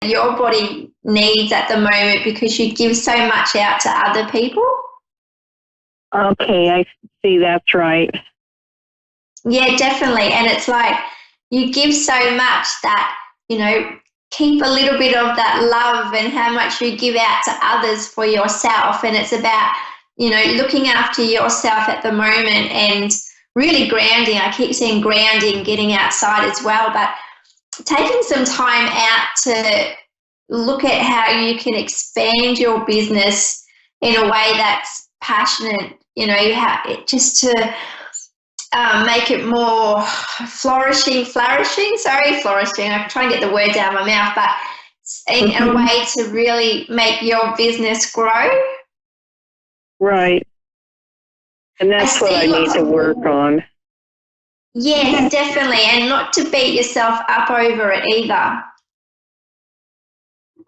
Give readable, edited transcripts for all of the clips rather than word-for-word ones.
your body needs at the moment because you give so much out to other people. Okay, I see. That's right. Yeah, definitely. And it's like you give so much that, keep a little bit of that love and how much you give out to others for yourself. And it's about, looking after yourself at the moment and really grounding. I keep saying grounding, getting outside as well, but taking some time out to look at how you can expand your business in a way that's passionate, you have just to make it more flourishing. I'm trying to get the words out of my mouth, but in a way to really make your business grow. Right. And that's what I need to work on. Yes, definitely. And not to beat yourself up over it either.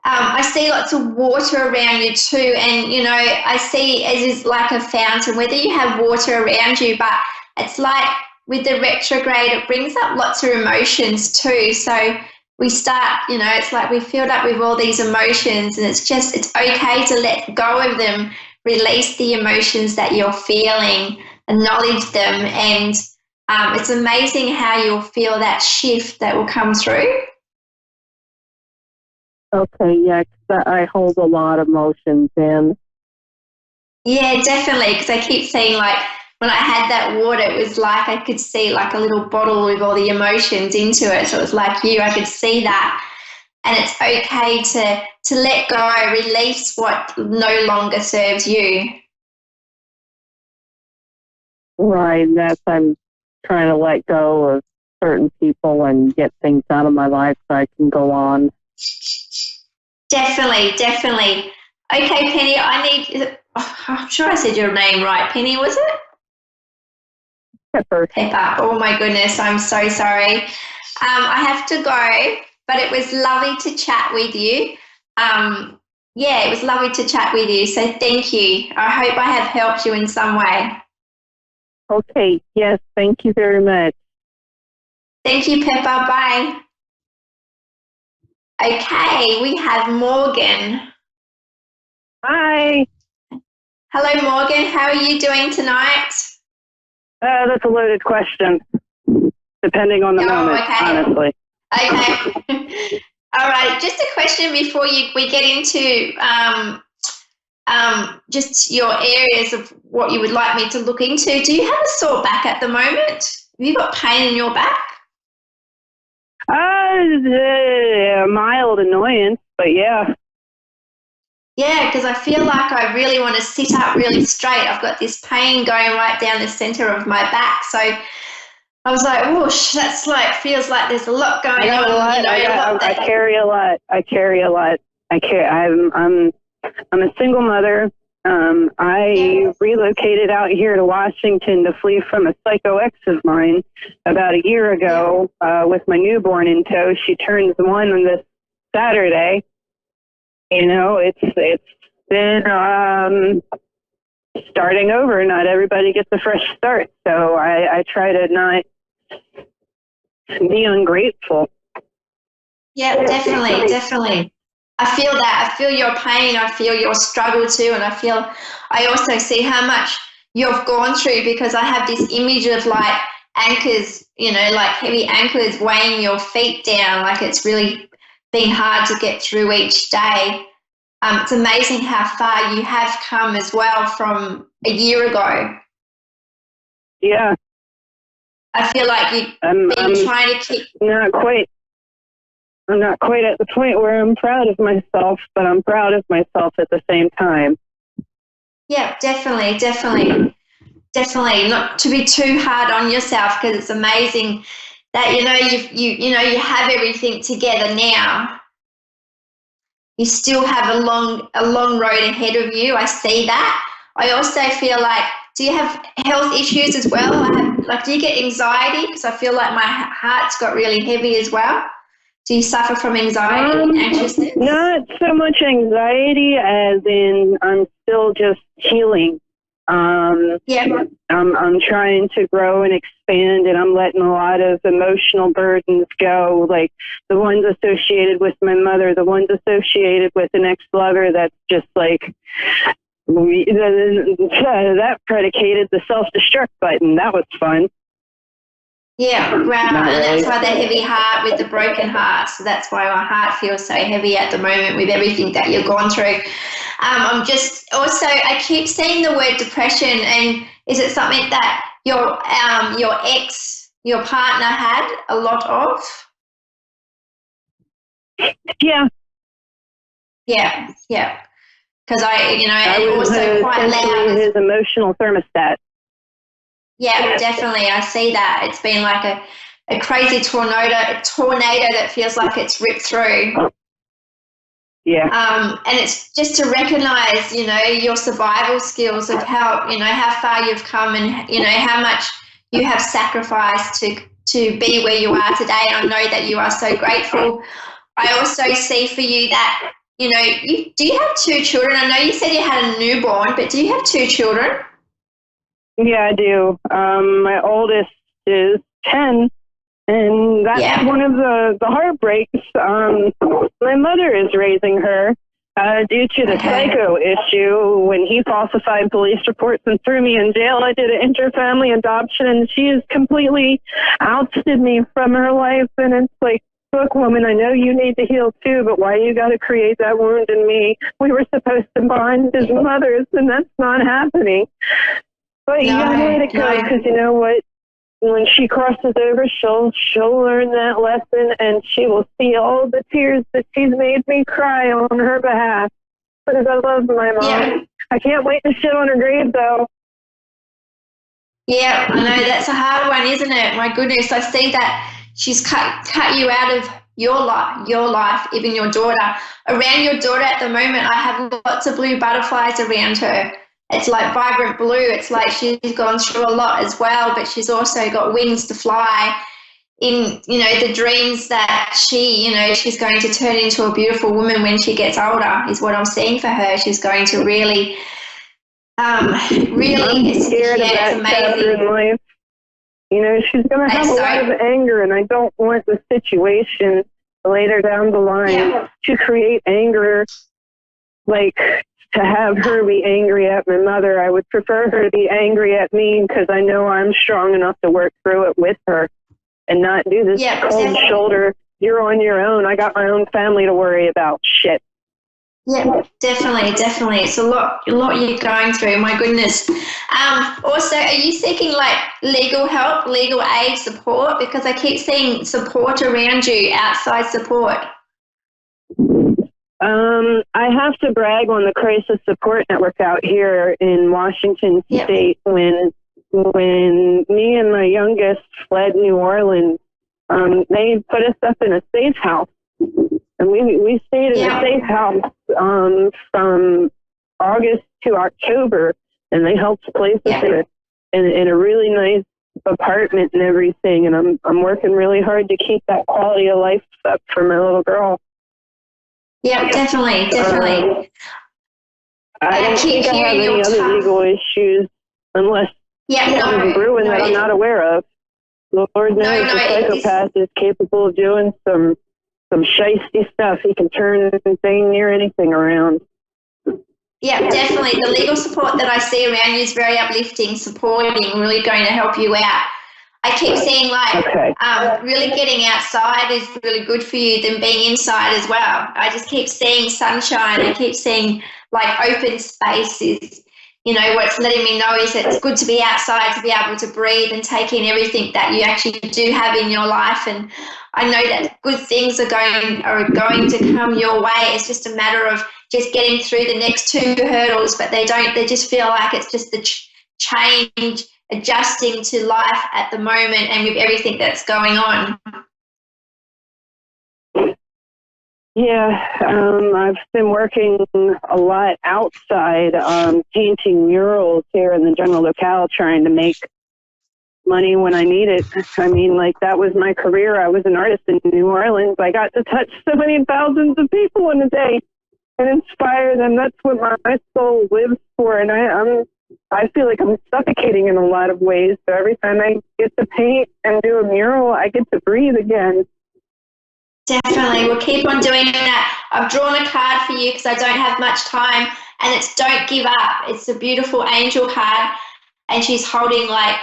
I see lots of water around you too. And, I see it is like a fountain, whether you have water around you, but it's like with the retrograde, it brings up lots of emotions too. So we start, it's like we filled up with all these emotions, and it's okay to let go of them, release the emotions that you're feeling, acknowledge them. And it's amazing how you'll feel that shift that will come through. Okay, yeah, 'cause I hold a lot of emotions in. Yeah, definitely, because I keep seeing, like, when I had that water, it was like I could see like a little bottle with all the emotions into it. So it was like I could see that. And it's okay to let go, release what no longer serves you. Right, I'm trying to let go of certain people and get things out of my life so I can go on. Definitely. Okay, Penny, I'm sure I said your name right. Penny, was it? Pepper. Oh my goodness, I'm so sorry. I have to go, but it was lovely to chat with you. It was lovely to chat with you. So thank you. I hope I have helped you in some way. Okay, yes, thank you very much. Thank you, Pepper. Bye. Okay, we have Morgan. Hi. Hello, Morgan. How are you doing tonight? That's a loaded question, depending on the moment, honestly. Okay. All right. Just a question before we get into just your areas of what you would like me to look into. Do you have a sore back at the moment? Have you got pain in your back? Mild annoyance, but yeah. Yeah, because I feel like I really want to sit up really straight. I've got this pain going right down the center of my back. So I was like, whoosh, that's like, feels like there's a lot going on. I carry a lot. I'm a single mother. I relocated out here to Washington to flee from a psycho ex of mine about a year ago with my newborn in tow. She turns 1 on this Saturday. It's been starting over. Not everybody gets a fresh start, so I try to not be ungrateful. Yeah, definitely. I feel that. I feel your pain. I feel your struggle too. And I also see how much you've gone through, because I have this image of like anchors, like heavy anchors weighing your feet down. Like it's really been hard to get through each day. It's amazing how far you have come as well from a year ago. Yeah. I feel like you've been trying to keep... I'm not quite at the point where I'm proud of myself, but I'm proud of myself at the same time. Yeah, definitely. Not to be too hard on yourself, because it's amazing that you have everything together now. You still have a long road ahead of you. I see that. I also feel like, do you have health issues as well? Do you get anxiety? Because I feel like my heart's got really heavy as well. Do you suffer from anxiety and anxiousness? Not so much anxiety as in I'm still just healing. Yeah. I'm trying to grow and expand, and I'm letting a lot of emotional burdens go, like the ones associated with my mother, the ones associated with an ex-lover that's just like, that predicated the self-destruct button. That was fun. Yeah, right. And that's why the heavy heart with the broken heart. So that's why my heart feels so heavy at the moment with everything that you've gone through. I'm just also, I keep seeing the word depression, and is it something that your your partner had a lot of? Yeah. Yeah, yeah. Because I and was also quite loud. his emotional thermostat. Yeah, definitely. I see that. It's been like a crazy tornado that feels like it's ripped through. Yeah. And it's just to recognize, your survival skills of how far you've come, and, how much you have sacrificed to be where you are today. I know that you are so grateful. I also see for you that, do you have 2 children? I know you said you had a newborn, but do you have 2 children? Yeah, I do. My oldest is 10, and that's one of the heartbreaks. My mother is raising her due to the psycho issue. When he falsified police reports and threw me in jail, I did an inter-family adoption, and she has completely ousted me from her life. And it's like, look, woman, I know you need to heal too, but why you got to create that wound in me? We were supposed to bond as mothers, and that's not happening. But you gotta let it go, because you know what? When she crosses over, she'll learn that lesson, and she will see all the tears that she's made me cry on her behalf. Because I love my mom. Yeah. I can't wait to shit on her grave, though. Yeah, I know, that's a hard one, isn't it? My goodness, I see that she's cut you out of your life, even your daughter. Around your daughter at the moment, I have lots of blue butterflies around her. It's like vibrant blue. It's like she's gone through a lot as well, but she's also got wings to fly in, the dreams that she's going to turn into a beautiful woman when she gets older is what I'm seeing for her. She's going to really, I'm scared of that chapter in life. She's going to have a lot of anger, and I don't want the situation later down the line to create anger, like to have her be angry at my mother. I would prefer her to be angry at me, because I know I'm strong enough to work through it with her and not do this cold shoulder, you're on your own, I got my own family to worry about shit. Yeah, definitely. It's a lot you're going through. My goodness. Also, are you seeking like legal help, legal aid, support? Because I keep seeing support around you, outside support. I have to brag on the crisis support network out here in Washington State. When me and my youngest fled New Orleans, they put us up in a safe house. And we stayed in a safe house from August to October, and they helped place us in a really nice apartment and everything. And I'm working really hard to keep that quality of life up for my little girl. Yeah, definitely. I don't think I have any other legal issues unless something's brewing that I'm not aware of. Lord knows the psychopath is capable of doing some shiesty stuff. He can turn anything near anything around. Yeah, definitely. The legal support that I see around you is very uplifting, supporting, really going to help you out. I keep seeing really getting outside is really good for you than being inside as well. I just keep seeing sunshine. I keep seeing like open spaces. What's letting me know is it's good to be outside, to be able to breathe and take in everything that you actually do have in your life. And I know that good things are going to come your way. It's just a matter of just getting through the next 2 hurdles, but they just feel like it's just the change, adjusting to life at the moment and with everything that's going on. Yeah, I've been working a lot outside, painting murals here in the general locale, trying to make money when I need it. I mean, like, that was my career. I was an artist in New Orleans. I got to touch so many thousands of people in a day and inspire them. That's what my soul lives for. And I'm I feel like I'm suffocating in a lot of ways. So every time I get to paint and do a mural, I get to breathe again. Definitely. We'll keep on doing that. I've drawn a card for you because I don't have much time, and it's "Don't Give Up." It's a beautiful angel card, and she's holding like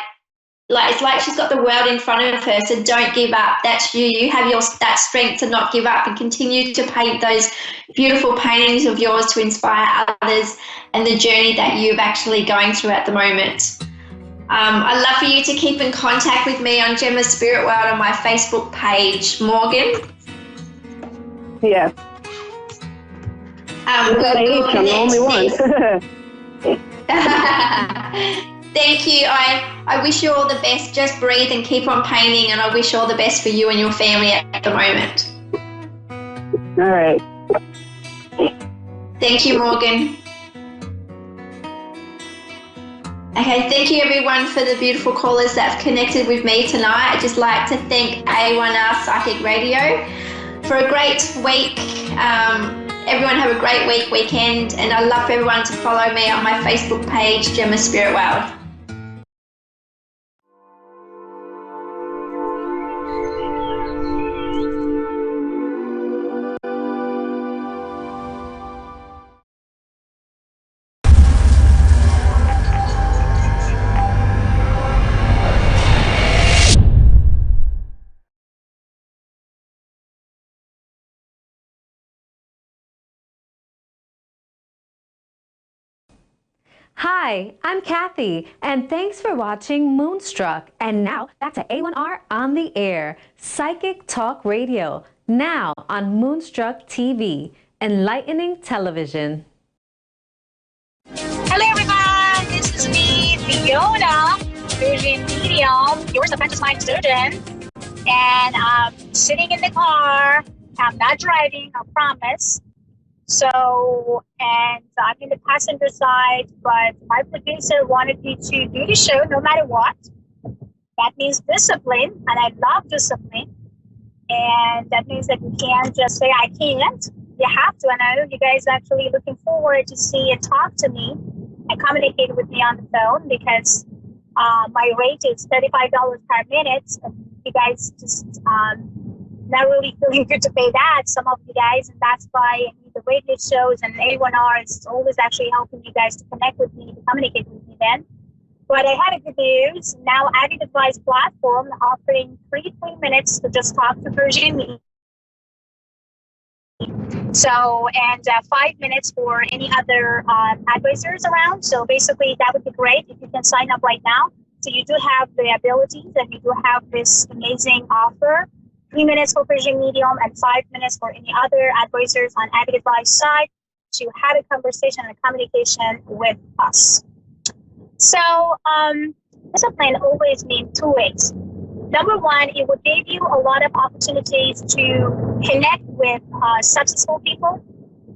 it's like she's got the world in front of her. So don't give up. That's you. You have that strength to not give up and continue to paint those beautiful paintings of yours to inspire others and the journey that you're actually going through at the moment. I'd love for you to keep in contact with me on Gemma's Spirit World on my Facebook page, Morgan. Yeah. I'm the only one. Thank you. I wish you all the best. Just breathe and keep on painting, and I wish all the best for you and your family at the moment. All right. Thank you, Morgan. Okay, thank you everyone for the beautiful callers that have connected with me tonight. I'd just like to thank A1R Psychic Radio for a great week. Everyone have a great weekend, and I'd love for everyone to follow me on my Facebook page, Gemma's Spirit World. Hi, I'm Kathy, and thanks for watching Moonstruck. And now back to A1R on the Air, Psychic Talk Radio, now on Moonstruck TV, enlightening television. Hello everyone, this is me, Fiona, Vision Medium, your subconscious mind student, and I'm sitting in the car. I'm not driving, I promise. So, and I'm in the passenger side, but my producer wanted me to do the show no matter what. That means discipline, and I love discipline. And that means that you can't just say, I can't. You have to, and I know you guys are actually looking forward to see and talk to me and communicate with me on the phone, because my rate is $35 per minute. And you guys just not really feeling good to pay that, some of you guys, and that's why the radio shows and A1R is always actually helping you guys to connect with me, to communicate with me then. But I had a good news. Now Added Advice platform offering free minutes to just talk to Virginia. So, and 5 minutes for any other advisors around. So basically that would be great if you can sign up right now. So you do have the abilities and you do have this amazing offer. 3 minutes for Persian Medium and 5 minutes for any other advisors on Added Advice side to have a conversation and communication with us. So discipline always means two ways. Number one, it would give you a lot of opportunities to connect with successful people,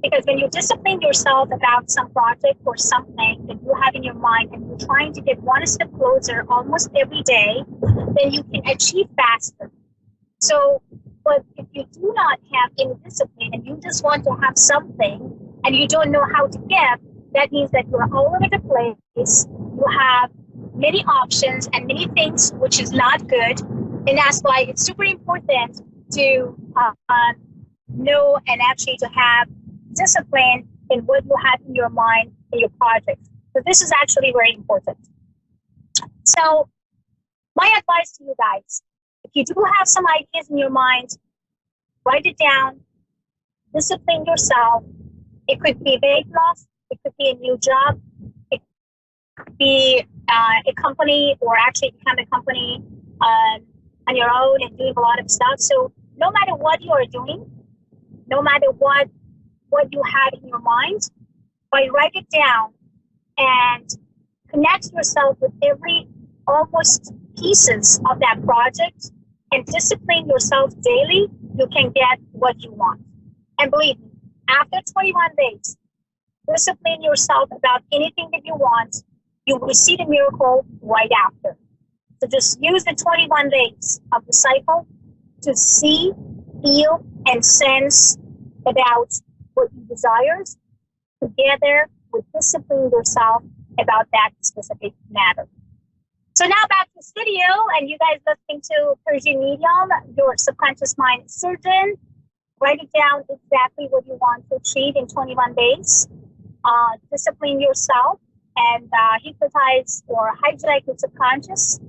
because when you discipline yourself about some project or something that you have in your mind and you're trying to get one step closer almost every day, then you can achieve faster. So, but if you do not have any discipline and you just want to have something and you don't know how to get, that means that you're all over the place. You have many options and many things, which is not good. And that's why it's super important to know and actually to have discipline in what you have in your mind in your projects. So this is actually very important. So my advice to you guys, if you do have some ideas in your mind, write it down, discipline yourself. It could be weight loss, it could be a new job, it could be a company, or actually become a company on your own and doing a lot of stuff. So no matter what you are doing, no matter what you have in your mind, but write it down and connect yourself with every almost pieces of that project and discipline yourself daily, you can get what you want. And believe me, after 21 days, discipline yourself about anything that you want, you will see the miracle right after. So just use the 21 days of the cycle to see, feel, and sense about what you desire. Together with disciplining yourself, about that specific matter. So now back to studio, and you guys listening to Persian Medium, your subconscious mind surgeon. Write it down exactly what you want to achieve in 21 days. Discipline yourself and hypnotize or hijack your subconscious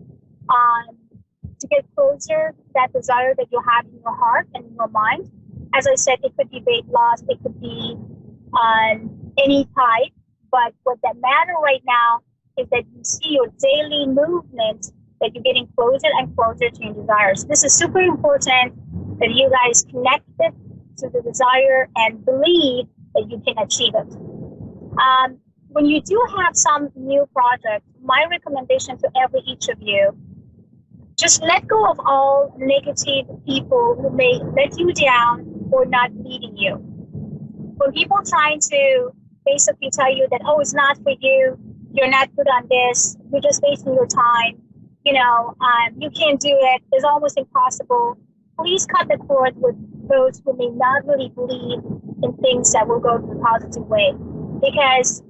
to get closer to that desire that you have in your heart and in your mind. As I said, it could be weight loss, it could be any type, but what that matter right now is that you see your daily movement, that you're getting closer and closer to your desires. This is super important that you guys connect it to the desire and believe that you can achieve it. When you do have some new project, my recommendation to each of you, just let go of all negative people who may let you down or not leading you. When people trying to basically tell you that, oh, it's not for you, you're not good on this, you're just wasting your time, you can't do it, it's almost impossible. Please cut the cord with those who may not really believe in things that will go in a positive way, because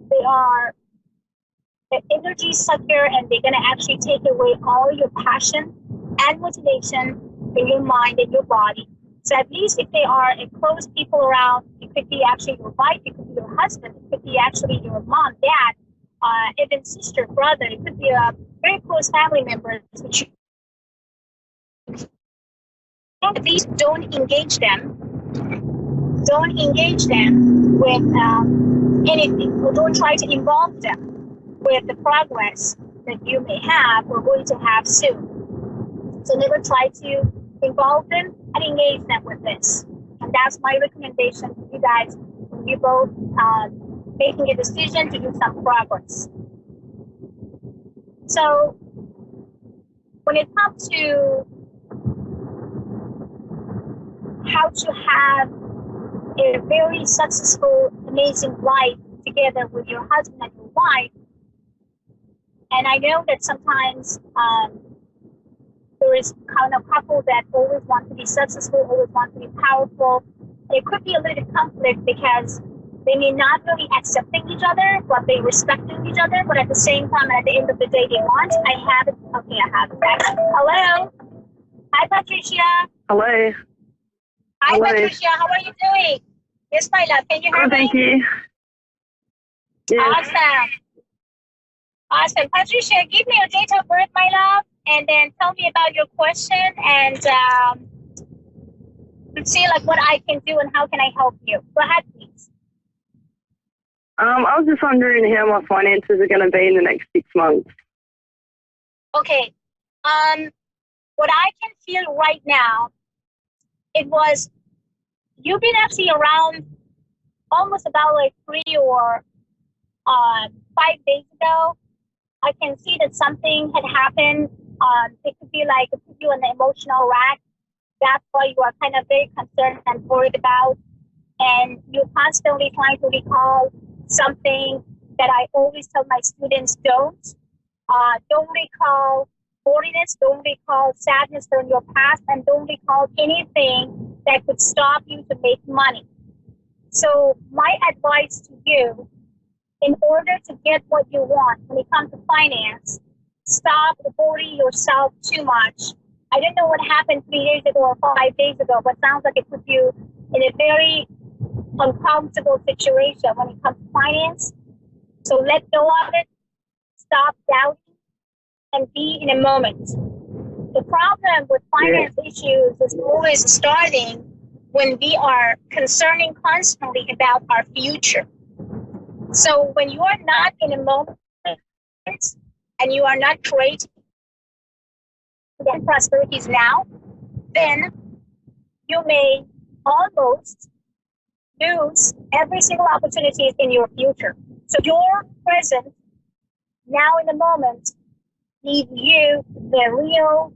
they are an energy sucker and they're going to actually take away all your passion and motivation in your mind and your body. So at least if they are a close people around, it could be actually your wife, it could be your husband, it could be actually your mom, dad, even sister, brother, it could be a very close family member. At least don't engage them. Don't engage them with anything, or don't try to involve them with the progress that you may have or going to have soon. So never try to involve them and engage them with this. And that's my recommendation to you guys when you both making a decision to do some progress. So when it comes to how to have a very successful, amazing life together with your husband and your wife, and I know that sometimes there is kind of couple that always want to be successful, always want to be powerful. There could be a little conflict because they may not really accepting each other, but they respecting each other. But at the same time, at the end of the day, they want. I have it. Okay, I have it. Hello. Hi, Patricia. Hello. Hi, Hello. Patricia. How are you doing? Yes, my love. Can you hear me? Thank you. Yes. Awesome. Patricia, give me your date of birth, my love, and then tell me about your question and see what I can do and how can I help you. Go ahead, please. I was just wondering how my finances are going to be in the next 6 months. Okay. What I can feel right now, it was you've been actually around almost about 3 or 5 days ago. I can see that something had happened. It could be it put you in an emotional rack. That's why you are kind of very concerned and worried about. And you're constantly trying to recall something that I always tell my students, don't recall worriness, don't recall sadness from your past, and don't recall anything that could stop you to make money. So my advice to you, in order to get what you want when it comes to finance, stop worrying yourself too much. I don't know what happened 3 days ago or 5 days ago, but sounds like it put you in a very uncomfortable situation when it comes to finance. So let go of it, stop doubting, and be in a moment. The problem with finance issues is always starting when we are concerning constantly about our future. So when you are not in a moment and you are not creating prosperities now, then you may almost lose every single opportunity in your future. So your present, now in the moment, give you the real,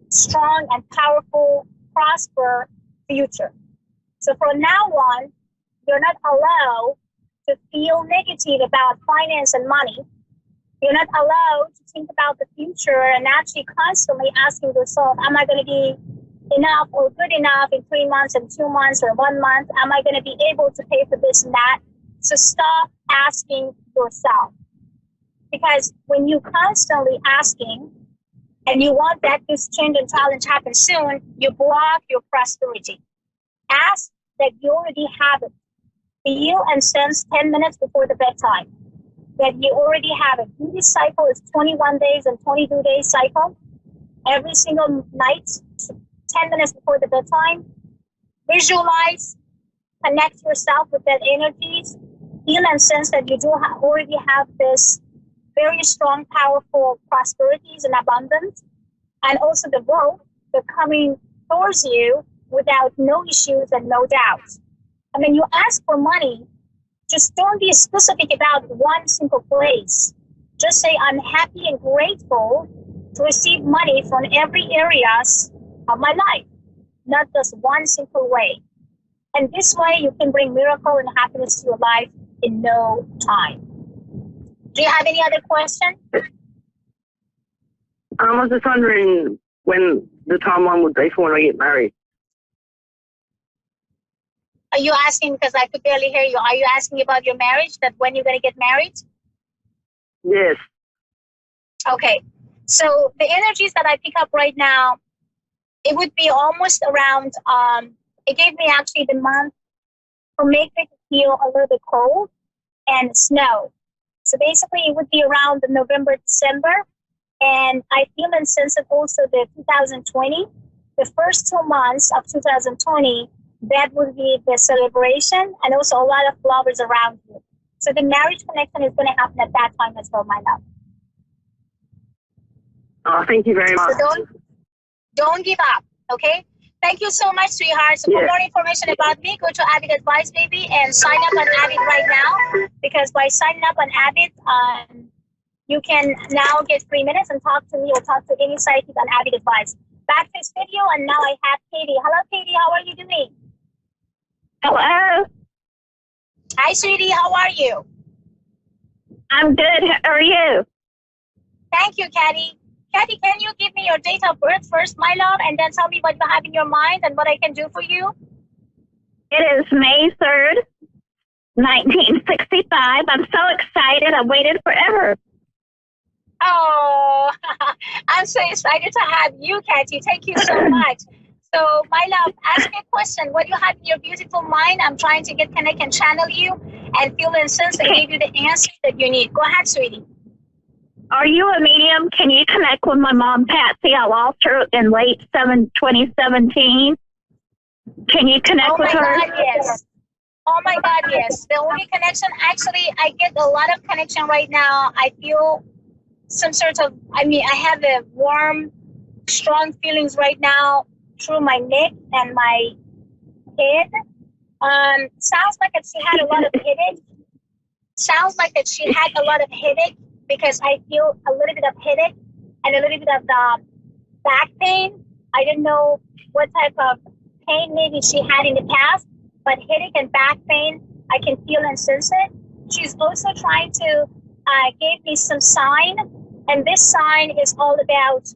strong and powerful, prosper future. So from now on, you're not allowed to feel negative about finance and money. You're not allowed to think about the future and actually constantly asking yourself, am I going to be enough or good enough in 3 months and 2 months or 1 month? Am I going to be able to pay for this and that? So stop asking yourself. Because when you constantly asking and you want that this change and challenge happen soon, you block your prosperity. Ask that you already have it. Feel and sense 10 minutes before the bedtime that you already have it. This cycle is 21 days and 22 days cycle. Every single night, 10 minutes before the bedtime, visualize, connect yourself with that energies, feel and sense that you do already have this very strong, powerful prosperities and abundance, and also the wealth that coming towards you without no issues and no doubts. And when you ask for money, just don't be specific about one simple place. Just say, I'm happy and grateful to receive money from every areas of my life, not just one simple way. And this way you can bring miracle and happiness to your life in no time. Do you have any other question? I was just wondering when the timeline would be for when I get married. Are you asking, because I could barely hear you, are you asking about your marriage, that when you're going to get married? Yes. Okay. So the energies that I pick up right now, it would be almost around, it gave me actually the month to make me feel a little bit cold and snow. So basically it would be around the November, December. And I feel and sense it also the 2020, the first 2 months of 2020, that would be the celebration and also a lot of flowers around you. So the marriage connection is going to happen at that time as well, my love. Oh, thank you very much. So don't give up, okay? Thank you so much, sweetheart. So for more information about me, go to Avid Advice, baby, and sign up on Avid right now. Because by signing up on Avid, you can now get 3 minutes and talk to me or talk to any psychic on Avid Advice. Back to this video, and now I have Katie. Hello, Katie. How are you doing? Hello. Hi, sweetie. How are you? I'm good. How are you? Thank you, Katie. Katie, can you give me your date of birth first, my love, and then tell me what you have in your mind and what I can do for you? It is May 3rd, 1965. I'm so excited. I waited forever. Oh, I'm so excited to have you, Katie. Thank you so much. So, my love, ask me a question. What do you have in your beautiful mind? I'm trying to get connect and channel you and feel and sense and give you the answers that you need. Go ahead, sweetie. Are you a medium? Can you connect with my mom, Patsy? I lost her in late 2017. Can you connect with her? Oh, my God, yes. Oh, my God, yes. The only connection, actually, I get a lot of connection right now. I feel some sort of, I have a warm, strong feelings right now through my neck and my head. Sounds like that she had a lot of headache. Sounds like that she had a lot of headache, because I feel a little bit of headache and a little bit of the back pain. I don't know what type of pain maybe she had in the past, but headache and back pain, I can feel and sense it. She's also trying to give me some sign, and this sign is all about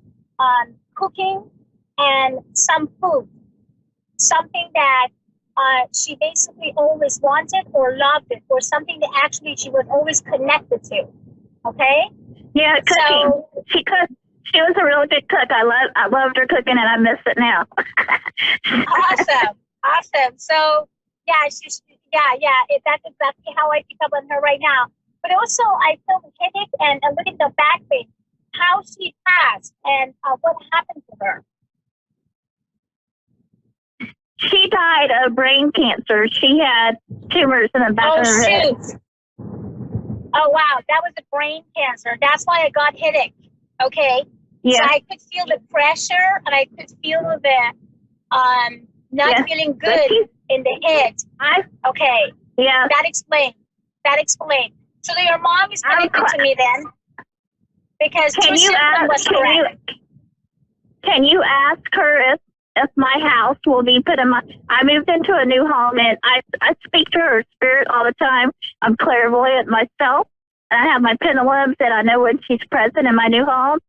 cooking and some food, something that she basically always wanted or loved it, or something that actually she was always connected to. Okay? Yeah, cooking. So, she cooked. She was a really good cook. I loved her cooking, and I miss it now. Awesome. So that's exactly how I pick up on her right now. But also, I feel the headache and a little bit of back pain. How she passed and what happened to her? She died of brain cancer. She had tumors in the back of her head. Oh, wow. That was a brain cancer. That's why I got headache. Okay. Yeah. So I could feel the pressure and I could feel the not feeling good in the head. Okay. Yeah. That explains. So your mom is connected to me then. Because can you ask her if my house will be put in I moved into a new home, and I speak to her spirit all the time. I'm clairvoyant myself, and I have my pendulums, and I know when she's present in my new home.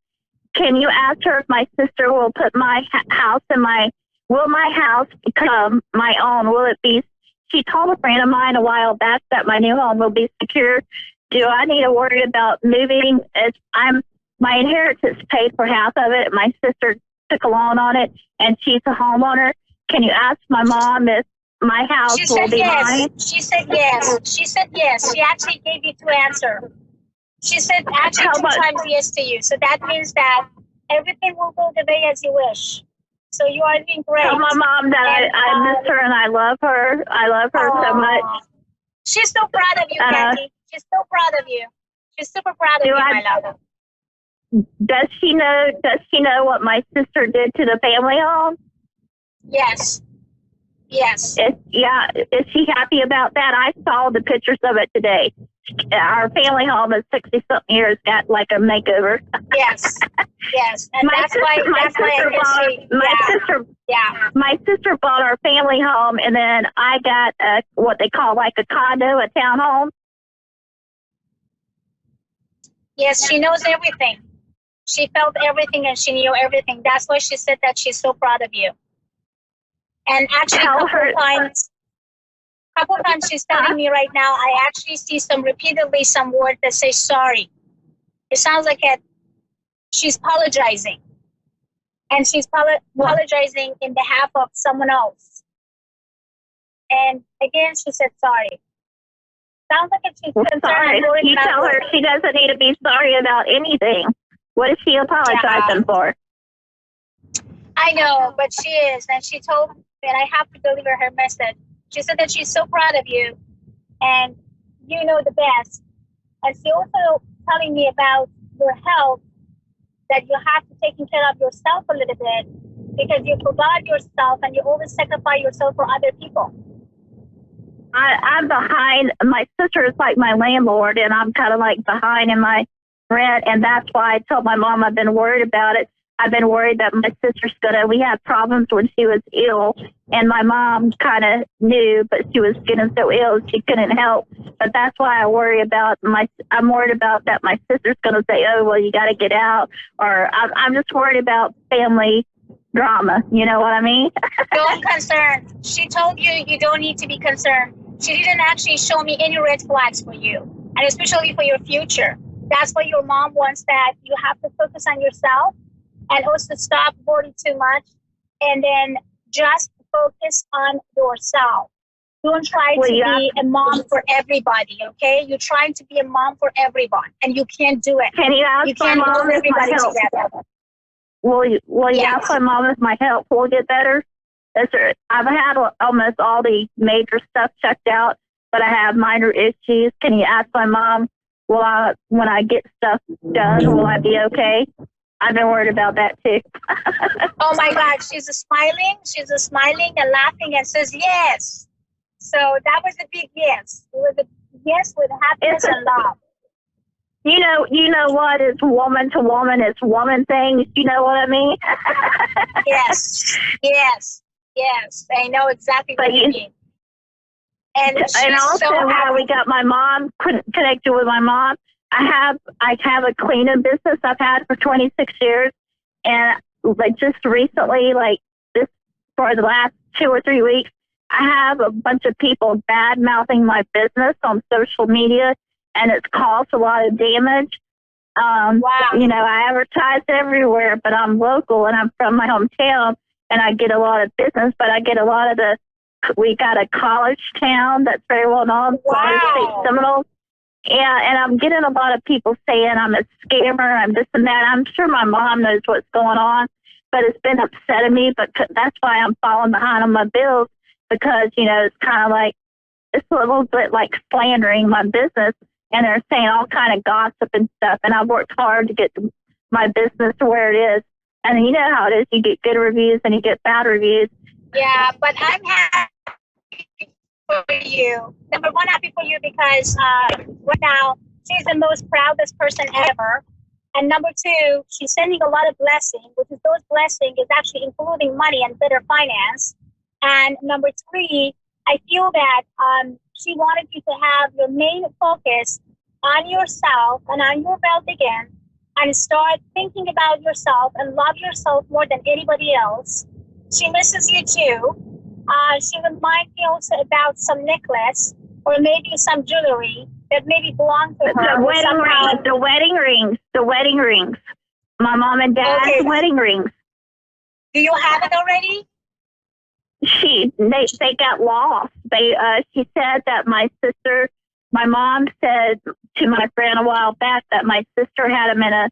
Can you ask her if my sister will put my house will my house become my own? Will it be she told a friend of mine a while back that my new home will be secure. Do I need to worry about moving? As my inheritance paid for half of it. My sister took a loan on it, and she's a homeowner. Can you ask my mom if my house will be mine? She said yes. She said yes. She actually gave you two answers. She said actually two times yes to you. So that means that everything will go the way as you wish. So you are doing great. Tell my mom that I miss her and I love her. I love her so much. She's so proud of you, Kathy. She's so proud of you. She's super proud of you, my love. Does she know what my sister did to the family home? Yes. Yes. Is she happy about that? I saw the pictures of it today. Our family home is 60-something years, got like a makeover. Yes. Yes. And my sister bought our family home, and then I got what they call like a condo, a townhome. Yes, she knows everything. She felt everything and she knew everything. That's why she said that she's so proud of you. And actually, a couple times she's telling me right now, I actually see repeatedly some word that says sorry. It sounds like she's apologizing. And she's apologizing in behalf of someone else. And again, she said sorry. Sounds like she's concerned. Sorry. You tell her she doesn't need to be sorry about anything. What is she apologizing for? I know, but she is. And she told me that I have to deliver her message. She said that she's so proud of you and you know the best. And she also telling me about your health, that you have to take care of yourself a little bit because you forgot yourself and you always sacrifice yourself for other people. I'm behind. My sister is like my landlord, and I'm kind of like behind in my rent, and that's why I told my mom I've been worried about it. I've been worried that my sister's we had problems when she was ill, and my mom kind of knew, but she was getting so ill she couldn't help. But that's why I worry about I'm worried about that my sister's going to say, oh, well, you got to get out, or I'm just worried about family drama. You know what I mean? Don't concern. She told you you don't need to be concerned. She didn't actually show me any red flags for you, and especially for your future. That's why your mom wants that you have to focus on yourself and also stop worrying too much and then just focus on yourself. Don't try to be a mom for everybody, okay? You're trying to be a mom for everyone, and you can't do it. Can you ask my mom if my health? Will you ask my mom if my health will get better? I've had almost all the major stuff checked out, but I have minor issues. Can you ask my mom, when I get stuff done, will I be okay? I've been worried about that too. Oh my God, she's smiling and laughing and says yes. So that was a big yes. It was a yes with happiness and love. You know what is woman to woman? It's woman things. You know what I mean? Yes. I know exactly what you mean. And also how we got my mom connected with my mom. I have a cleaning business I've had for 26 years, and like just recently, like this for the last 2 or 3 weeks, I have a bunch of people bad mouthing my business on social media, and it's caused a lot of damage. Wow. You know, I advertise everywhere, but I'm local and I'm from my hometown, and I get a lot of business, but I get a lot of we got a college town that's very well known, State Seminoles. Yeah, and I'm getting a lot of people saying I'm a scammer, I'm this and that. I'm sure my mom knows what's going on, but it's been upsetting me. But that's why I'm falling behind on my bills, because, you know, it's kind of like, it's a little bit like slandering my business, and they're saying all kind of gossip and stuff. And I've worked hard to get my business to where it is. And you know how it is. You get good reviews and you get bad reviews. Yeah, but I'm happy for you. Number one, happy for you because right now she's the most proudest person ever. And number two, she's sending a lot of blessings, which is those blessings is actually including money and better finance. And number three, I feel that she wanted you to have your main focus on yourself and on your wealth again, and start thinking about yourself and love yourself more than anybody else. She misses you too. She reminded me also about some necklace or maybe some jewelry that maybe belonged to her. The wedding rings, the wedding rings, the wedding rings. My mom and dad's wedding rings. Do you have it already? They got lost. She said that my mom said to my friend a while back that my sister had them in a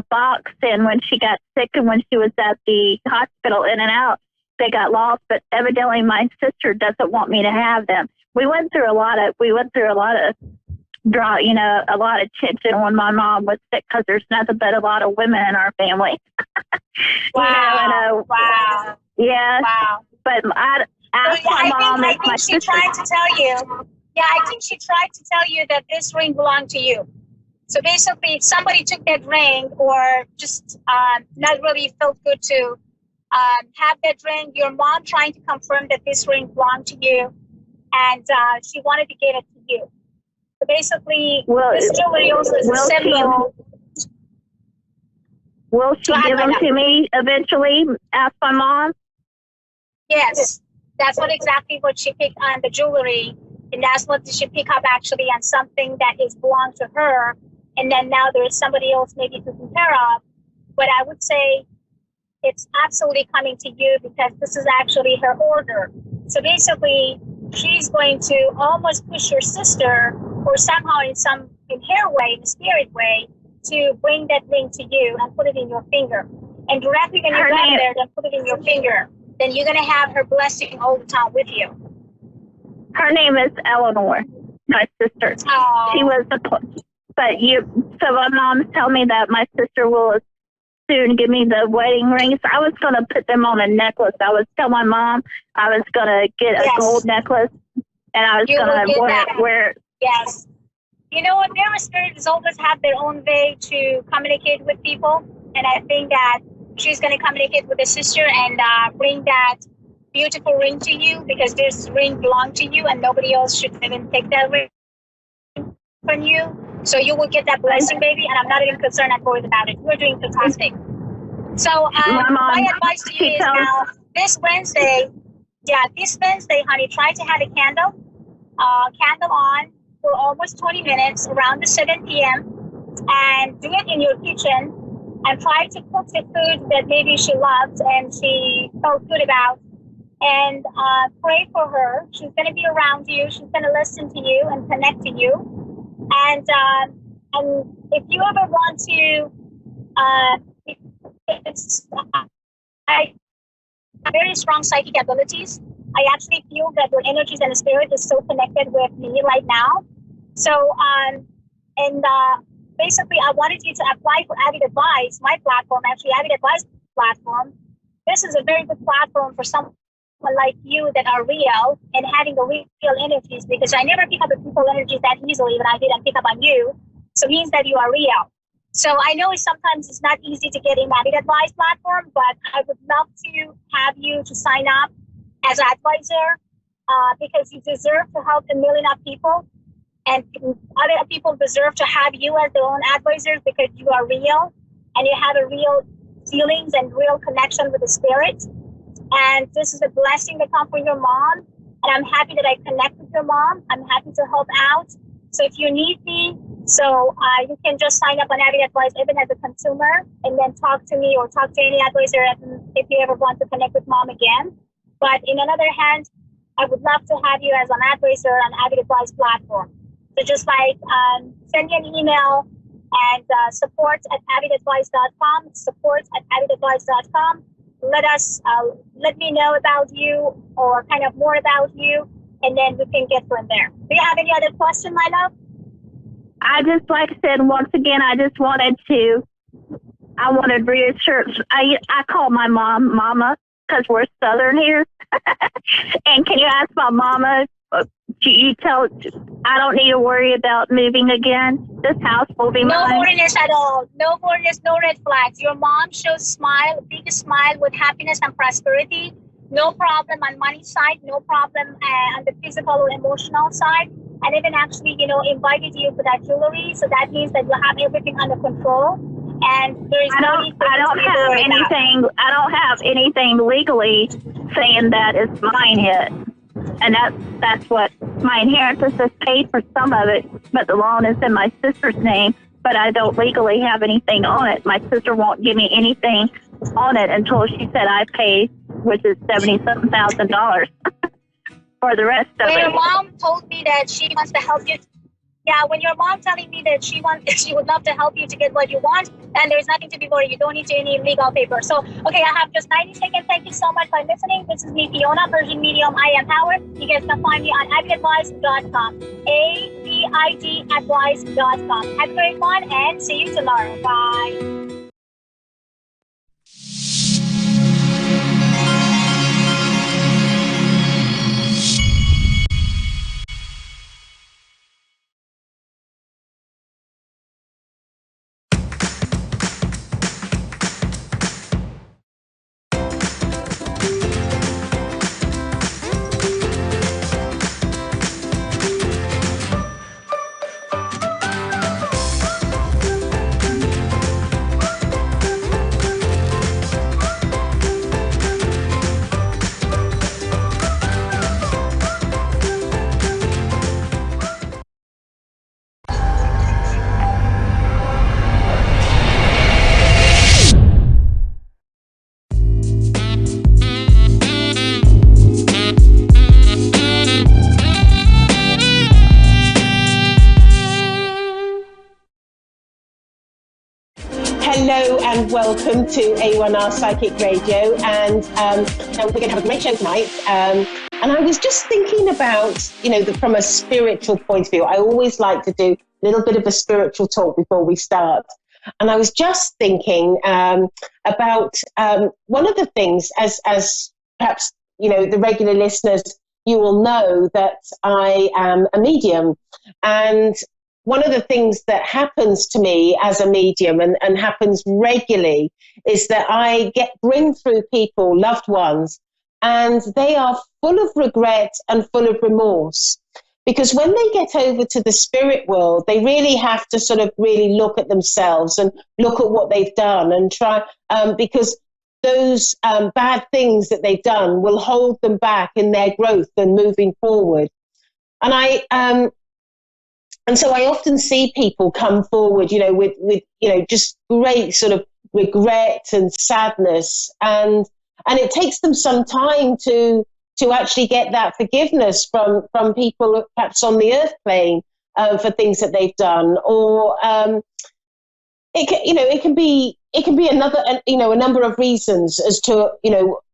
box, and when she got sick and when she was at the hospital in and out, they got lost. But evidently my sister doesn't want me to have them. We went through a lot of a lot of tension when my mom was sick because there's nothing but a lot of women in our family. Wow. Wow. Yeah. Wow. But I asked my mom if my sister. Tried to tell you. Yeah, I think she tried to tell you that this ring belonged to you. So basically, if somebody took that ring or just not really felt good to have that ring, your mom trying to confirm that this ring belonged to you, and she wanted to give it to you. So basically, this jewelry also is a symbol. Will she give them to me eventually? Ask my mom. Yes, that's exactly what she picked on the jewelry, and that's what she picked up actually on something that is belonged to her, and then now there is somebody else maybe taking care of. But I would say it's absolutely coming to you because this is actually her order. So basically, she's going to almost push your sister, or somehow in her way, in a spirit way, to bring that ring to you and put it in your finger. And directly when you get there, then put it in your finger. Then you're going to have her blessing all the time with you. Her name is A1R, my sister. Oh. She was so my mom's telling me that my sister will soon give me the wedding rings. I was going to put them on a necklace. I was telling my mom I was going to get a gold necklace, and I was going to wear. Yes. You know what? Their spirits always have their own way to communicate with people, and I think that she's going to communicate with her sister and bring that beautiful ring to you because this ring belongs to you and nobody else should even take that ring from you. So you will get that blessing, baby, and I'm not even concerned at all about it. You're doing fantastic. So my advice to you is now, this Wednesday, honey, try to have a candle on for almost 20 minutes around the 7 p.m. and do it in your kitchen and try to cook the food that maybe she loved and she felt good about, and pray for her. She's going to be around you. She's going to listen to you and connect to you. And if you ever want to, I have very strong psychic abilities. I actually feel that your energies and the spirit is so connected with me right now. So, basically, I wanted you to apply for Avid Advice, my platform, actually Avid Advice platform. This is a very good platform for someone like you that are real and having the real energies, because I never pick up the people energies that easily, but I didn't pick up on you. So it means that you are real. So I know sometimes it's not easy to get in Avid Advice platform, but I would love to have you to sign up as an advisor because you deserve to help a million of people. And other people deserve to have you as their own advisors because you are real and you have a real feelings and real connection with the spirit. And this is a blessing that comes from your mom. And I'm happy that I connect with your mom. I'm happy to help out. So if you need me, you can just sign up on Avid Advice even as a consumer and then talk to me or talk to any advisor if you ever want to connect with mom again. But in another hand, I would love to have you as an advisor on Avid Advice platform. So just send me an email and support@avidadvice.com, support@avidadvice.com. Let me know about you or kind of more about you, and then we can get from there. Do you have any other question, my love? I just, like I said, once again, I wanted reassurance. I call my mom Mama because we're Southern here. And can you ask my mama, you tell, I don't need to worry about moving again. This house will be mine. No worriness at all. No worriness, no red flags. Your mom shows biggest smile with happiness and prosperity. No problem on money side, no problem on the physical or emotional side. And even actually, invited you for that jewelry. So that means that you have everything under control. And there is I don't have anything legally saying that it's mine yet. And that's what my inheritance has paid for some of it, but the loan is in my sister's name, but I don't legally have anything on it. My sister won't give me anything on it until she said I pay, which is $77,000 for the rest of When it. your mom told me that she wants to help you, yeah, when your mom telling me that she would love to help you to get what you want, and there's nothing to be worried. You don't need any legal paper. So, okay, I have just 90 seconds. Thank you so much for listening. This is me, Fiona, Persian Medium. I am Howard. You guys can find me on abidadvice.com. abidadvice.com. Have a great one, and see you tomorrow. Bye. Hello and welcome to A1R Psychic Radio, and we're going to have a great show tonight. And I was just thinking about, from a spiritual point of view, I always like to do a little bit of a spiritual talk before we start. And I was just thinking about one of the things, as perhaps, the regular listeners, you will know that I am a medium. And one of the things that happens to me as a medium and happens regularly is that I bring through people, loved ones, and they are full of regret and full of remorse. Because when they get over to the spirit world, they really have to sort of really look at themselves and look at what they've done and try, because those bad things that they've done will hold them back in their growth and moving forward. And so I often see people come forward, with just great sort of regret and sadness, and it takes them some time to actually get that forgiveness from people perhaps on the earth plane for things that they've done, or it can be another a number of reasons as to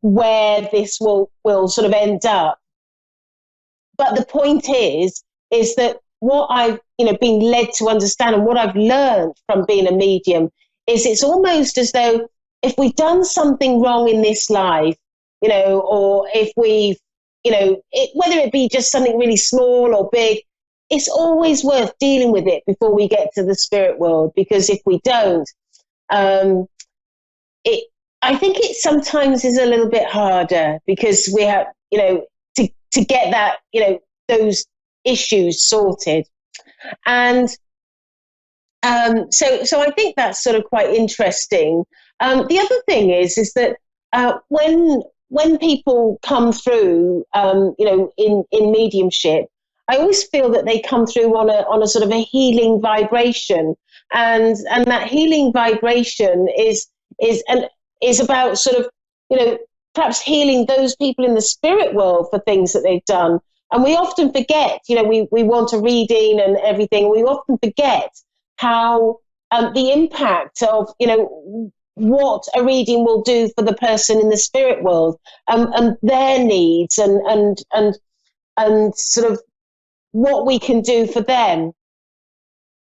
where this will sort of end up. But the point is that what I've been led to understand and what I've learned from being a medium is it's almost as though if we've done something wrong in this life, or if we've, whether it be just something really small or big, it's always worth dealing with it before we get to the spirit world. Because if we don't, I think it sometimes is a little bit harder because we have, to get that, those issues sorted. And so I think that's sort of quite interesting. The other thing is that when people come through, in mediumship, I always feel that they come through on a sort of a healing vibration, and that healing vibration is about sort of, perhaps healing those people in the spirit world for things that they've done. And we often forget, we want a reading and everything. We often forget how the impact of, what a reading will do for the person in the spirit world, and their needs and sort of what we can do for them.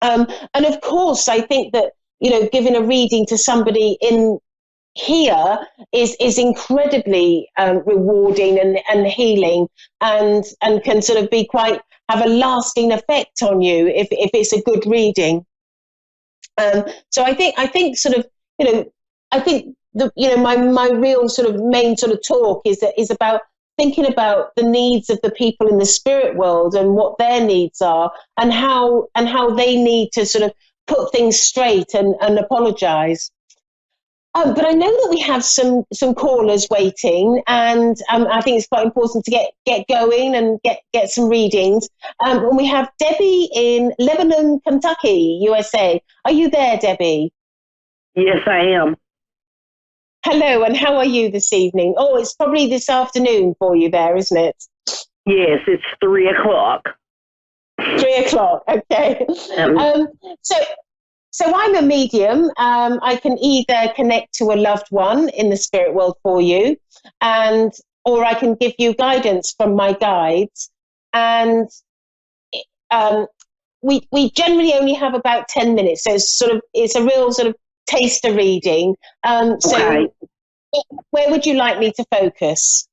And of course, I think that, giving a reading to somebody in here is incredibly rewarding and healing, and can sort of have a lasting effect on you if it's a good reading. So I think sort of, I think my real sort of main sort of talk is about thinking about the needs of the people in the spirit world and what their needs are, and how they need to sort of put things straight and apologize. But I know that we have some callers waiting, and I think it's quite important to get going and get some readings. And we have Debbie in Lebanon, Kentucky, USA. Are you there, Debbie? Yes, I am. Hello, and how are you this evening? Oh, it's probably this afternoon for you there, isn't it? Yes, it's 3:00. 3:00. Okay. So I'm a medium. I can either connect to a loved one in the spirit world for you, or I can give you guidance from my guides. And we generally only have about 10 minutes, so it's a real sort of taster reading. So where would you like me to focus?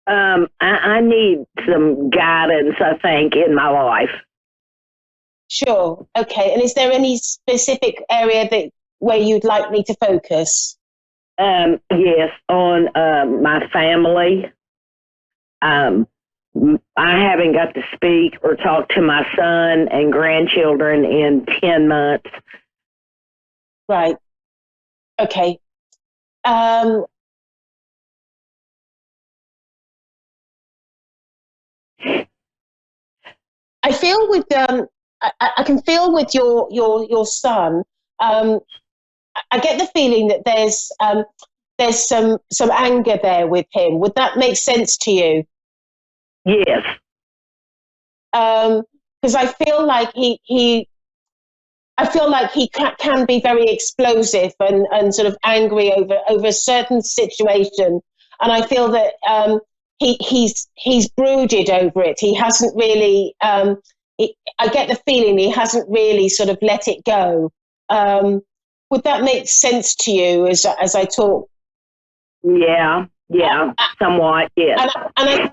I need some guidance, I think, in my life. Sure. Okay. And is there any specific area where you'd like me to focus? Yes, on my family. I haven't got to speak or talk to my son and grandchildren in 10 months. Right. Okay. I feel with I can feel with your son. I get the feeling that there's some anger there with him. Would that make sense to you? Yes. Because I feel like he can be very explosive and sort of angry over a certain situation, and I feel that he's brooded over it. He hasn't really. I get the feeling he hasn't really sort of let it go. Would that make sense to you as I talk? Yeah, somewhat. Yes. And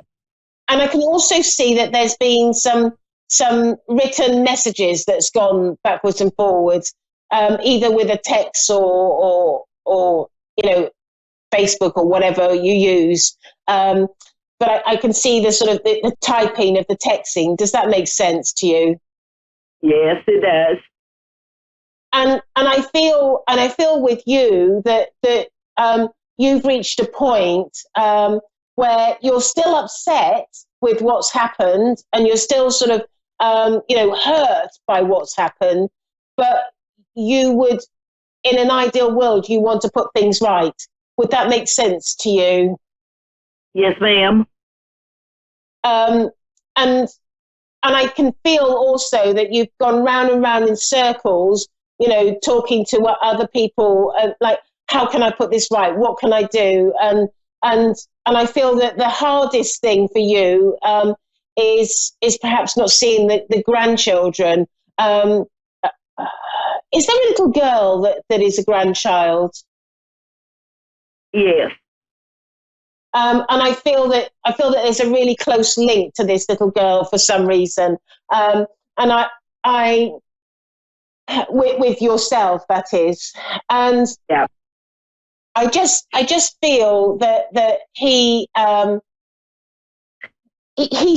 I can also see that there's been some written messages that's gone backwards and forwards, either with a text or Facebook or whatever you use. But I can see the sort of the typing of the texting. Does that make sense to you? Yes, it does. And I feel with you that you've reached a point where you're still upset with what's happened, and you're still sort of hurt by what's happened, but you would, in an ideal world, you want to put things right. Would that make sense to you? Yes, ma'am. And I can feel also that you've gone round and round in circles, talking to other people, like, how can I put this right? What can I do? And I feel that the hardest thing for you is perhaps not seeing the grandchildren. Is there a little girl that is a grandchild? Yes. And I feel that there's a really close link to this little girl for some reason. And I with yourself, that is. And yeah. I just feel that he's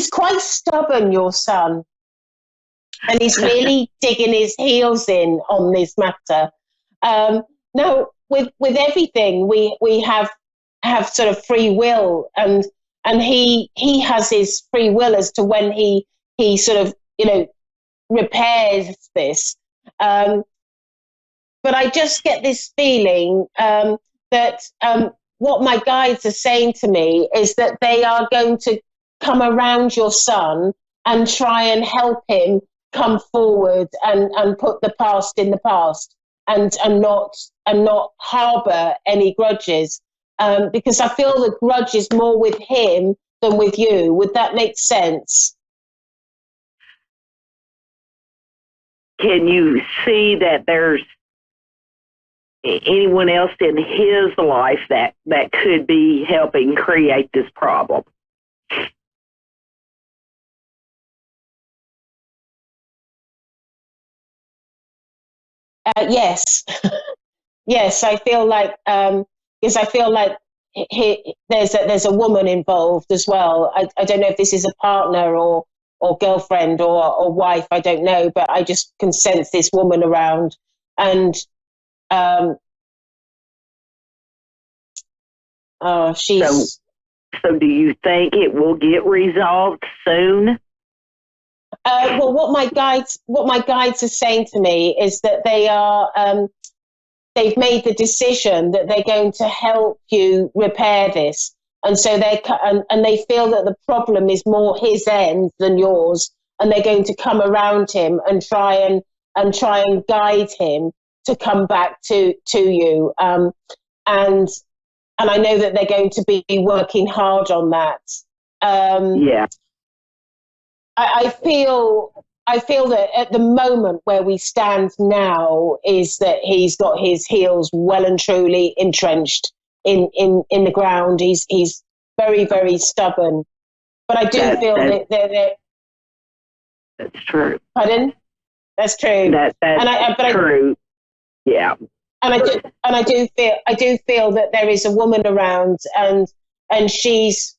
quite stubborn, your son, and he's really digging his heels in on this matter. Now, with everything, we have sort of free will, and he has his free will as to when he sort of repairs this. But I just get this feeling that what my guides are saying to me is that they are going to come around your son and try and help him come forward and put the past in the past, and not harbour any grudges, because I feel the grudge is more with him than with you. Would that make sense? Can you see that there's anyone else in his life that could be helping create this problem? Yes. Yes, I feel like because I feel like there's a woman involved as well. I don't know if this is a partner or girlfriend or wife. I don't know, but I just can sense this woman around, and She's. So do you think it will get resolved soon? Well, what my guides are saying to me is that they've made the decision that they're going to help you repair this, and so and they feel that the problem is more his end than yours, and they're going to come around him and try and guide him to come back to you, and I know that they're going to be working hard on that. Yeah. I feel that at the moment where we stand now is that he's got his heels well and truly entrenched in the ground. He's very, very stubborn. But I do feel that that's true. Pardon? That's true. That's true. Yeah. And I do feel that there is a woman around, and she's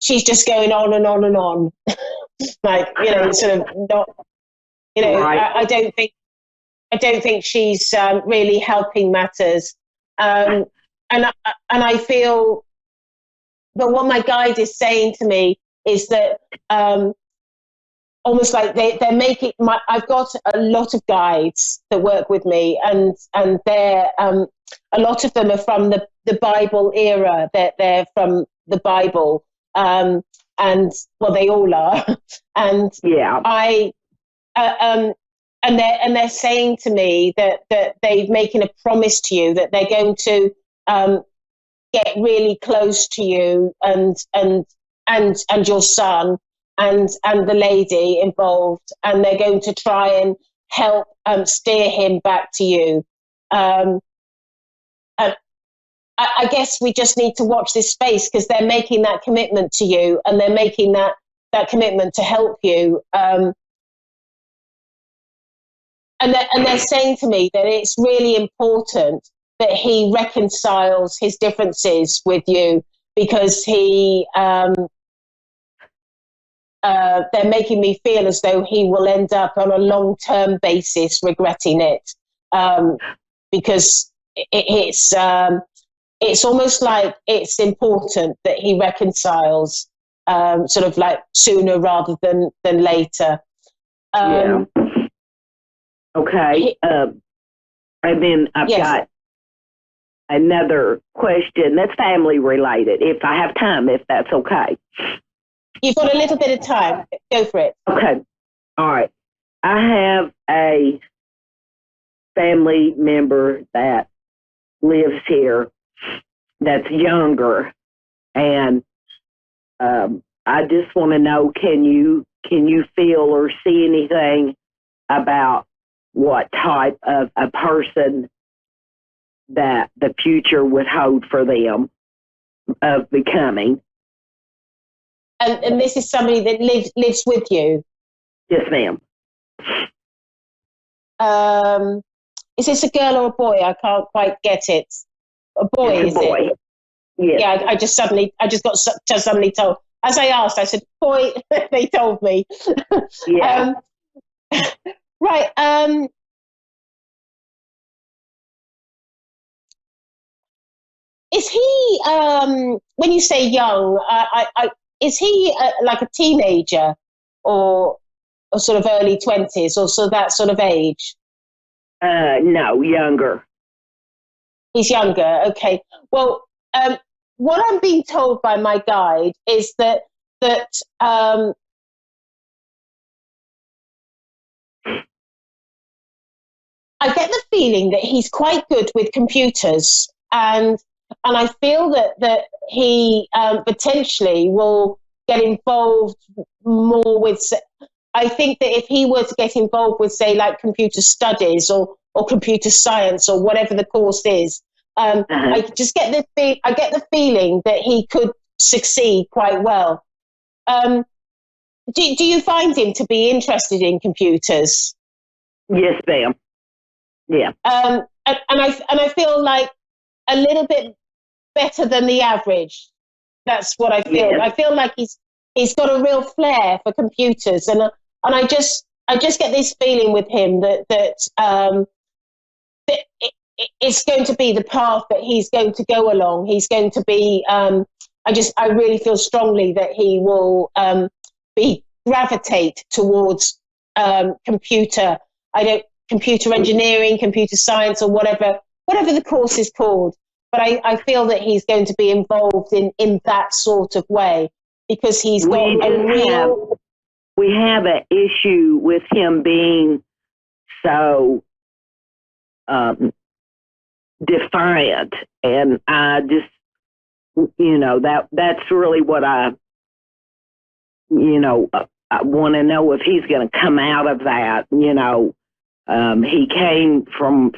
just going on and on and on. Like, sort of not, right. I don't think she's really helping matters. And I feel that what my guide is saying to me is that almost like they're making I've got a lot of guides that work with me, and they're a lot of them are from the Bible era. They're from the Bible. And well, they all are, and yeah, and they're saying to me that they're making a promise to you that they're going to get really close to you and your son and the lady involved, and they're going to try and help steer him back to you. I guess we just need to watch this space, because they're making that commitment to you, and they're making that commitment to help you. And they're saying to me that it's really important that he reconciles his differences with you, because they're making me feel as though he will end up on a long-term basis regretting it, because it's almost like it's important that he reconciles, sort of like sooner rather than later. Yeah. Okay. And then I've got another question that's family related, if I have time, if that's okay. You've got a little bit of time. Go for it. Okay. All right. I have a family member that lives here that's younger, and I just want to know, can you feel or see anything about what type of a person that the future would hold for them of becoming? And this is somebody that lives with you? Yes, ma'am. Is this a girl or a boy? I can't quite get it. A boy, it's a boy. It? Yes. Yeah, I just got suddenly told. As I asked, I said, boy, they told me. Yeah. Right. Is he, when you say young, is he like a teenager, or sort of early 20s, or so that sort of age? No, younger. He's younger. Okay. Well, what I'm being told by my guide is that I get the feeling that he's quite good with computers, and I feel that he potentially will get involved more with. I think that if he were to get involved with, say, like computer studies or computer science or whatever the course is, I just get the feeling that he could succeed quite well. Do you find him to be interested in computers? Yes, ma'am. Yeah. And I feel like a little bit better than the average. That's what I feel. Yes. I feel like he's got a real flair for computers, and I just get this feeling with him that it's going to be the path that he's going to go along. He's going to be, I really feel strongly that he will gravitate towards computer engineering, computer science, or whatever the course is called. But I feel that he's going to be involved in that sort of way, because he's got we have an issue with him being so defiant, and I just, that's really what I want to know, if he's going to come out of that. He came from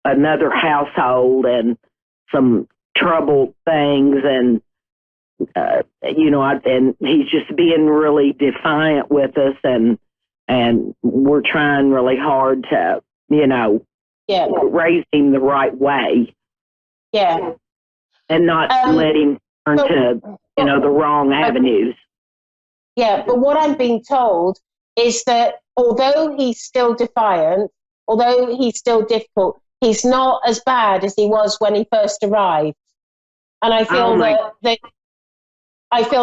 another household and some troubled things, and and he's just being really defiant with us, and we're trying really hard to raise him the right way, and not let him turn to the wrong avenues. But what I'm being told is that although he's still defiant, although he's still difficult, he's not as bad as he was when he first arrived. And I feel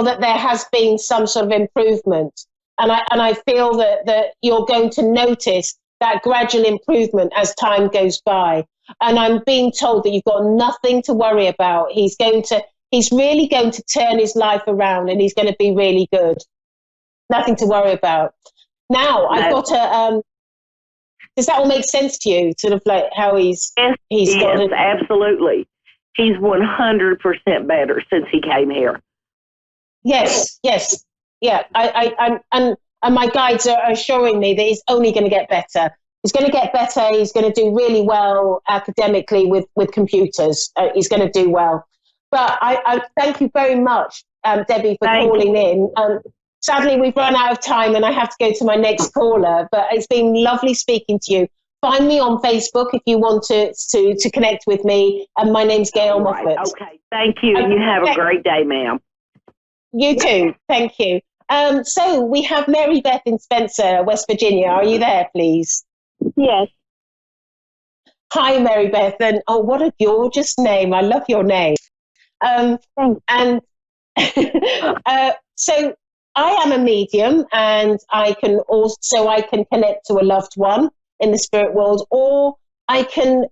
that there has been some sort of improvement. And I feel that you're going to notice that gradual improvement as time goes by. And I'm being told that you've got nothing to worry about. He's really going to turn his life around, and he's going to be really good. Nothing to worry about. Now, I've got to, does that all make sense to you? Sort of like how he's got absolutely. He's 100% better since he came here. Yes. Yeah. And my guides are assuring me that he's only going to get better. He's going to get better. He's going to do really well academically with computers. He's going to do well. But I thank you very much, Debbie, for calling in. Sadly, we've run out of time, and I have to go to my next caller. But it's been lovely speaking to you. Find me on Facebook if you want to connect with me. And my name's Gail Moffat. Okay, thank you. You have a great day, ma'am. You too. Thank you. So we have Mary Beth in Spencer, West Virginia. Are you there, please? Yes. Hi, Mary Beth. And what a gorgeous name. I love your name. Thanks. And so I am a medium, and I can connect to a loved one in the spirit world, or I can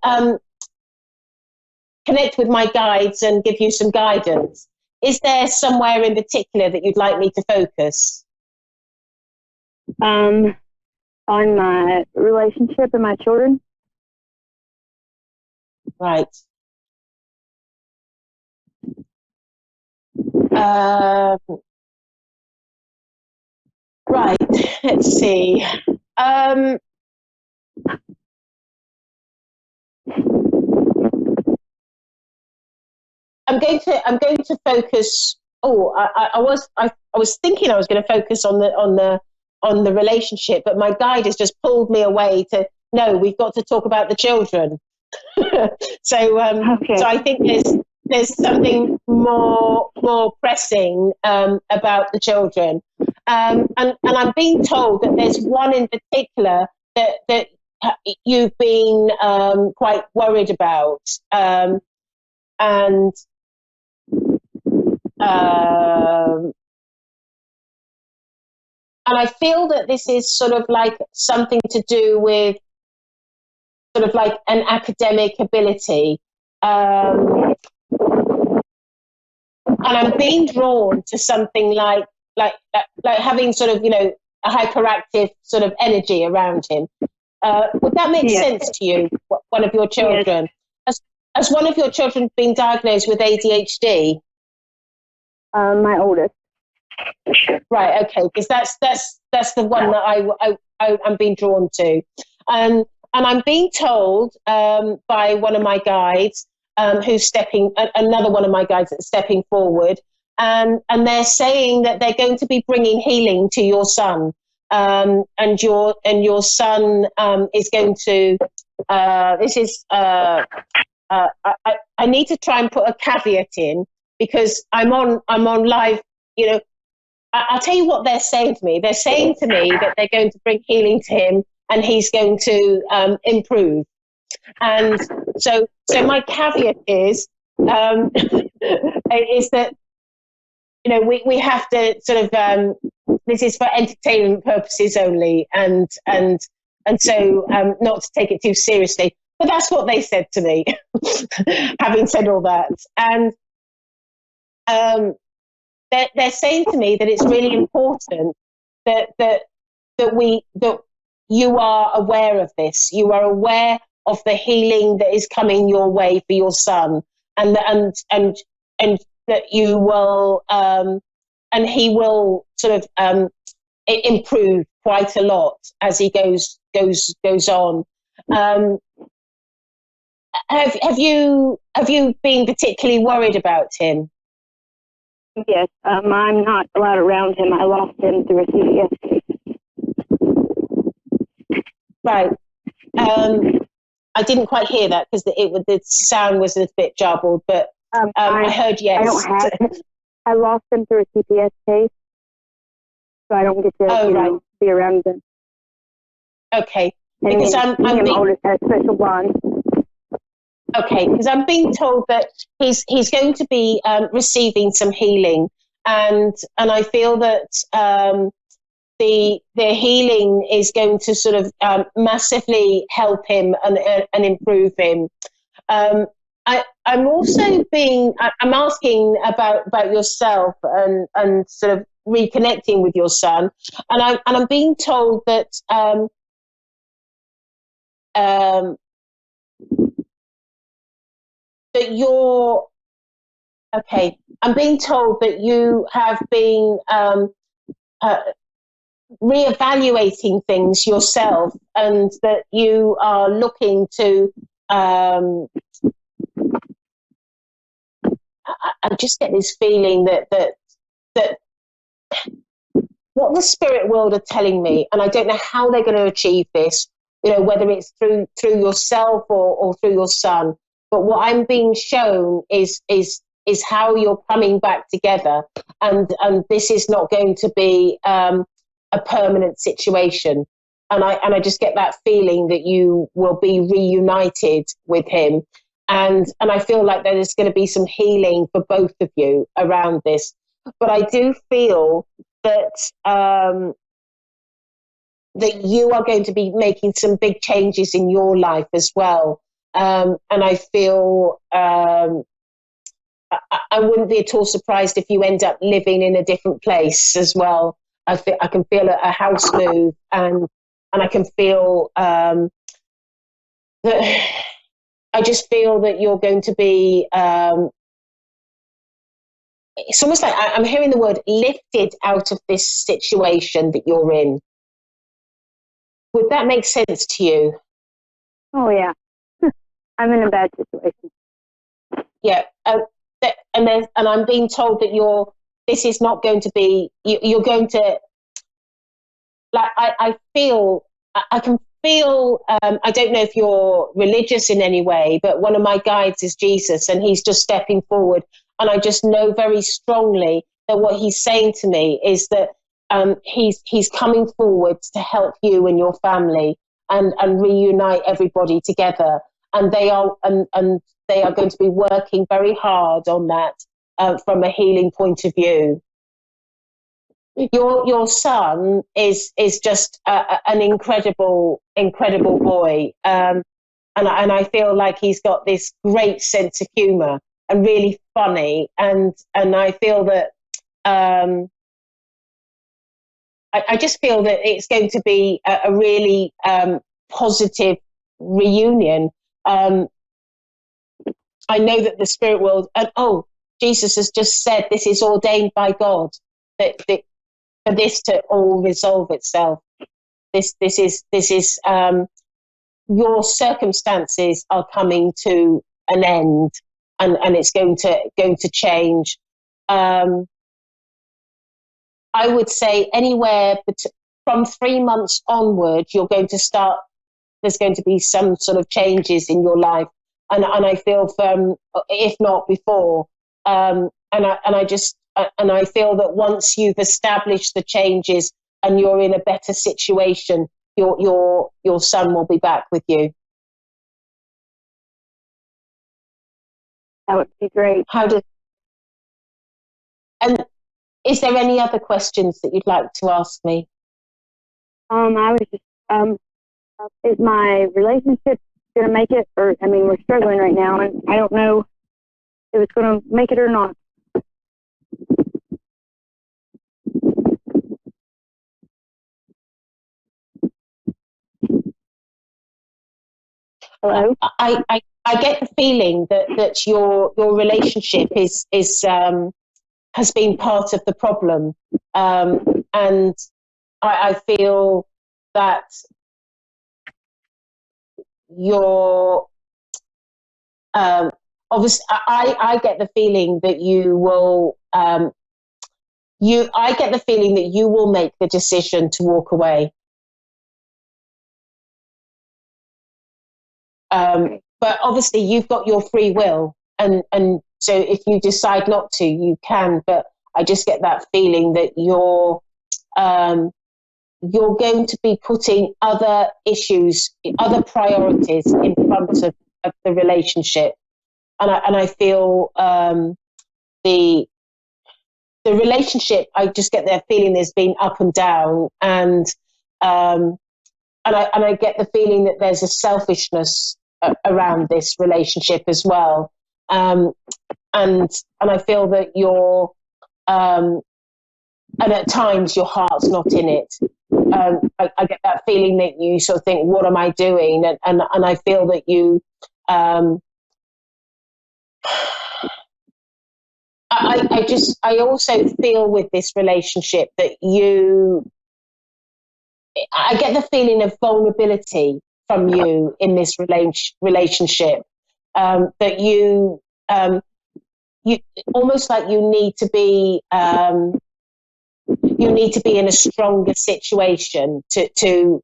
connect with my guides and give you some guidance. Is there somewhere in particular that you'd like me to focus? On my relationship and my children. Right. Right. Let's see. I'm going to focus. I was thinking I was going to focus on the relationship, but my guide has just pulled me away to no. We've got to talk about the children. So I think there's something more pressing about the children, and I'm being told that there's one in particular that you've been quite worried about, and I feel that this is sort of like something to do with sort of like an academic ability. And I'm being drawn to something like having sort of, a hyperactive sort of energy around him. Would that make sense to you, one of your children? Yes. Has one of your children been diagnosed with ADHD? My oldest. Right, okay, because that's the one that I'm being drawn to. And I'm being told by one of my guides another one of my guides that's stepping forward, and they're saying that they're going to be bringing healing to your son, and your son is going to. I need to try and put a caveat in, because I'm on live. I'll tell you what they're saying to me. They're saying to me that they're going to bring healing to him, and he's going to improve. And so my caveat is is that, you know, we have to sort of this is for entertainment purposes only, and so not to take it too seriously. But that's what they said to me. Having said all that, and they're saying to me that it's really important that you are aware of this. You are aware of the healing that is coming your way for your son, and that you will and he will sort of improve quite a lot as he goes on. Have you been particularly worried about him? Yes, I'm not allowed around him. I lost him through a CPS case. Right. I didn't quite hear that because the sound was a bit jumbled, but I heard yes. I don't have him. I lost him through a CPS case, so I don't get to be around him. Okay. And because Otis has special bond. Okay, because I'm being told that he's going to be receiving some healing, and I feel that the healing is going to sort of massively help him and improve him. I'm also I'm asking about yourself and sort of reconnecting with your son, and I'm being told that that you're okay. I'm being told that you have been reevaluating things yourself, and that you are looking to. I just get this feeling that what the spirit world are telling me, and I don't know how they're going to achieve this. You know, whether it's through yourself or through your son. But what I'm being shown is how you're coming back together, and this is not going to be a permanent situation. And I just get that feeling that you will be reunited with him, and I feel like there's going to be some healing for both of you around this. But I do feel that that you are going to be making some big changes in your life as well. And I feel I wouldn't be at all surprised if you end up living in a different place as well. I can feel a house move, and I can feel that. I just feel that you're going to be. It's almost like I'm hearing the word lifted out of this situation that you're in. Would that make sense to you? Oh yeah. I'm in a bad situation. Yeah, and I'm being told that this is not going to be. You're going to. Like I feel, I can feel. I don't know if you're religious in any way, but one of my guides is Jesus, and he's just stepping forward, and I just know very strongly that what he's saying to me is that he's coming forward to help you and your family and reunite everybody together. And they are going to be working very hard on that from a healing point of view. Your son is just an incredible boy, and I feel like he's got this great sense of humour and really funny, and I feel that I just feel that it's going to be a really positive reunion. I know that the spirit world, and Jesus has just said this is ordained by God, that for this to all resolve itself. This is your circumstances are coming to an end, and it's going to change. I would say anywhere from 3 months onward, you're going to start. There's going to be some sort of changes in your life, and I feel if not before, and I feel that once you've established the changes and you're in a better situation, your son will be back with you. That would be great. And is there any other questions that you'd like to ask me? I was just, is my relationship going to make it? Or, I mean, we're struggling right now, and I don't know if it's going to make it or not. Hello? I get the feeling that your relationship has been part of the problem, and I feel that you're obviously. I get the feeling that you will. I get the feeling that you will make the decision to walk away. But obviously you've got your free will, and so if you decide not to, you can. But I just get that feeling that you're going to be putting other issues, other priorities in front of the relationship, and I feel the relationship. I just get that feeling there's been up and down, and I get the feeling that there's a selfishness around this relationship as well, and I feel that you're, and at times your heart's not in it. I get that feeling that you sort of think, "What am I doing?" And I feel that you, I also feel with this relationship that I get the feeling of vulnerability from you in this relationship, that you almost like you need to be in a stronger situation to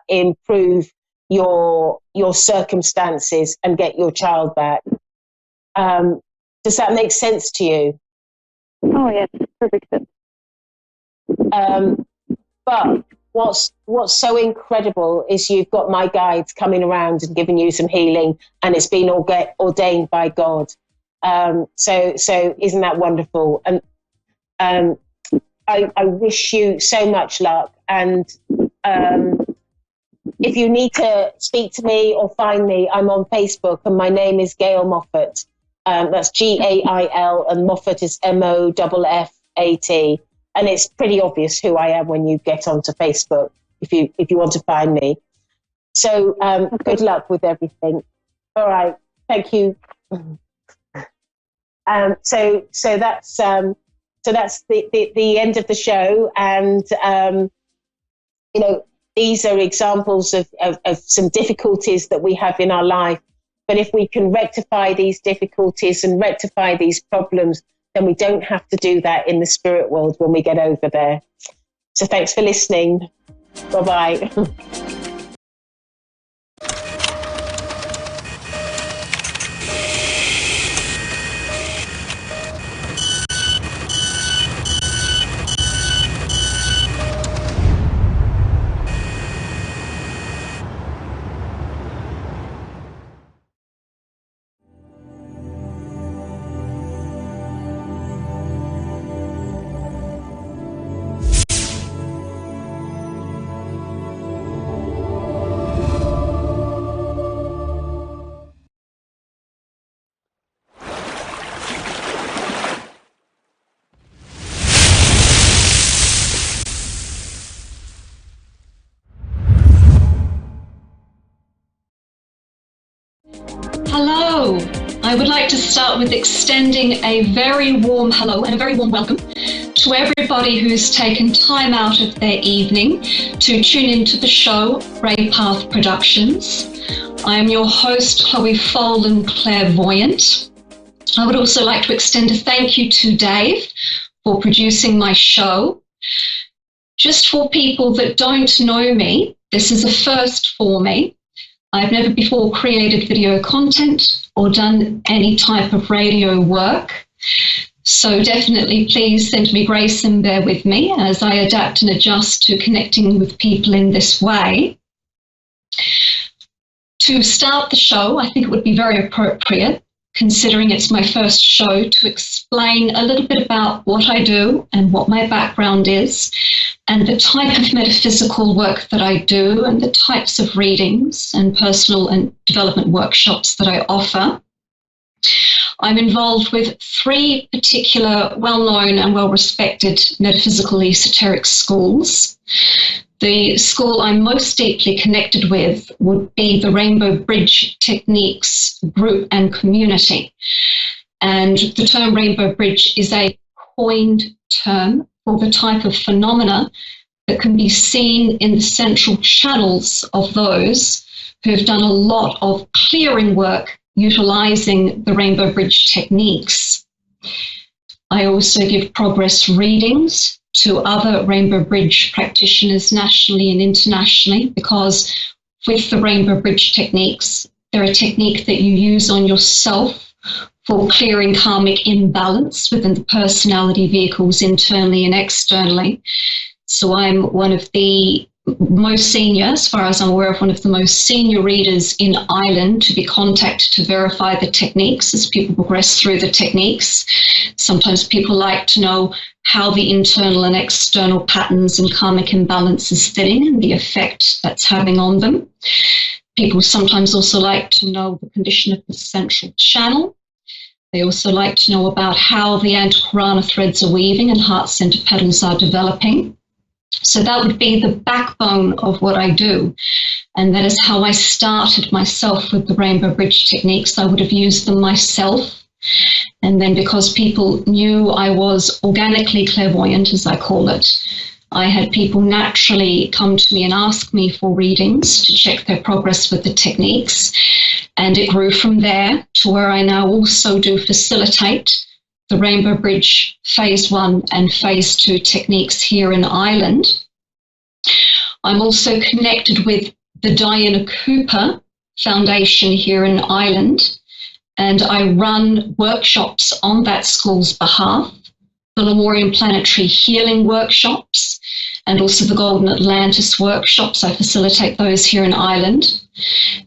improve your circumstances and get your child back. Does that make sense to you? Oh, yes, perfect sense. But what's so incredible is you've got my guides coming around and giving you some healing, and it's been ordained by God. So isn't that wonderful? And I wish you so much luck. And if you need to speak to me or find me, I'm on Facebook, and my name is Gail Moffat. That's Gail, and Moffat is Moffat. And it's pretty obvious who I am when you get onto Facebook, if you want to find me. So good luck with everything. All right, thank you. So that's the end of the show, and these are examples of some difficulties that we have in our life. But if we can rectify these difficulties and rectify these problems, then we don't have to do that in the spirit world when we get over there. So thanks for listening. Bye-bye. Hello. I would like to start with extending a very warm hello and a very warm welcome to everybody who's taken time out of their evening to tune into the show, Ray Path Productions. I am your host, Chloe Folan, Clairvoyant. I would also like to extend a thank you to Dave for producing my show. Just for people that don't know me, this is a first for me. I've never before created video content or done any type of radio work. So definitely please send me grace and bear with me as I adapt and adjust to connecting with people in this way. To start the show, I think it would be very appropriate, considering it's my first show, to explain a little bit about what I do and what my background is, and the type of metaphysical work that I do, and the types of readings and personal and development workshops that I offer. I'm involved with 3 particular well-known and well-respected metaphysical esoteric schools. The school I'm most deeply connected with would be the Rainbow Bridge Techniques group and community. And the term Rainbow Bridge is a coined term for the type of phenomena that can be seen in the central channels of those who have done a lot of clearing work utilizing the Rainbow Bridge techniques. I also give progress readings to other Rainbow Bridge practitioners nationally and internationally, because with the Rainbow Bridge techniques, they're a technique that you use on yourself for clearing karmic imbalance within the personality vehicles internally and externally. So I'm one of the most senior, as far as I'm aware of, one of the most senior readers in Ireland to be contacted to verify the techniques as people progress through the techniques. Sometimes people like to know how the internal and external patterns and karmic imbalance is fitting and the effect that's having on them. People sometimes also like to know the condition of the central channel. They also like to know about how the antakarana threads are weaving and heart center petals are developing. So that would be the backbone of what I do. And that is how I started myself with the Rainbow Bridge techniques. I would have used them myself. And then because people knew I was organically clairvoyant, as I call it, I had people naturally come to me and ask me for readings to check their progress with the techniques. And it grew from there to where I now also do facilitate the Rainbow Bridge Phase 1 and Phase 2 techniques here in Ireland. I'm also connected with the Diana Cooper Foundation here in Ireland, and I run workshops on that school's behalf, the Lemurian Planetary Healing workshops, and also the Golden Atlantis workshops. I facilitate those here in Ireland,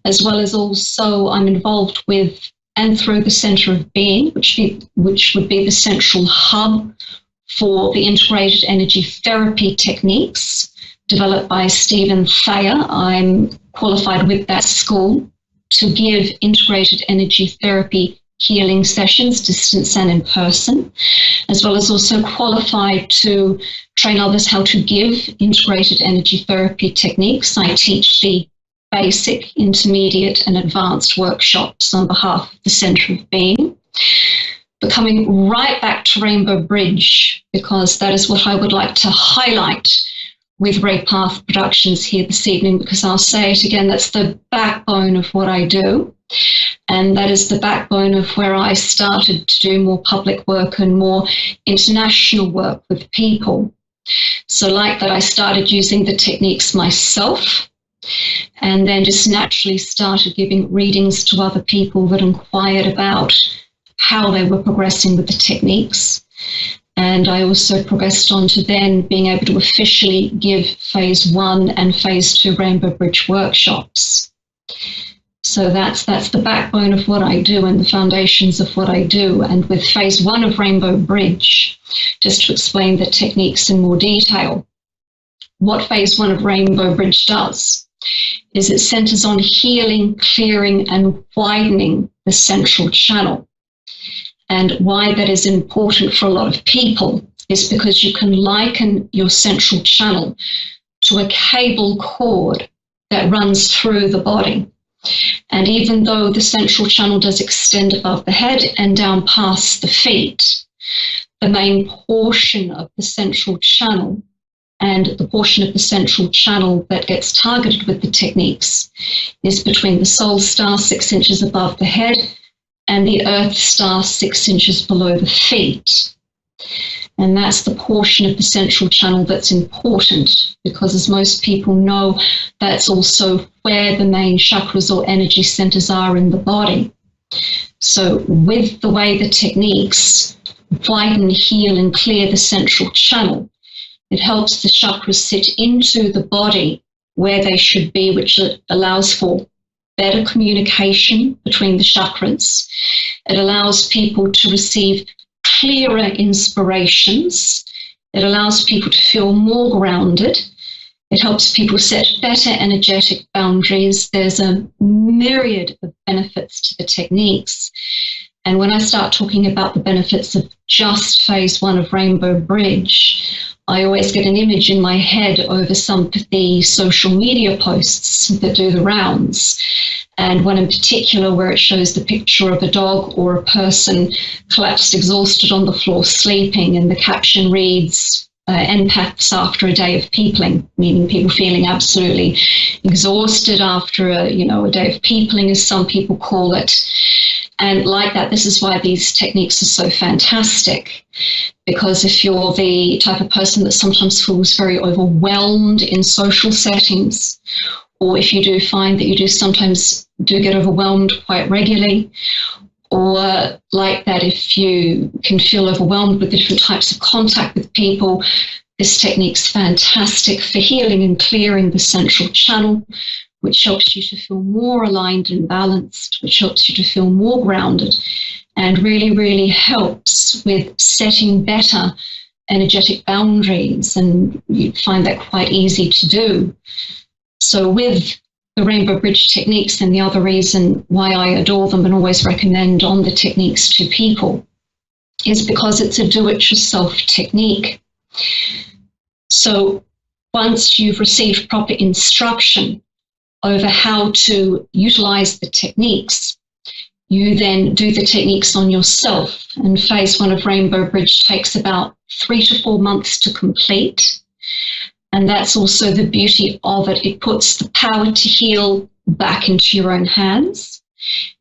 as well as also I'm involved with and through the Center of Being, which would be the central hub for the integrated energy therapy techniques developed by Stephen Thayer. I'm qualified with that school to give integrated energy therapy healing sessions, distance and in person, as well as also qualified to train others how to give integrated energy therapy techniques. I teach the basic, intermediate and advanced workshops on behalf of the Center of Being. But coming right back to Rainbow Bridge, because that is what I would like to highlight with Ray Path Productions here this evening, because I'll say it again, that's the backbone of what I do. And that is the backbone of where I started to do more public work and more international work with people. So like that, I started using the techniques myself, and then just naturally started giving readings to other people that inquired about how they were progressing with the techniques. And I also progressed on to then being able to officially give Phase 1 and Phase 2 Rainbow Bridge workshops. So that's the backbone of what I do and the foundations of what I do. And with Phase 1 of Rainbow Bridge, just to explain the techniques in more detail, what Phase 1 of Rainbow Bridge does is it centers on healing, clearing, and widening the central channel. And why that is important for a lot of people is because you can liken your central channel to a cable cord that runs through the body. And even though the central channel does extend above the head and down past the feet, the main portion of the central channel and the portion of the central channel that gets targeted with the techniques is between the soul star 6 inches above the head and the earth star 6 inches below the feet. And that's the portion of the central channel that's important, because as most people know, that's also where the main chakras or energy centers are in the body. So with the way the techniques widen, heal, and clear the central channel, it helps the chakras sit into the body where they should be, which allows for better communication between the chakras. It allows people to receive clearer inspirations. It allows people to feel more grounded. It helps people set better energetic boundaries. There's a myriad of benefits to the techniques. And when I start talking about the benefits of just phase 1 of Rainbow Bridge, I always get an image in my head over some of the social media posts that do the rounds. And one in particular where it shows the picture of a dog or a person collapsed exhausted on the floor sleeping, and the caption reads, empaths after a day of peopling, meaning people feeling absolutely exhausted after a day of peopling, as some people call it. And like that, this is why these techniques are so fantastic, because if you're the type of person that sometimes feels very overwhelmed in social settings, or if you do find that you do sometimes get overwhelmed quite regularly, or like that, if you can feel overwhelmed with the different types of contact with people, this technique's fantastic for healing and clearing the central channel, which helps you to feel more aligned and balanced, which helps you to feel more grounded, and really, really helps with setting better energetic boundaries. And you find that quite easy to do. So with the Rainbow Bridge techniques, and the other reason why I adore them and always recommend on the techniques to people is because it's a do-it-yourself technique. So once you've received proper instruction over how to utilize the techniques, you then do the techniques on yourself. And phase 1 of Rainbow Bridge takes about 3 to 4 months to complete. And that's also the beauty of it. It puts the power to heal back into your own hands.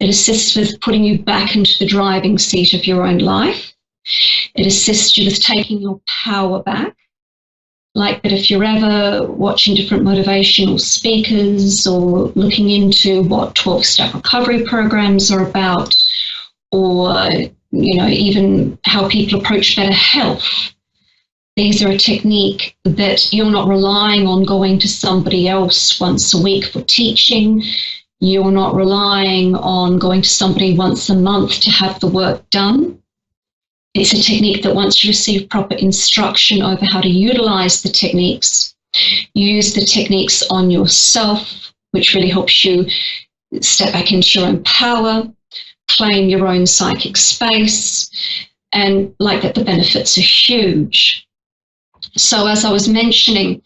It assists with putting you back into the driving seat of your own life. It assists you with taking your power back. Like that, if you're ever watching different motivational speakers or looking into what 12-step recovery programs are about, or, even how people approach better health, these are a technique that you're not relying on going to somebody else once a week for teaching. You're not relying on going to somebody once a month to have the work done. It's a technique that once you receive proper instruction over how to utilize the techniques, use the techniques on yourself, which really helps you step back into your own power, claim your own psychic space, and like that, the benefits are huge. So as I was mentioning,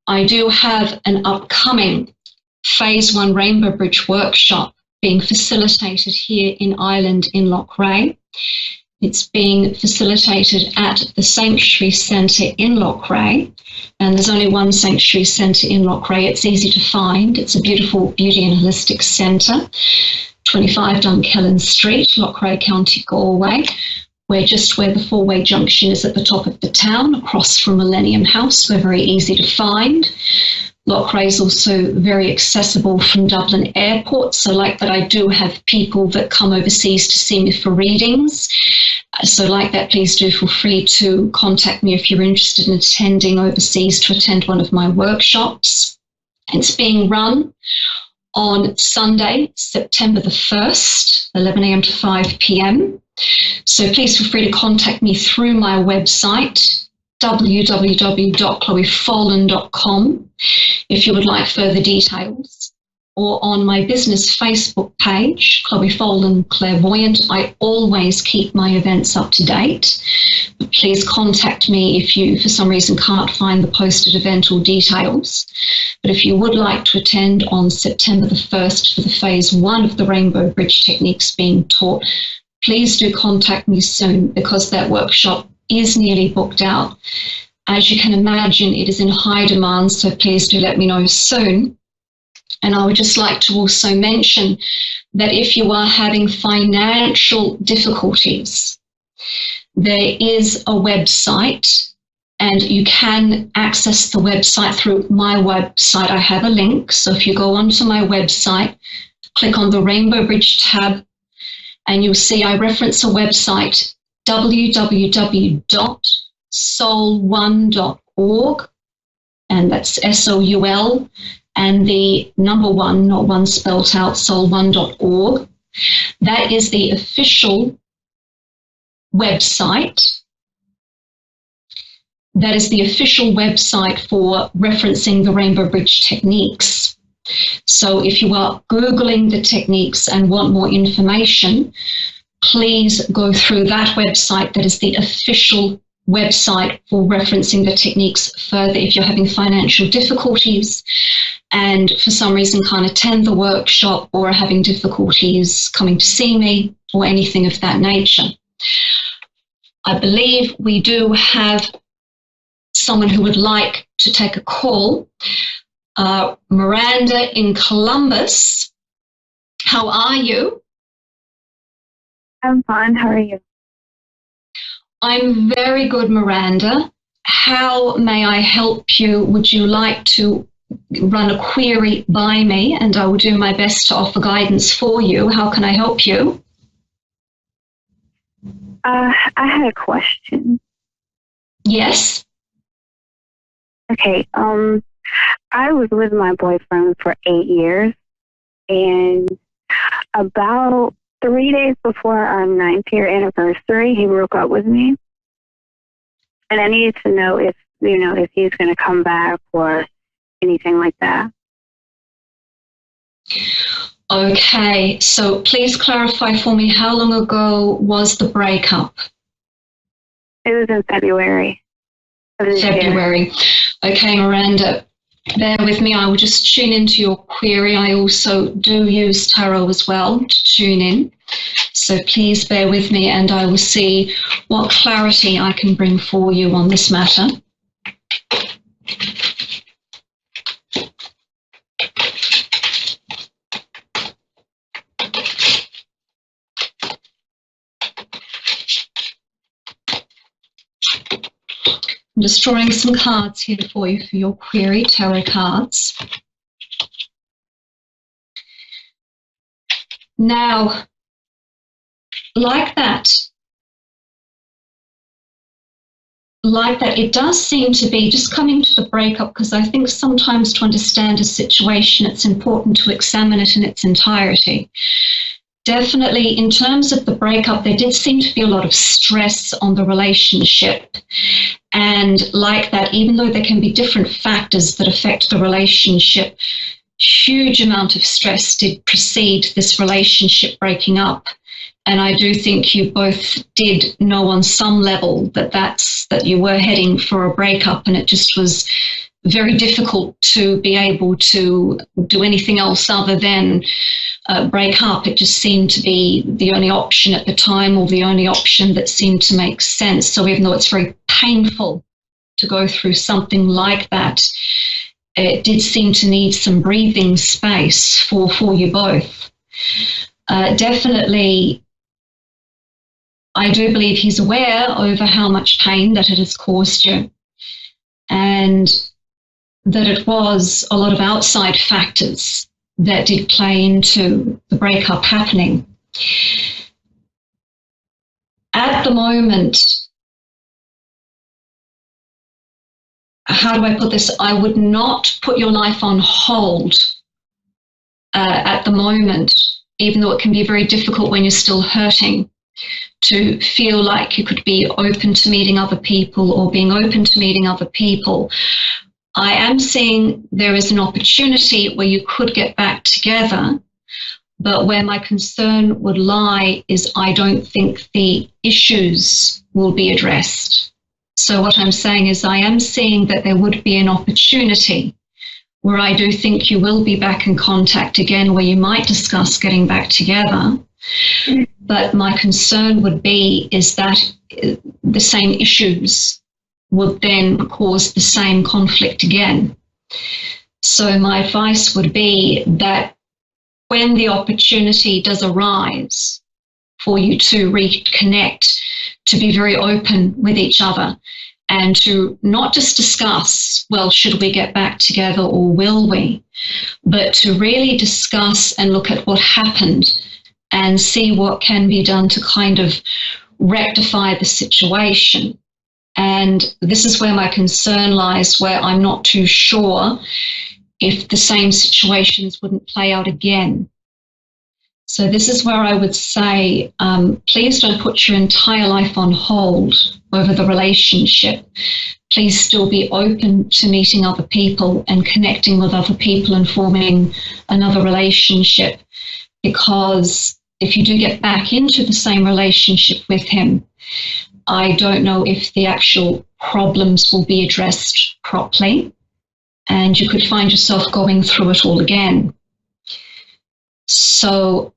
I do have an upcoming phase 1 Rainbow Bridge workshop being facilitated here in Ireland in Loughrea. It's being facilitated at the Sanctuary Centre in Loughrea, and there's only one Sanctuary Centre in Loughrea. It's easy to find. It's a beautiful beauty and holistic centre, 25 Dunkellen Street, Loughrea, County Galway, where the four-way junction is at the top of the town, across from Millennium House. We're very easy to find. Loughrea is also very accessible from Dublin Airport. So like that, I do have people that come overseas to see me for readings. So like that, please do feel free to contact me if you're interested in attending overseas to attend one of my workshops. It's being run on Sunday, September the 1st, 11 a.m. to 5 p.m. So please feel free to contact me through my website, www.chloefollen.com, if you would like further details, or on my business Facebook page, Chloe Follen Clairvoyant. I always keep my events up to date, but please contact me if you, for some reason, can't find the posted event or details. But if you would like to attend on September the 1st for the phase 1 of the Rainbow Bridge techniques being taught, please do contact me soon, because that workshop is nearly booked out. As you can imagine, it is in high demand, so please do let me know soon. And I would just like to also mention that if you are having financial difficulties, there is a website, and you can access the website through my website. I have a link, so if you go onto my website, click on the Rainbow Bridge tab, and you'll see I reference a website, www.soul1.org, and that's SOUL and the number one, not one spelt out, soul1.org. That is the official website. That is the official website for referencing the Rainbow Bridge techniques. So if you are Googling the techniques and want more information, please go through that website. That is the official website for referencing the techniques further if you're having financial difficulties and for some reason can't attend the workshop or are having difficulties coming to see me or anything of that nature. I believe we do have someone who would like to take a call. Miranda in Columbus, how are you? I'm fine. How are you? I'm very good, Miranda. How may I help you? Would you like to run a query by me and I will do my best to offer guidance for you? How can I help you? I had a question. Yes. Okay. I was with my boyfriend for 8 years, and about 3 days before our 9th year anniversary, he broke up with me. And I needed to know if he's going to come back or anything like that. Okay, so please clarify for me, how long ago was the breakup? It was in February. February. Okay, Miranda, bear with me. I will just tune into your query. I also do use tarot as well to tune in. So please bear with me and I will see what clarity I can bring for you on this matter. I'm just drawing some cards here for you for your query, tarot cards. Now, like that, it does seem to be just coming to the breakup, because I think sometimes to understand a situation, it's important to examine it in its entirety. Definitely, in terms of the breakup, there did seem to be a lot of stress on the relationship. And like that, even though there can be different factors that affect the relationship, huge amount of stress did precede this relationship breaking up. And I do think you both did know on some level that you were heading for a breakup, and it just was very difficult to be able to do anything else other than break up. It just seemed to be the only option at the time, or the only option that seemed to make sense. So even though it's very painful to go through something like that, it did seem to need some breathing space for you both. Definitely, I do believe he's aware over how much pain that it has caused you, and that it was a lot of outside factors that did play into the breakup happening. At the moment, how do I put this? I would not put your life on hold at the moment, even though it can be very difficult when you're still hurting, to feel like you could be open to meeting other people or being open to meeting other people. I am seeing there is an opportunity where you could get back together, but where my concern would lie is I don't think the issues will be addressed. So what I'm saying is I am seeing that there would be an opportunity where I do think you will be back in contact again, where you might discuss getting back together. But my concern would be is that the same issues would then cause the same conflict again. So my advice would be that when the opportunity does arise for you to reconnect, to be very open with each other and to not just discuss, well, should we get back together or will we, but to really discuss and look at what happened and see what can be done to kind of rectify the situation. And this is where my concern lies, where I'm not too sure if the same situations wouldn't play out again. So this is where I would say, please don't put your entire life on hold over the relationship. Please still be open to meeting other people and connecting with other people and forming another relationship. Because if you do get back into the same relationship with him, I don't know if the actual problems will be addressed properly, and you could find yourself going through it all again. So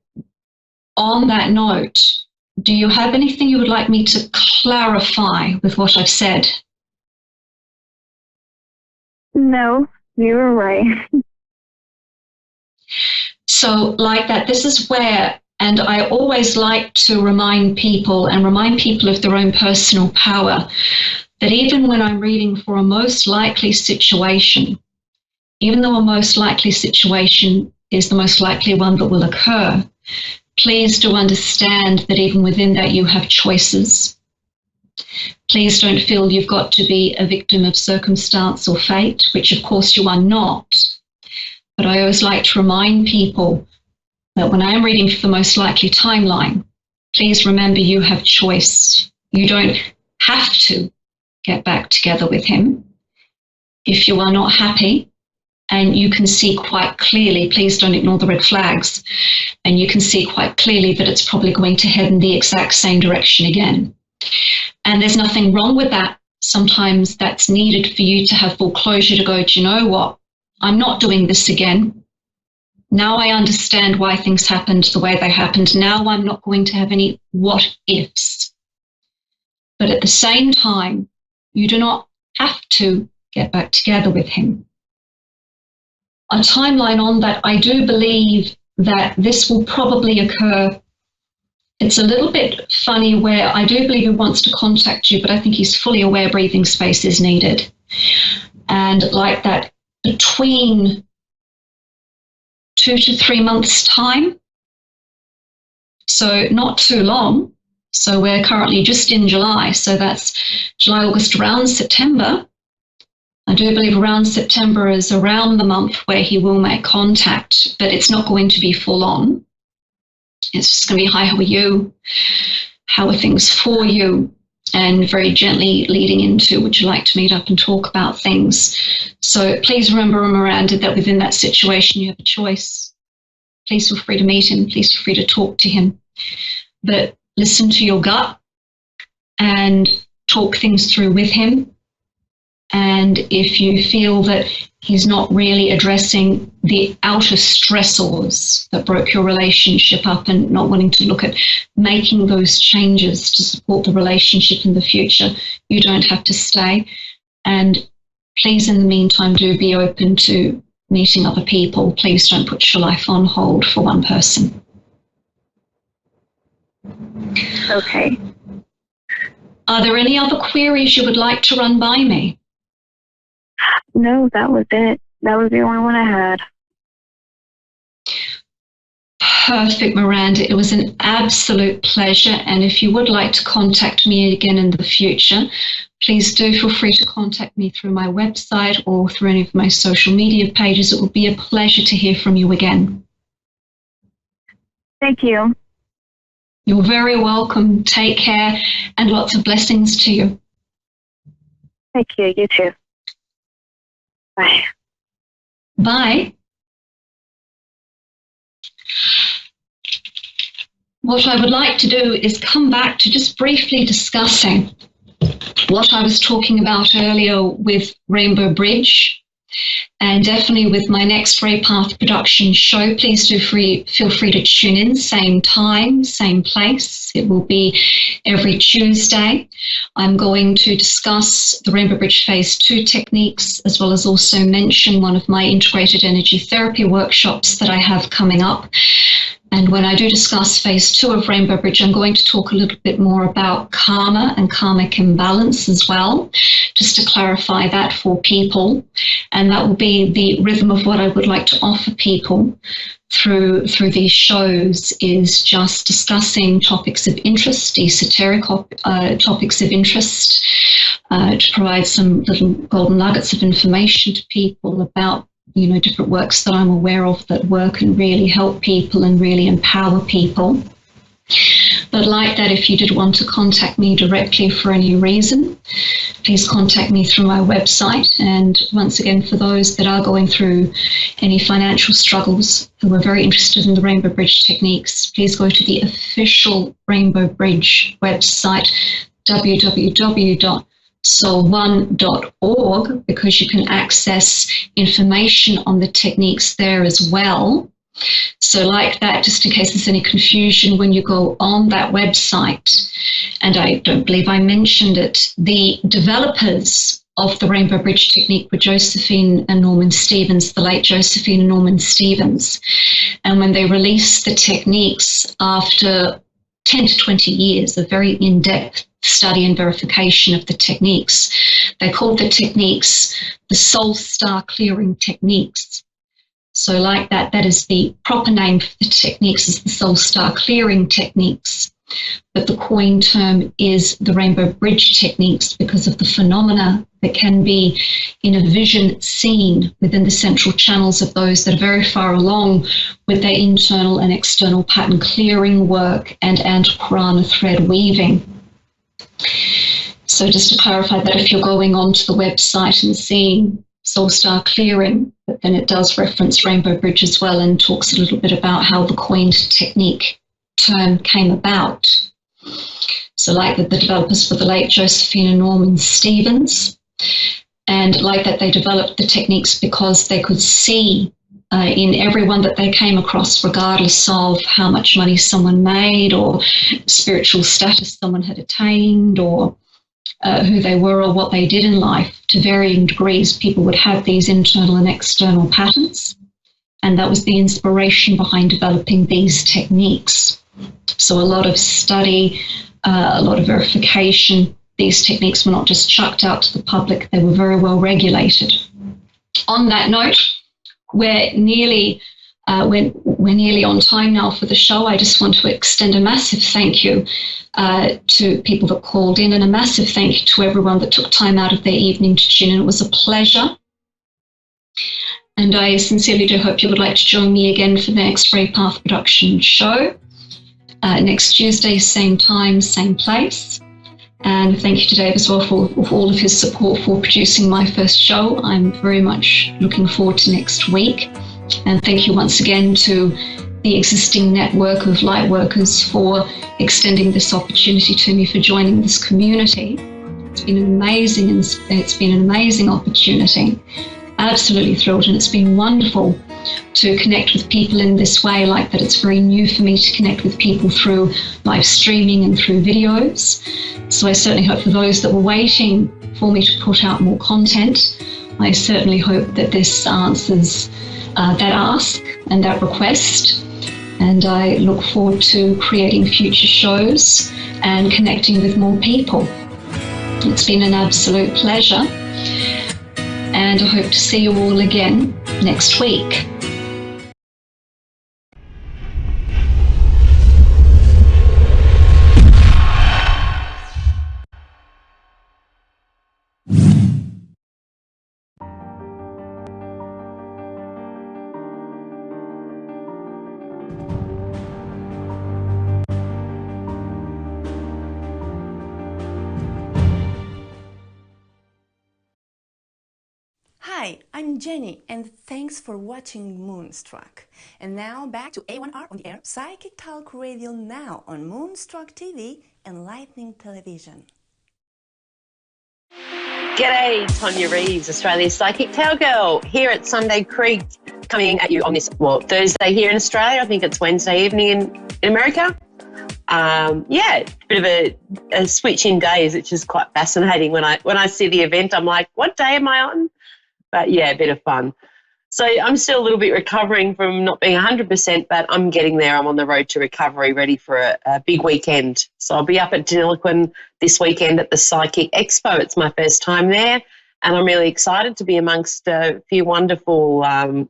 on that note, do you have anything you would like me to clarify with what I've said? No, you were right. So like that, this is where, and I always like to remind people of their own personal power, that even when I'm reading for a most likely situation, even though a most likely situation is the most likely one that will occur, please do understand that even within that you have choices. Please don't feel you've got to be a victim of circumstance or fate, which of course you are not. But I always like to remind people that when I'm reading for the most likely timeline, please remember you have choice. You don't have to get back together with him. If you are not happy and you can see quite clearly, please don't ignore the red flags, and you can see quite clearly that it's probably going to head in the exact same direction again. And there's nothing wrong with that. Sometimes that's needed for you to have full closure to go, do you know what? I'm not doing this again. Now I understand why things happened the way they happened. Now I'm not going to have any what ifs. But at the same time, you do not have to get back together with him. A timeline on that, I do believe that this will probably occur. It's a little bit funny where I do believe he wants to contact you, but I think he's fully aware breathing space is needed. And like that, between 2 to 3 months' time, so not too long. So we're currently just in July, so that's July, August, around September. I do believe around September is around the month where he will make contact, but it's not going to be full on. It's just going to be, hi, how are you? How are things for you? And very gently leading into, would you like to meet up and talk about things? So please remember, Miranda, that within that situation, you have a choice. Please feel free to meet him. Please feel free to talk to him. But listen to your gut and talk things through with him. And if you feel that he's not really addressing the outer stressors that broke your relationship up and not wanting to look at making those changes to support the relationship in the future, you don't have to stay. And please, in the meantime, do be open to meeting other people. Please don't put your life on hold for one person. Okay. Are there any other queries you would like to run by me? No, that was it. That was the only one I had. Perfect, Miranda. It was an absolute pleasure. And if you would like to contact me again in the future, please do feel free to contact me through my website or through any of my social media pages. It will be a pleasure to hear from you again. Thank you. You're very welcome. Take care and lots of blessings to you. Thank you. You too. Bye. Bye. What I would like to do is come back to just briefly discussing what I was talking about earlier with Rainbow Bridge, and definitely with my next Ray Path production show. Please do feel free to tune in, same time, same place. It will be every Tuesday. I'm going to discuss the Rainbow Bridge Phase 2 techniques, as well as also mention one of my integrated energy therapy workshops that I have coming up. And when I do discuss Phase 2 of Rainbow Bridge, I'm going to talk a little bit more about karma and karmic imbalance as well, just to clarify that for people. And that will be the rhythm of what I would like to offer people through these shows, is just discussing topics of interest, esoteric topics of interest, to provide some little golden nuggets of information to people about different works that I'm aware of that work and really help people and really empower people. But like that, if you did want to contact me directly for any reason, please contact me through my website. And once again, for those that are going through any financial struggles who are very interested in the Rainbow Bridge techniques, please go to the official Rainbow Bridge website, www.soul1.org, because you can access information on the techniques there as well. So like that, just in case there's any confusion when you go on that website, and I don't believe I mentioned it, the developers of the Rainbow Bridge technique were Josephine and Norman Stevens, the late Josephine and Norman Stevens. And when they released the techniques after 10 to 20 years of very in-depth study and verification of the techniques, they called the techniques the soul star clearing techniques. So like that, that is the proper name for the techniques, is the soul star clearing techniques. But the coined term is the Rainbow Bridge techniques because of the phenomena that can be in a vision seen within the central channels of those that are very far along with their internal and external pattern clearing work and anti-prana thread weaving. So just to clarify that, if you're going onto the website and seeing Soul Star Clearing, but then it does reference Rainbow Bridge as well and talks a little bit about how the coined technique term came about. So like that, the developers were the late Josephine and Norman Stevens, and like that, they developed the techniques because they could see in everyone that they came across, regardless of how much money someone made or spiritual status someone had attained or who they were or what they did in life, to varying degrees, people would have these internal and external patterns. And that was the inspiration behind developing these techniques. So a lot of study, a lot of verification. These techniques were not just chucked out to the public, they were very well regulated. On that note, we're nearly on time now for the show. I just want to extend a massive thank you to people that called in, and a massive thank you to everyone that took time out of their evening to tune in. It was a pleasure. And I sincerely do hope you would like to join me again for the next Ray Path Production show. Next Tuesday, same time, same place. And thank you to Dave as well for all of his support for producing my first show. I'm very much looking forward to next week. And thank you once again to the existing network of light workers for extending this opportunity to me, for joining this community. It's been an amazing opportunity. Absolutely thrilled, and it's been wonderful to connect with people in this way. Like that, it's very new for me to connect with people through live streaming and through videos. So I certainly hope for those that were waiting for me to put out more content, I certainly hope that this answers that ask and that request. And I look forward to creating future shows and connecting with more people. It's been an absolute pleasure. And I hope to see you all again next week. Hi, I'm Jenny, and thanks for watching Moonstruck. And now back to A1R on the air, Psychic Talk Radio now on Moonstruck TV and Lightning Television. G'day, Tonya Reeves, Australia's Psychic Cowgirl, here at Sunday Creek, coming at you on this, Thursday here in Australia. I think it's Wednesday evening in America. Yeah, bit of a switch in days, which is quite fascinating. When I see the event, I'm like, what day am I on? But yeah, a bit of fun. So I'm still a little bit recovering from not being 100%, but I'm getting there. I'm on the road to recovery, ready for a big weekend. So I'll be up at Deniliquin this weekend at the Psychic Expo. It's my first time there, and I'm really excited to be amongst a few wonderful, not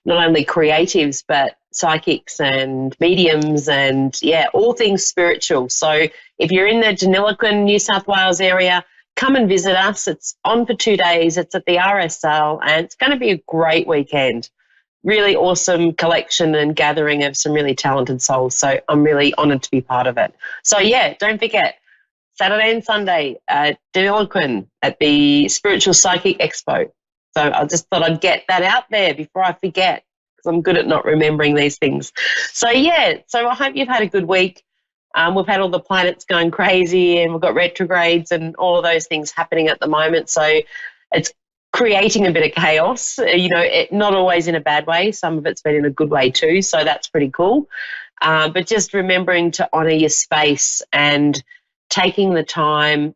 only creatives, but psychics and mediums and, yeah, all things spiritual. So if you're in the Deniliquin, New South Wales area, come and visit us. It's on for 2 days. It's at the RSL, and it's going to be a great weekend. Really awesome collection and gathering of some really talented souls. So I'm really honoured to be part of it. So, yeah, don't forget, Saturday and Sunday at Deniliquin at the Spiritual Psychic Expo. So I just thought I'd get that out there before I forget, because I'm good at not remembering these things. So, yeah, so I hope you've had a good week. We've had all the planets going crazy, and we've got retrogrades and all of those things happening at the moment. So it's creating a bit of chaos, not always in a bad way. Some of it's been in a good way too, so that's pretty cool. But just remembering to honour your space and taking the time,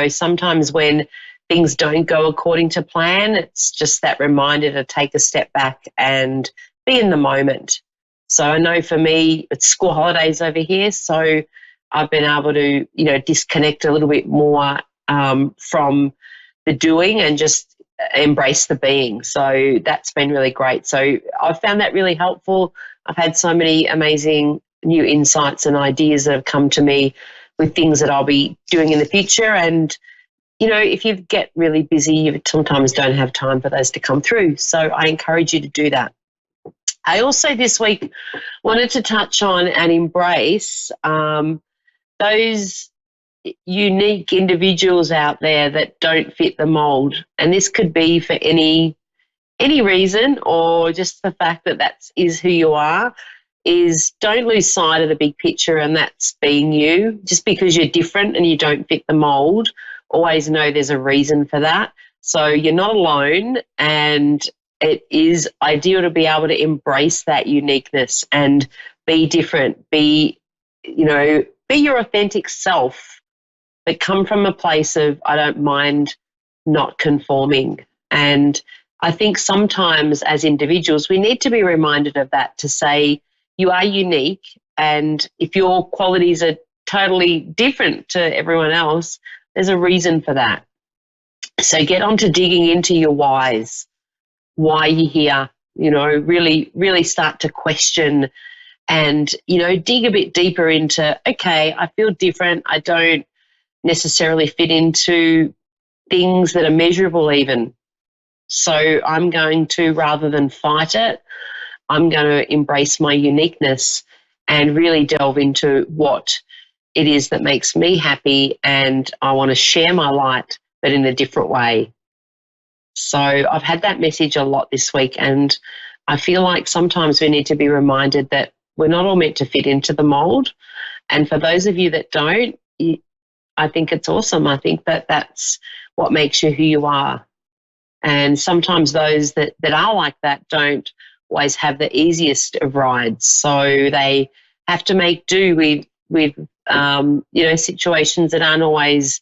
sometimes when things don't go according to plan, it's just that reminder to take a step back and be in the moment. So I know for me, it's school holidays over here, so I've been able to, disconnect a little bit more from the doing and just embrace the being. So that's been really great. So I've found that really helpful. I've had so many amazing new insights and ideas that have come to me with things that I'll be doing in the future. And, if you get really busy, you sometimes don't have time for those to come through. So I encourage you to do that. I also this week wanted to touch on and embrace those unique individuals out there that don't fit the mold. And this could be for any reason, or just the fact that is who you are. Is don't lose sight of the big picture, and that's being you. Just because you're different and you don't fit the mold, always know there's a reason for that. So you're not alone, and it is ideal to be able to embrace that uniqueness and be different, be your authentic self, but come from a place of, I don't mind not conforming. And I think sometimes as individuals, we need to be reminded of that, to say you are unique, and if your qualities are totally different to everyone else, there's a reason for that. So get on to digging into your whys. Why you're here, really, really start to question and, dig a bit deeper into, okay, I feel different. I don't necessarily fit into things that are measurable even. So I'm going to, rather than fight it, I'm going to embrace my uniqueness and really delve into what it is that makes me happy, and I want to share my light, but in a different way. So I've had that message a lot this week, and I feel like sometimes we need to be reminded that we're not all meant to fit into the mold. And for those of you that don't, I think it's awesome. I think that that's what makes you who you are. And sometimes those that are like that don't always have the easiest of rides. So they have to make do with situations that aren't always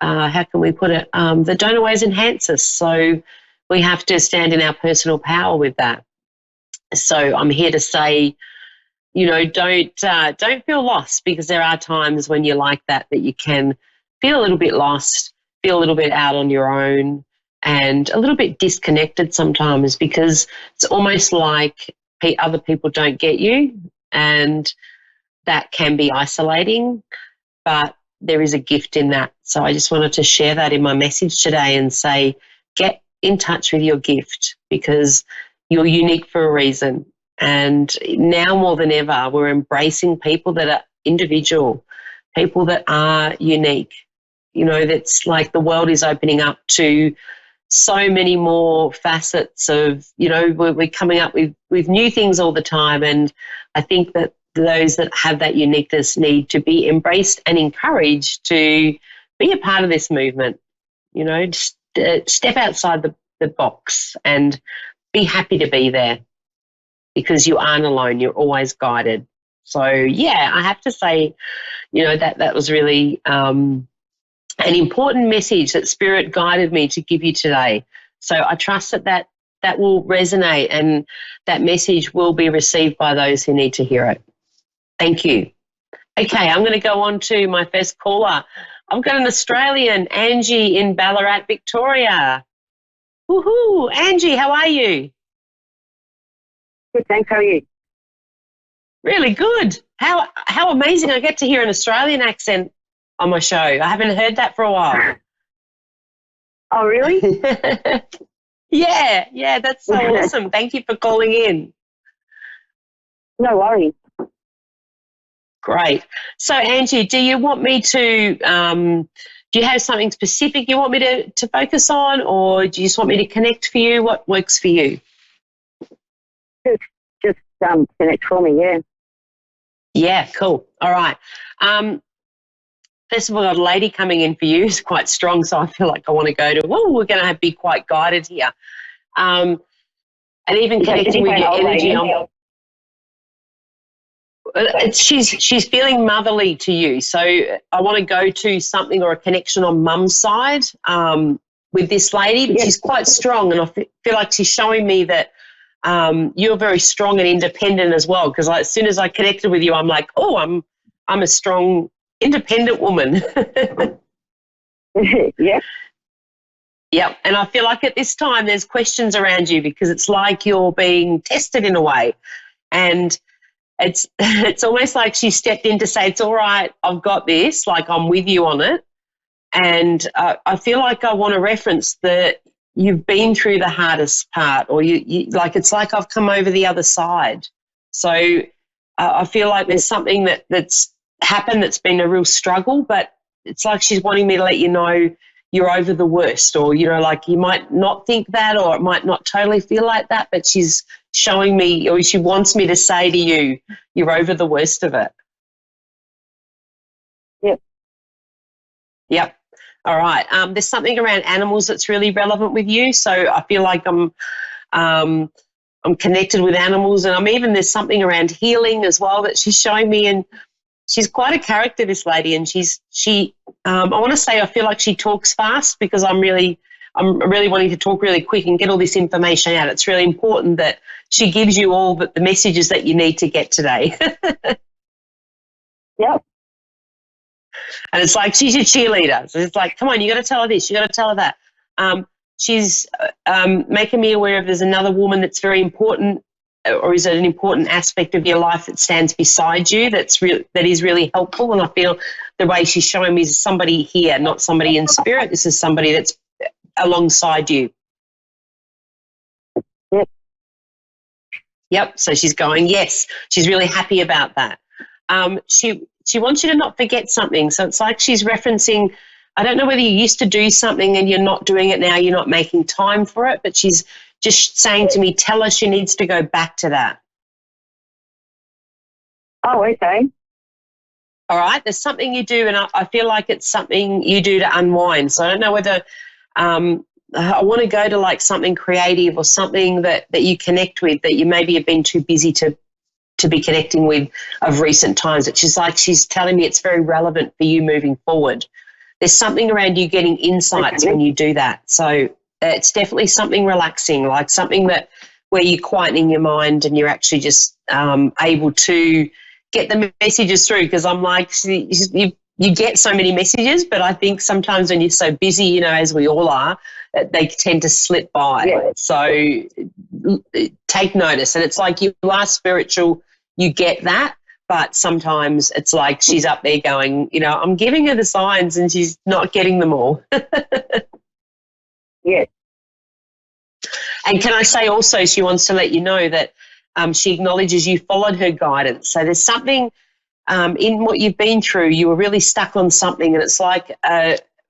how can we put it, that don't always enhance us. So we have to stand in our personal power with that. So I'm here to say, don't feel lost, because there are times when you're like that you can feel a little bit lost, feel a little bit out on your own, and a little bit disconnected sometimes, because it's almost like other people don't get you, and that can be isolating, but there is a gift in that. So I just wanted to share that in my message today and say, get in touch with your gift, because you're unique for a reason. And now more than ever, we're embracing people that are individual, people that are unique. That's like the world is opening up to so many more facets of, we're coming up with new things all the time. And I think that those that have that uniqueness need to be embraced and encouraged to be a part of this movement. Just step outside the box and be happy to be there, because you aren't alone. You're always guided. So, yeah, I have to say, that was really an important message that Spirit guided me to give you today. So I trust that will resonate, and that message will be received by those who need to hear it. Thank you. Okay, I'm going to go on to my first caller. I've got an Australian, Angie in Ballarat, Victoria. Woohoo! Angie, how are you? Good, thanks. How are you? Really good. How amazing. I get to hear an Australian accent on my show. I haven't heard that for a while. Oh, really? Yeah, that's so awesome. Thank you for calling in. No worries. Great. So, Angie, do you want me to, do you have something specific you want me to focus on, or do you just want me to connect for you? What works for you? Just connect for me, yeah. Yeah, cool. All right. First of all, I've got a lady coming in for you. It's quite strong, so I feel like I want to go to, we're going to be quite guided here. And even connecting with your energy on. She's feeling motherly to you, so I want to go to something or a connection on mum's side with this lady. But she's quite strong, and I feel like she's showing me that you're very strong and independent as well. Because as soon as I connected with you, I'm like, oh, I'm a strong, independent woman. Yeah. Yep, and I feel like at this time there's questions around you because it's like you're being tested in a way, and it's almost like she stepped in to say, it's all right, I've got this, like I'm with you on it. And I feel like I want to reference that you've been through the hardest part, or you like it's like I've come over the other side. So I feel like there's something that's happened that's been a real struggle, but it's like she's wanting me to let you know you're over the worst, or, like you might not think that, or it might not totally feel like that, but she's showing me, or she wants me to say to you, you're over the worst of it. Yep. Yep. All right. There's something around animals that's really relevant with you. So I feel like I'm connected with animals, and there's something around healing as well that she's showing me. And she's quite a character, this lady, and I want to say I feel like she talks fast because I'm really wanting to talk really quick and get all this information out. It's really important that she gives you all the messages that you need to get today. Yep. And it's like she's your cheerleader. So it's like, come on, you got to tell her this, you got to tell her that. She's making me aware of there's another woman that's very important, or is it an important aspect of your life that stands beside you that is really helpful. And I feel the way she's showing me is somebody here, not somebody in spirit. This is somebody that's alongside you. Yep. Yep. So she's going, yes. She's really happy about that. She wants you to not forget something. So it's like she's referencing, I don't know whether you used to do something and you're not doing it now, you're not making time for it, but she's just saying to me, tell her she needs to go back to that. Oh, okay. All right. There's something you do, and I feel like it's something you do to unwind. So I don't know whether I want to go to like something creative or something that you connect with that you maybe have been too busy to be connecting with of recent times. It's just like she's telling me it's very relevant for you moving forward. There's something around you getting insights when you do that. So it's definitely something relaxing, like something where you're quietening your mind and you're actually just able to get the messages through, because I'm like, you get so many messages, but I think sometimes when you're so busy, as we all are, they tend to slip by. Yeah. So take notice. And it's like you are spiritual, you get that, but sometimes it's like she's up there going, I'm giving her the signs and she's not getting them all. Yeah. And can I say also she wants to let you know that she acknowledges you followed her guidance. So there's something in what you've been through, you were really stuck on something, and it's like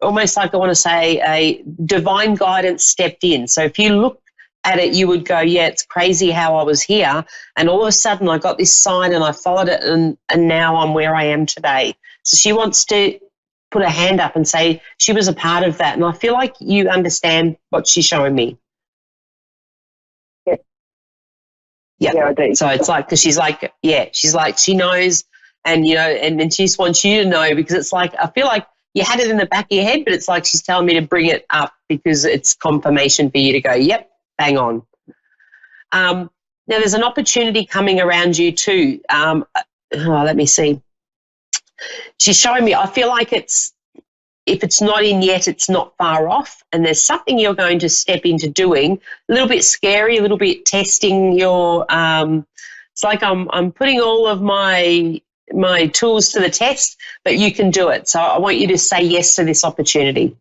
almost like I want to say a divine guidance stepped in. So if you look at it, you would go, yeah, it's crazy how I was here, and all of a sudden I got this sign and I followed it, and now I'm where I am today. So she wants to put her hand up and say she was a part of that, and I feel like you understand what she's showing me. Yeah, I do. So it's like, because she's like, she knows, and and then she just wants you to know, because it's like, I feel like you had it in the back of your head, but it's like she's telling me to bring it up because it's confirmation for you to go, yep, bang on. Now there's an opportunity coming around you too. Let me see. She's showing me, I feel like if it's not in yet, it's not far off, and there's something you're going to step into doing, a little bit scary, a little bit testing your it's like I'm putting all of my tools to the test, but you can do it. So I want you to say yes to this opportunity.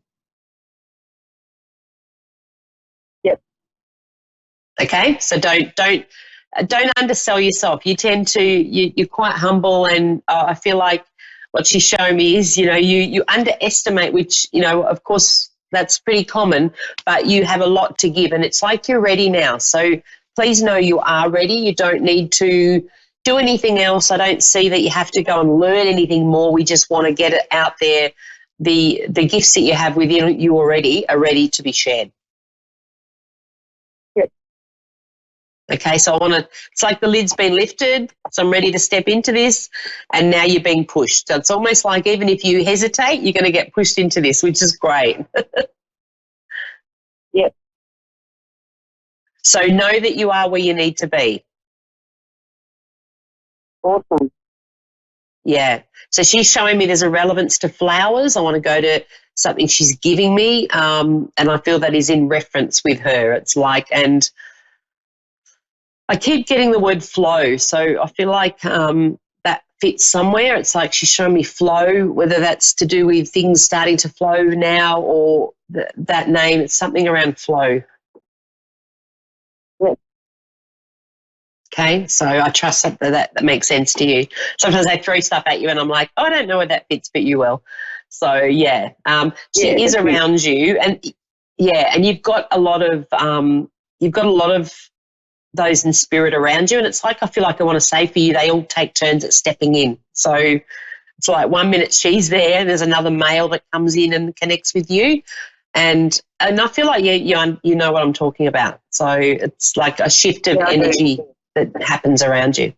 Okay, so don't undersell yourself. You tend to you're quite humble, and I feel like what she's showing me is you underestimate, which of course that's pretty common, but you have a lot to give, and it's like you're ready now. So please know you are ready. You don't need to do anything else. I don't see that you have to go and learn anything more. We just want to get it out there. The gifts that you have within you already are ready to be shared. Okay, so it's like the lid's been lifted, so I'm ready to step into this, and now you're being pushed. So it's almost like even if you hesitate, you're going to get pushed into this, which is great. Yep. So know that you are where you need to be. Awesome. Yeah. So she's showing me there's a relevance to flowers. I want to go to something she's giving me, and I feel that is in reference with her. It's like, and I keep getting the word flow, so I feel like that fits somewhere. It's like she's showing me flow, whether that's to do with things starting to flow now or that name. It's something around flow. Yes. Okay, so I trust that makes sense to you. Sometimes I throw stuff at you and I'm like, oh, I don't know where that fits, but you will. So, yeah, she is around you. And, yeah, and you've got a lot of those in spirit around you, and it's like I feel like I want to say for you, they all take turns at stepping in. So it's like 1 minute she's there's another male that comes in and connects with you, and I feel like you know what I'm talking about. So it's like a shift of energy that happens around you.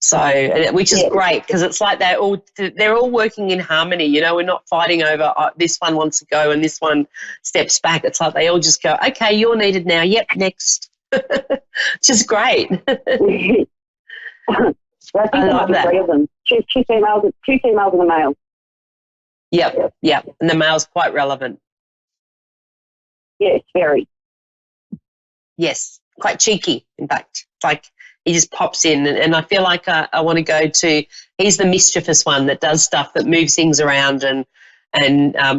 So, which is great because it's like they're all working in harmony. We're not fighting over this one wants to go and this one steps back. It's like they all just go, okay, you're needed now. Yep, next. Which is great. I love that. Three of them. Two females and a male. Yep. And the male's quite relevant. Yes, very. Yes, quite cheeky, in fact. It's like he just pops in, and I feel like I want to go to, he's the mischievous one that does stuff that moves things around and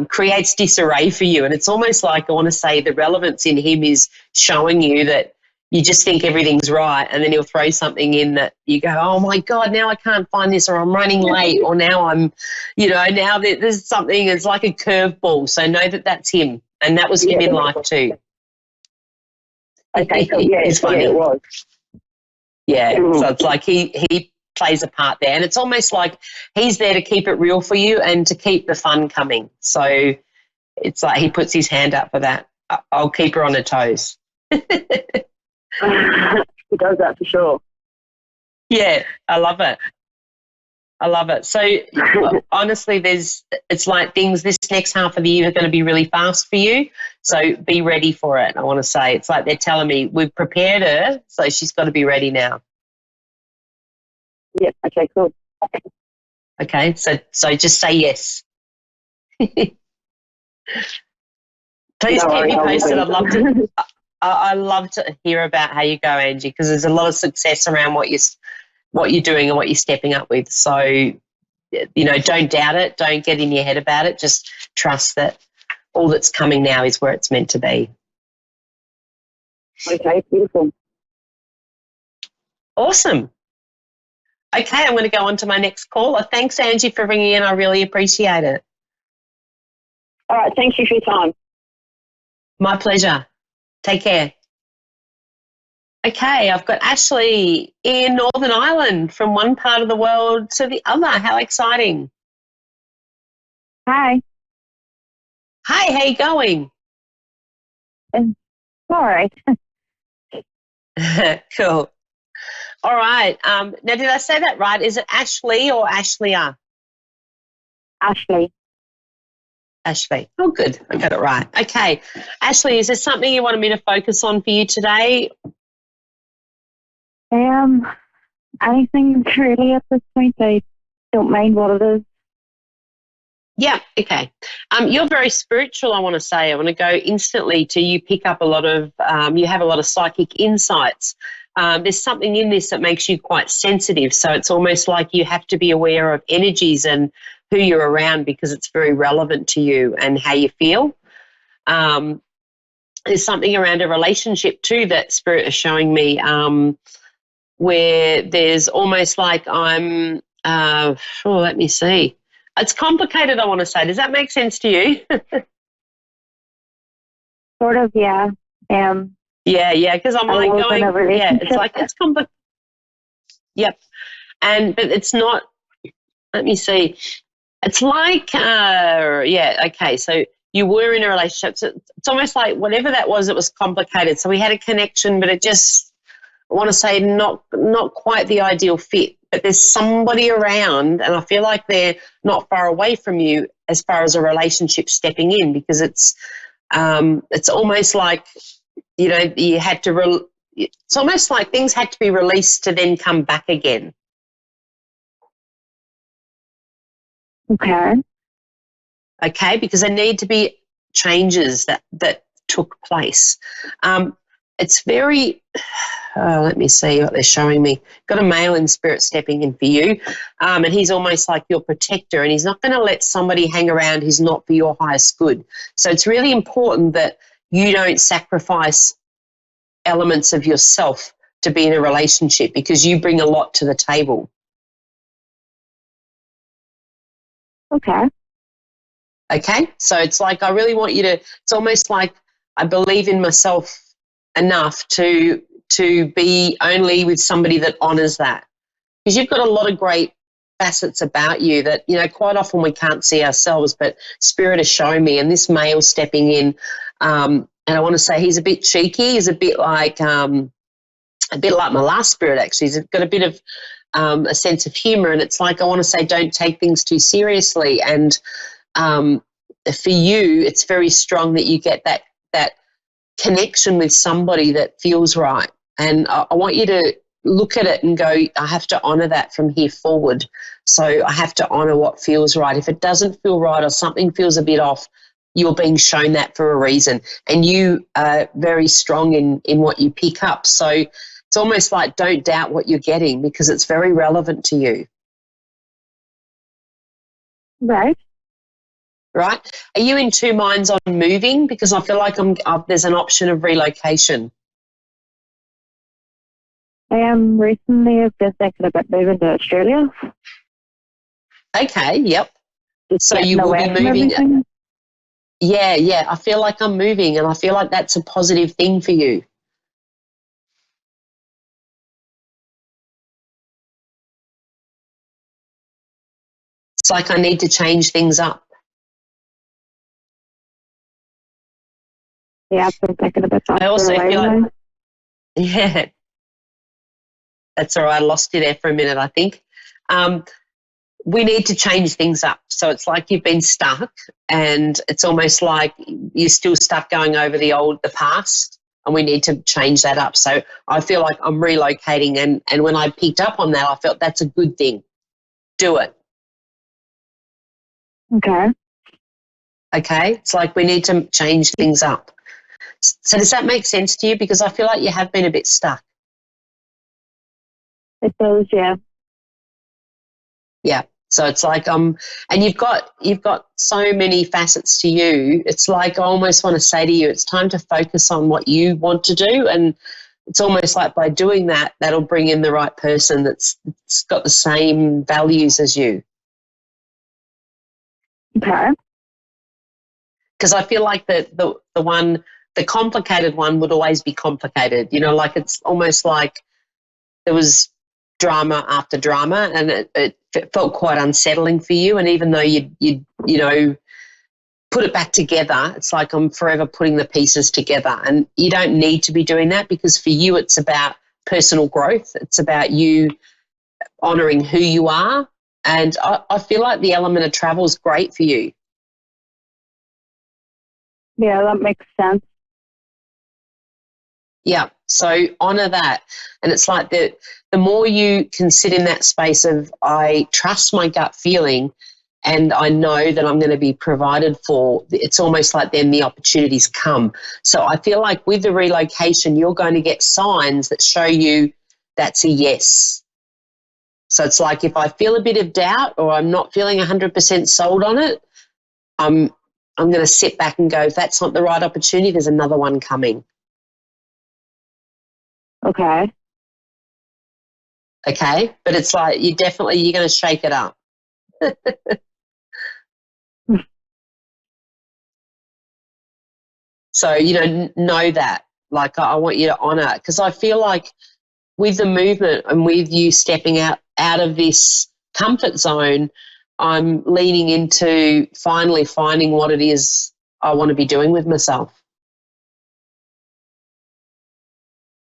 creates disarray for you. And it's almost like I want to say the relevance in him is showing you that you just think everything's right, and then he'll throw something in that you go, oh, my God, now I can't find this, or I'm running late, or now I'm, now there's something, it's like a curveball. So know that that's him, and that was him in life too. Okay, cool. Yeah, it's funny. Yeah, it was. Yeah, so it's like he plays a part there, and it's almost like he's there to keep it real for you and to keep the fun coming. So it's like he puts his hand up for that. I'll keep her on her toes. He does that for sure. Yeah, I love it. So honestly, it's like this next half of the year are going to be really fast for you. So be ready for it. I want to say it's like they're telling me we've prepared her, so she's got to be ready now. Yeah. Okay. Cool. Okay. So just say yes. Please keep me posted. I love to hear about how you go, Angie, because there's a lot of success around what you're doing and what you're stepping up with. So, don't doubt it. Don't get in your head about it. Just trust that all that's coming now is where it's meant to be. Okay, beautiful. Awesome. Okay, I'm going to go on to my next caller. Thanks, Angie, for ringing in. I really appreciate it. All right, thank you for your time. My pleasure. Take care. Okay, I've got Ashley in Northern Ireland, from one part of the world to the other. How exciting. Hi. Hi, how you going? All right. Cool. All right. Now, did I say that right? Is it Ashley or Ashleya? Ashley. Ashley. Oh, good. I got it right. Okay. Ashley, is there something you wanted me to focus on for you today? Anything really at this point. I don't mind what it is. Yeah, okay. You're very spiritual, I want to say. I want to go instantly to you pick up a lot of, you have a lot of psychic insights. There's something in this that makes you quite sensitive. So it's almost like you have to be aware of energies and who you're around because it's very relevant to you and how you feel. there's something around a relationship too that Spirit is showing me, where there's almost like let me see. It's complicated, I want to say. Does that make sense to you? Sort of, yeah. Yeah, because I'm like going, it's like, it's complicated. Yep. But it's not, let me see. It's like, okay, so you were in a relationship. So it's almost like whatever that was, it was complicated. So we had a connection, but it just, I want to say not quite the ideal fit. But there's somebody around, and I feel like they're not far away from you as far as a relationship stepping in, because it's almost like, you had to, it's almost like things had to be released to then come back again. Okay, because there need to be changes that took place. It's very, let me see what they're showing me. Got a male in spirit stepping in for you, and he's almost like your protector, and he's not going to let somebody hang around who's not for your highest good. So it's really important that you don't sacrifice elements of yourself to be in a relationship, because you bring a lot to the table. Okay, so it's like I really want you to, it's almost like I believe in myself enough to be only with somebody that honours that, because you've got a lot of great facets about you that, quite often we can't see ourselves, but Spirit is showing me, and this male stepping in, and I want to say he's a bit cheeky, he's a bit like my last spirit actually, he's got a bit of a sense of humour, and it's like I want to say don't take things too seriously, and for you it's very strong that you get that connection with somebody that feels right, and I want you to look at it and go, I have to honour that from here forward. So I have to honour what feels right. If it doesn't feel right or something feels a bit off, you're being shown that for a reason, and you are very strong in what you pick up. So it's almost like don't doubt what you're getting, because it's very relevant to you. Right? Are you in two minds on moving? Because I feel like there's an option of relocation. I am recently just thinking about moving to Australia. Okay, yep. So you will be moving. Yeah, I feel like I'm moving, and I feel like that's a positive thing for you. It's like I need to change things up. Yeah, I've been thinking about that. I also feel like, yeah, that's all right. I lost you there for a minute, I think. We need to change things up. So it's like you've been stuck, and it's almost like you're still stuck going over the past, and we need to change that up. So I feel like I'm relocating, and when I picked up on that, I felt that's a good thing. Do it. Okay. It's like we need to change things up. So does that make sense to you? Because I feel like you have been a bit stuck. It does, yeah. Yeah. So it's like and you've got so many facets to you. It's like I almost want to say to you, it's time to focus on what you want to do, and it's almost like by doing that, that'll bring in the right person that's got the same values as you. Okay. Because I feel like the complicated one would always be complicated. Like it's almost like there was drama after drama, and it felt quite unsettling for you. And even though you put it back together, it's like I'm forever putting the pieces together. And you don't need to be doing that, because for you it's about personal growth. It's about you honouring who you are. And I feel like the element of travel is great for you. Yeah, that makes sense. Yeah, so honour that. And it's like the more you can sit in that space of I trust my gut feeling and I know that I'm going to be provided for, it's almost like then the opportunities come. So I feel like with the relocation, you're going to get signs that show you that's a yes. So it's like if I feel a bit of doubt or I'm not feeling 100% sold on it, I'm I'm going to sit back and go, if that's not the right opportunity, there's another one coming. Okay. Okay? But it's like you're going to shake it up. So, know that. Like, I want you to honour, because I feel like with the movement and with you stepping out of this comfort zone, I'm leaning into finally finding what it is I want to be doing with myself.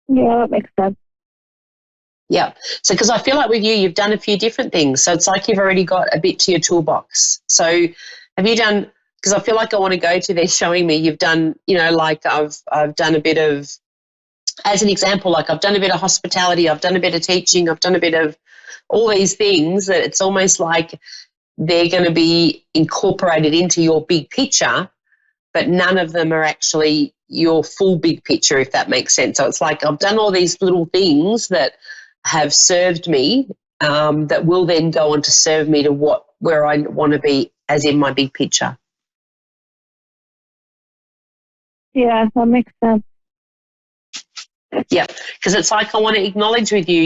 Yeah, that makes sense. Yeah. So, because I feel like with you, you've done a few different things. So it's like you've already got a bit to your toolbox. So have you done, because I feel like I want to go to there showing me you've done, like I've done a bit of, as an example, like I've done a bit of hospitality, I've done a bit of teaching, I've done a bit of all these things that it's almost like they're going to be incorporated into your big picture, but none of them are actually your full big picture, if that makes sense. So it's like I've done all these little things that have served me that will then go on to serve me to where I want to be as in my big picture. Yeah, that makes sense. Yeah, because it's like I want to acknowledge with you,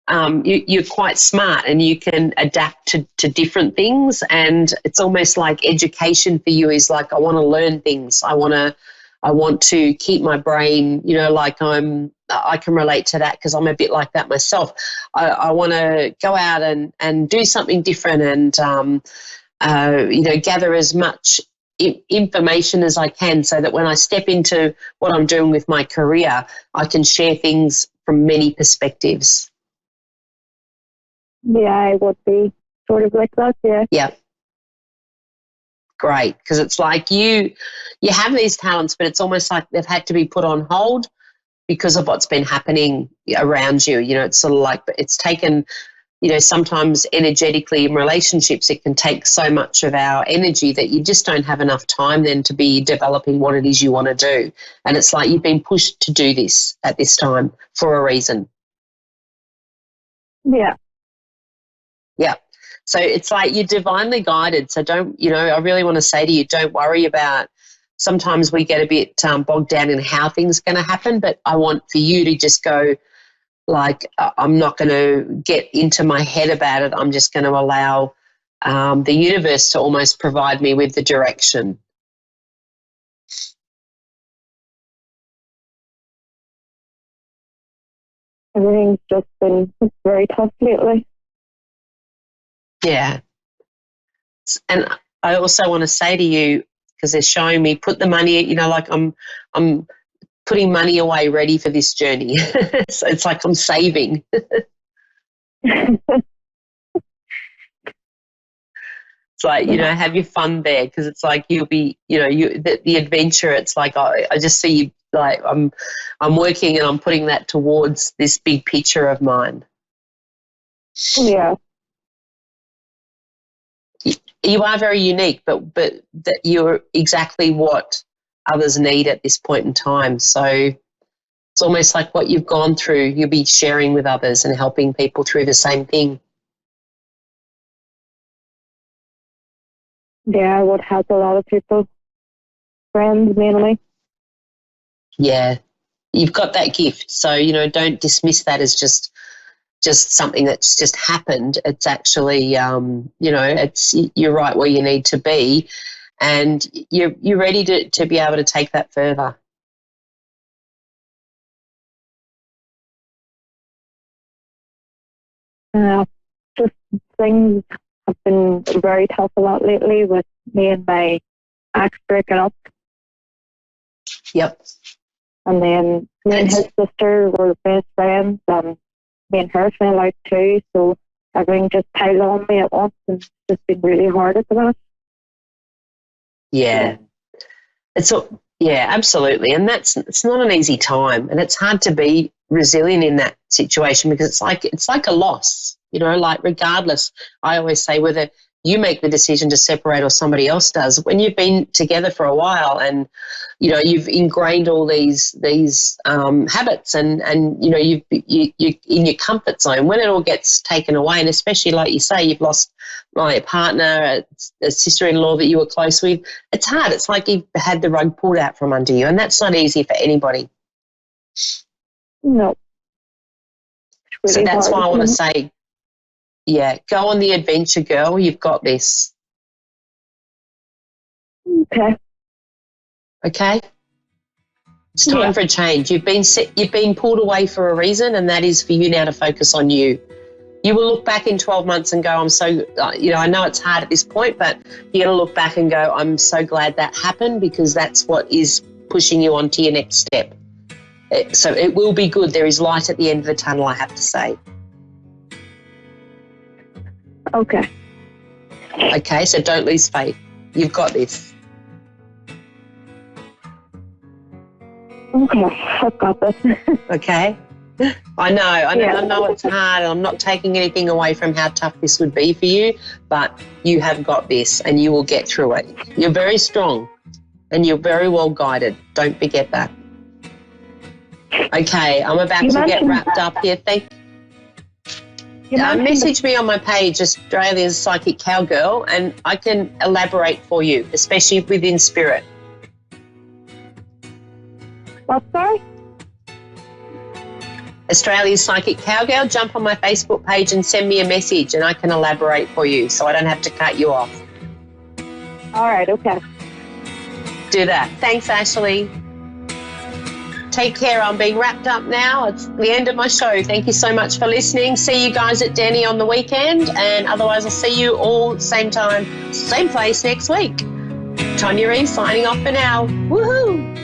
you're quite smart and you can adapt to different things, and it's almost like education for you is like I want to learn things. I want to keep my brain, like I can relate to that because I'm a bit like that myself. I want to go out and do something different and gather as much information as I can so that when I step into what I'm doing with my career, I can share things from many perspectives. Yeah, I would be sort of like that, yeah. Yeah. Great, because it's like you have these talents, but it's almost like they've had to be put on hold because of what's been happening around you. It's sort of like it's taken, sometimes energetically in relationships, it can take so much of our energy that you just don't have enough time then to be developing what it is you want to do. And it's like you've been pushed to do this at this time for a reason. Yeah. Yeah. So it's like you're divinely guided. So don't, I really want to say to you, don't worry about, sometimes we get a bit bogged down in how things are going to happen, but I want for you to just go, like, I'm not going to get into my head about it. I'm just going to allow the universe to almost provide me with the direction. Everything's just been very tough lately. Yeah. And I also want to say to you, because they're showing me, put the money, like I'm putting money away ready for this journey. So it's like I'm saving. It's like, have your fun there, because it's like you'll be, the adventure, it's like I just see you, like I'm working and I'm putting that towards this big picture of mine. Yeah. You are very unique, but that you're exactly what others need at this point in time. So it's almost like what you've gone through, you'll be sharing with others and helping people through the same thing. Yeah, I would help a lot of people, friends mainly. Yeah, you've got that gift. So, don't dismiss that as just something that's just happened. It's actually, you're right where you need to be, and you're ready to be able to take that further. Just things have been very tough a lot lately with me and my ex breaking up. Yep. And then me and his sister were best friends, and me and her fell out too, so everything just piled on me at once, and it's just been really hard at the moment. Yeah. Yeah, absolutely. And it's not an easy time, and it's hard to be resilient in that situation because it's like a loss, like regardless. I always say whether you make the decision to separate or somebody else does. When you've been together for a while and, you know, you've ingrained all these habits and you know, you're in your comfort zone, when it all gets taken away, and especially like you say, you've lost my partner, a sister-in-law that you were close with, it's hard. It's like you've had the rug pulled out from under you, and that's not easy for anybody. No. Really so that's hard. why I want to say, yeah, go on the adventure, girl. You've got this. Okay. Okay? It's time for a change. You've been pulled away for a reason, and that is for you now to focus on you. You will look back in 12 months and go, I'm so, you know, I know it's hard at this point, but you're going to look back and go, I'm so glad that happened, because that's what is pushing you on to your next step. So it will be good. There is light at the end of the tunnel, I have to say. Okay. Okay, so don't lose faith. You've got this. Okay, I've got this. Okay? I know it's hard, and I'm not taking anything away from how tough this would be for you, but you have got this and you will get through it. You're very strong and you're very well guided. Don't forget that. Okay, I'm about to get wrapped up here. Message me on my page, Australia's Psychic Cowgirl, and I can elaborate for you, especially within spirit. What, sorry? Australia's Psychic Cowgirl, jump on my Facebook page and send me a message, and I can elaborate for you so I don't have to cut you off. All right, okay. Do that. Thanks, Ashley. Take care. I'm being wrapped up now. It's the end of my show. Thank you so much for listening. See you guys at Denny on the weekend, and otherwise I'll see you all same time, same place next week. Tonya Reeve signing off for now. Woohoo!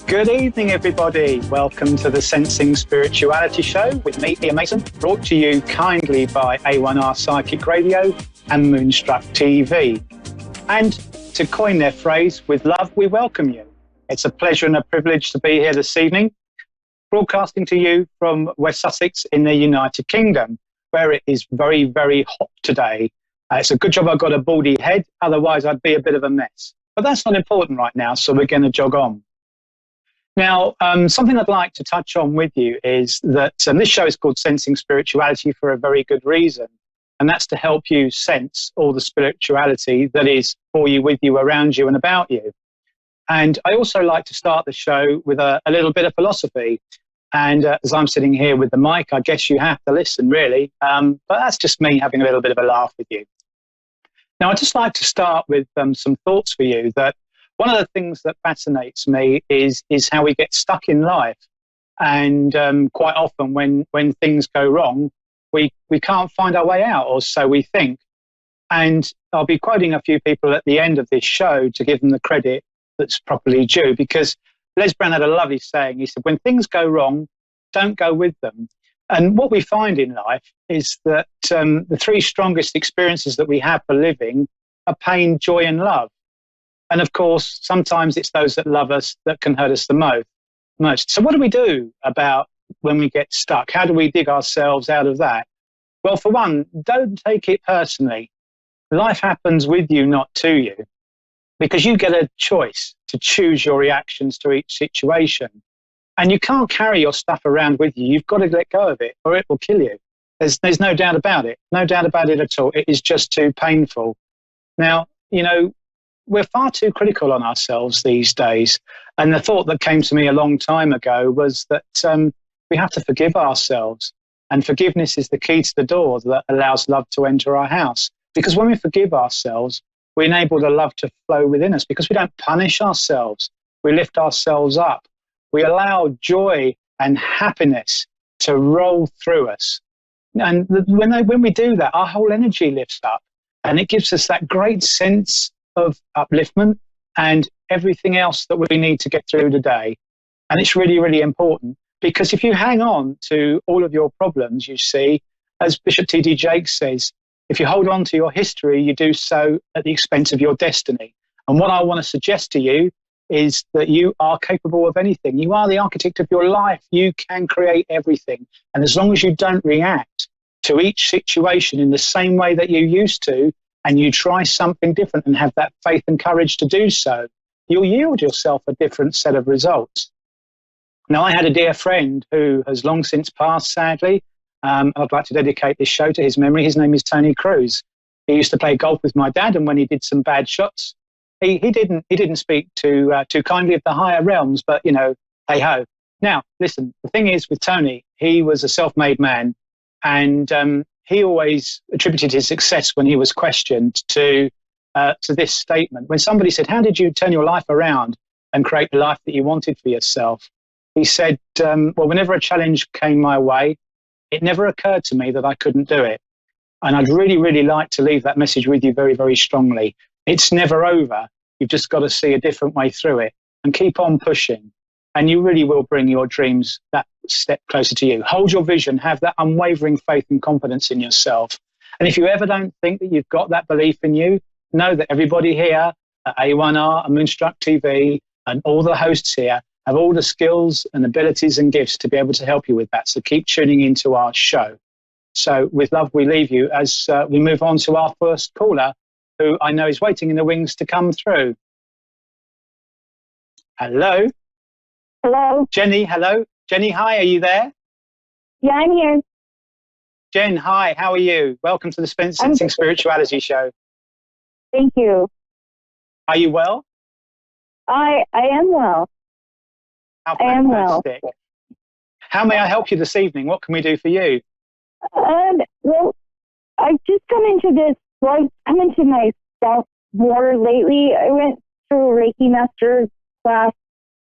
Good evening, everybody. Welcome to the Sensing Spirituality Show with me, Ian Mason, brought to you kindly by A1R Psychic Radio and Moonstruck TV. And to coin their phrase, with love, we welcome you. It's a pleasure and a privilege to be here this evening, broadcasting to you from West Sussex in the United Kingdom, where it is very, very hot today. It's a good job I've got a baldy head, otherwise I'd be a bit of a mess. But that's not important right now, so we're going to jog on. Now, something I'd like to touch on with you is that this show is called Sensing Spirituality for a very good reason, and that's to help you sense all the spirituality that is for you, with you, around you, and about you. And I also like to start the show with a little bit of philosophy. And as I'm sitting here with the mic, I guess you have to listen, really. But that's just me having a little bit of a laugh with you. Now, I'd just like to start with some thoughts for you, that one of the things that fascinates me is how we get stuck in life. And quite often when things go wrong, we can't find our way out, or so we think. And I'll be quoting a few people at the end of this show to give them the credit that's properly due, because Les Brown had a lovely saying. He said, when things go wrong, don't go with them. And what we find in life is that the three strongest experiences that we have for living are pain, joy, and love. And of course, sometimes it's those that love us that can hurt us the most. So what do we do about when we get stuck? How do we dig ourselves out of that? Well, for one, don't take it personally. Life happens with you, not to you, because you get a choice to choose your reactions to each situation. And you can't carry your stuff around with you. You've got to let go of it, or it will kill you. There's no doubt about it. No doubt about it at all. It is just too painful. Now, you know, we're far too critical on ourselves these days. And the thought that came to me a long time ago was that we have to forgive ourselves. And forgiveness is the key to the door that allows love to enter our house. Because when we forgive ourselves, we enable the love to flow within us, because we don't punish ourselves. We lift ourselves up. We allow joy and happiness to roll through us. And when we do that, our whole energy lifts up, and it gives us that great sense of upliftment and everything else that we need to get through the day. And it's really, really important, because if you hang on to all of your problems, you see, as Bishop T.D. Jakes says, if you hold on to your history, you do so at the expense of your destiny. And what I want to suggest to you is that you are capable of anything. You are the architect of your life. You can create everything. And as long as you don't react to each situation in the same way that you used to, and you try something different and have that faith and courage to do so, you'll yield yourself a different set of results. Now, I had a dear friend who has long since passed, sadly. I'd like to dedicate this show to his memory. His name is Tony Cruz. He used to play golf with my dad, and when he did some bad shots, he didn't speak too kindly of the higher realms, but, you know, hey ho. Now, listen, the thing is with Tony, he was a self-made man, and he always attributed his success when he was questioned to this statement. When somebody said, how did you turn your life around and create the life that you wanted for yourself? He said, well, whenever a challenge came my way, it never occurred to me that I couldn't do it. And I'd really, really like to leave that message with you very, very strongly. It's never over. You've just got to see a different way through it and keep on pushing. And you really will bring your dreams that step closer to you. Hold your vision, have that unwavering faith and confidence in yourself. And if you ever don't think that you've got that belief in you, know that everybody here at A1R and Moonstruck TV and all the hosts here have all the skills and abilities and gifts to be able to help you with that. So keep tuning into our show. So with love, we leave you as we move on to our first caller, who I know is waiting in the wings to come through. Hello? Hello? Jenny, hello? Jenny, hi, are you there? Yeah, I'm here. Jen, hi, how are you? Welcome to the Sensing Spirituality Show. Thank you. Are you well? I am well. How I am well. fantastic. How may I help you this evening? What can we do for you? Well, I've just come into this, well, I've come into myself more lately. I went through a Reiki Master class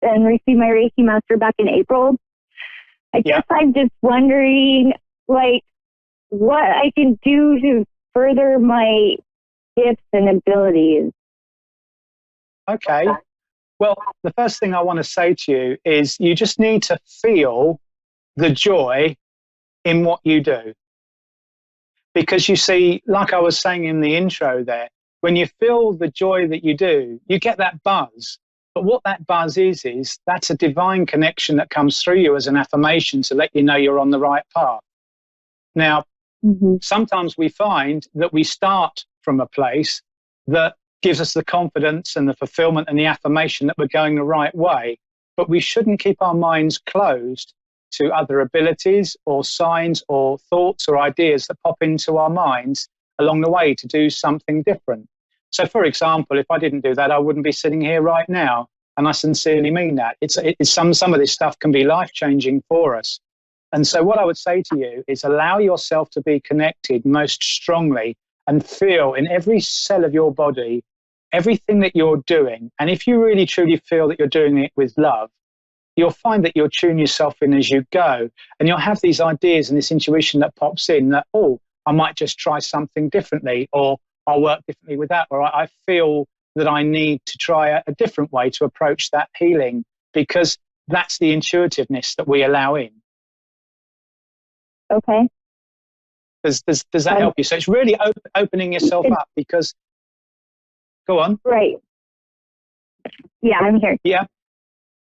and received my Reiki Master back in April. I guess I'm just wondering, like, what I can do to further my gifts and abilities. Okay. Well, the first thing I want to say to you is you just need to feel the joy in what you do. Because you see, like I was saying in the intro there, when you feel the joy that you do, you get that buzz. But what that buzz is that's a divine connection that comes through you as an affirmation to let you know you're on the right path. Now, sometimes we find that we start from a place that gives us the confidence and the fulfillment and the affirmation that we're going the right way. But we shouldn't keep our minds closed to other abilities or signs or thoughts or ideas that pop into our minds along the way to do something different. So, for example, if I didn't do that, I wouldn't be sitting here right now. And I sincerely mean that. Some of this stuff can be life-changing for us. And so what I would say to you is allow yourself to be connected most strongly and feel in every cell of your body everything that you're doing. And if you really truly feel that you're doing it with love, you'll find that you'll tune yourself in as you go. And you'll have these ideas and this intuition that pops in that, oh, I might just try something differently, or I'll work differently with that, or I feel that I need to try a different way to approach that healing, because that's the intuitiveness that we allow in. Okay. Does that help you? So it's really opening yourself up, because, go on. Right. Yeah, I'm here. Yeah.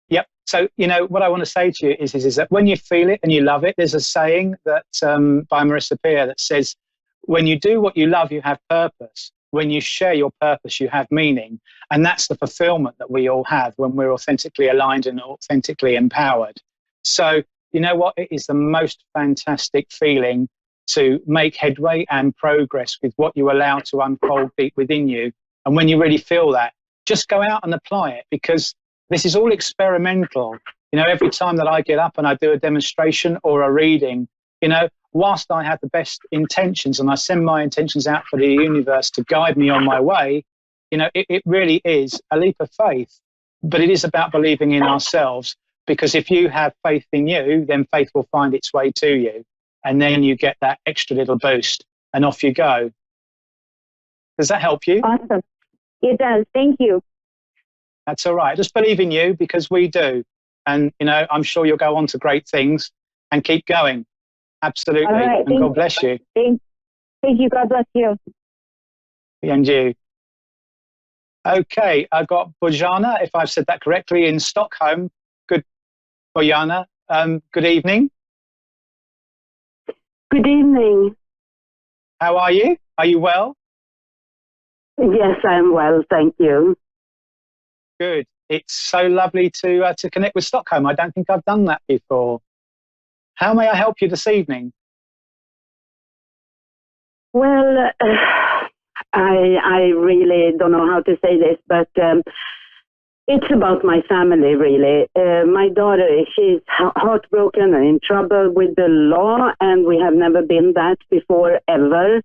Yep. So, what I want to say to you is that when you feel it and you love it, there's a saying that by Marissa Peer that says, when you do what you love, you have purpose. When you share your purpose, you have meaning. And that's the fulfillment that we all have when we're authentically aligned and authentically empowered. So, you know what? It is the most fantastic feeling to make headway and progress with what you allow to unfold deep within you. And when you really feel that, just go out and apply it, because this is all experimental. Every time that I get up and I do a demonstration or a reading, whilst I have the best intentions and I send my intentions out for the universe to guide me on my way, it really is a leap of faith. But it is about believing in ourselves, because if you have faith in you, then faith will find its way to you. And then you get that extra little boost and off you go. Does that help you? Awesome. It does. Thank you. That's all right. Just believe in you, because we do. And, I'm sure you'll go on to great things, and keep going. Absolutely. All right, and God bless you. Thank you. God bless you. And you. Okay. I've got Bojana, if I've said that correctly, in Stockholm. Good, Bojana. Good evening. Good evening. How are you? Are you well? Yes, I'm well. Thank you. Good. It's so lovely to connect with Stockholm. I don't think I've done that before. How may I help you this evening? Well, I really don't know how to say this, but it's about my family, really. My daughter, she's heartbroken and in trouble with the law, and we have never been that before, ever.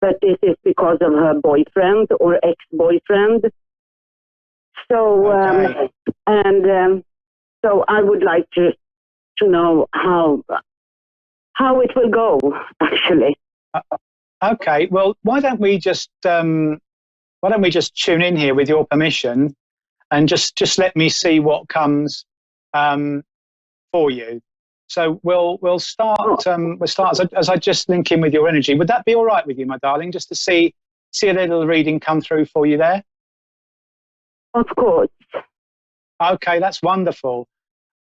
But this is because of her boyfriend or ex-boyfriend. So, Okay. So I would like to know how it will go, actually. Okay. Well, why don't we just tune in here with your permission, and just let me see what comes for you. So we'll start. As I just link in with your energy. Would that be all right with you, my darling? Just to see a little reading come through for you there. Of course. Okay, that's wonderful.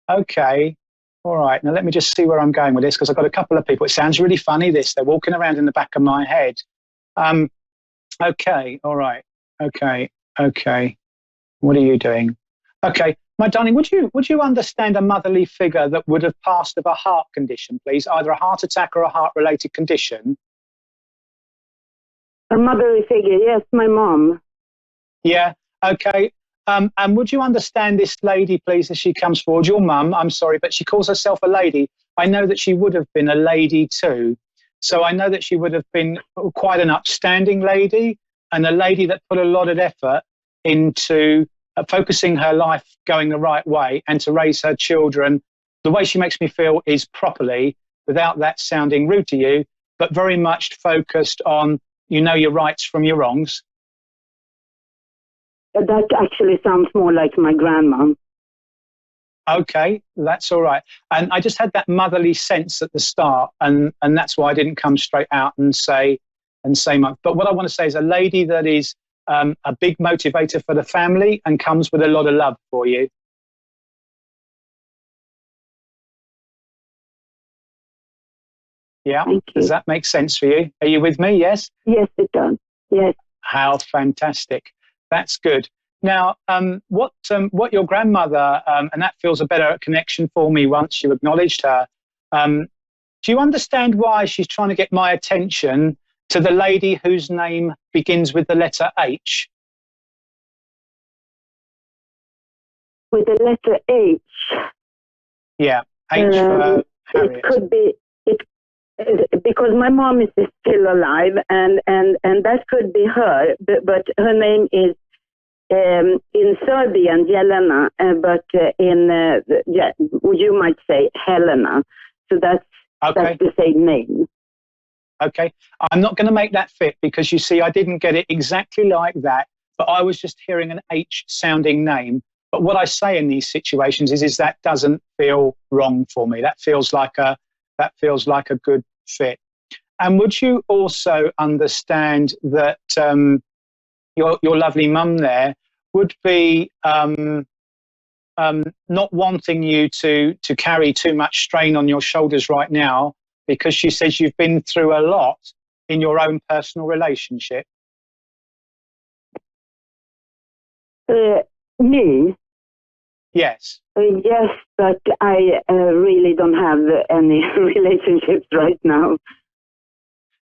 Okay. All right. Now let me just see where I'm going with this, because I've got a couple of people. It sounds really funny, this. They're walking around in the back of my head. Okay. All right. Okay. What are you doing? Okay. My darling, would you understand a motherly figure that would have passed of a heart condition, please? Either a heart attack or a heart-related condition? A motherly figure, yes, my mom. Yeah. Okay. And would you understand this lady, please, as she comes forward? Your mum, I'm sorry, but she calls herself a lady. I know that she would have been a lady too. So I know that she would have been quite an upstanding lady, and a lady that put a lot of effort into focusing her life going the right way, and to raise her children. The way she makes me feel is properly, without that sounding rude to you, but very much focused on, your rights from your wrongs. That actually sounds more like my grandma. Okay, that's all right. And I just had that motherly sense at the start, and that's why I didn't come straight out and say much. But what I want to say is a lady that is a big motivator for the family and comes with a lot of love for you. Yeah, does that make sense for you? Are you with me? Yes? Yes, it does. Yes. How fantastic. That's good. Now, what your grandmother, and that feels a better connection for me once you acknowledged her, do you understand why she's trying to get my attention to the lady whose name begins with the letter H? With the letter H? Yeah, H for Harriet. It could be, because my mom is still alive, and that could be her, but her name is in Serbian Jelena, but you might say Helena. So that's the same name. Okay, I'm not going to make that fit because you see, I didn't get it exactly like that, but I was just hearing an H sounding name. But what I say in these situations is that doesn't feel wrong for me. That feels like a good fit. And would you also understand that your lovely mum there would be not wanting you to carry too much strain on your shoulders right now, because she says you've been through a lot in your own personal relationship? Me? Yes. Yes, but I really don't have any relationships right now.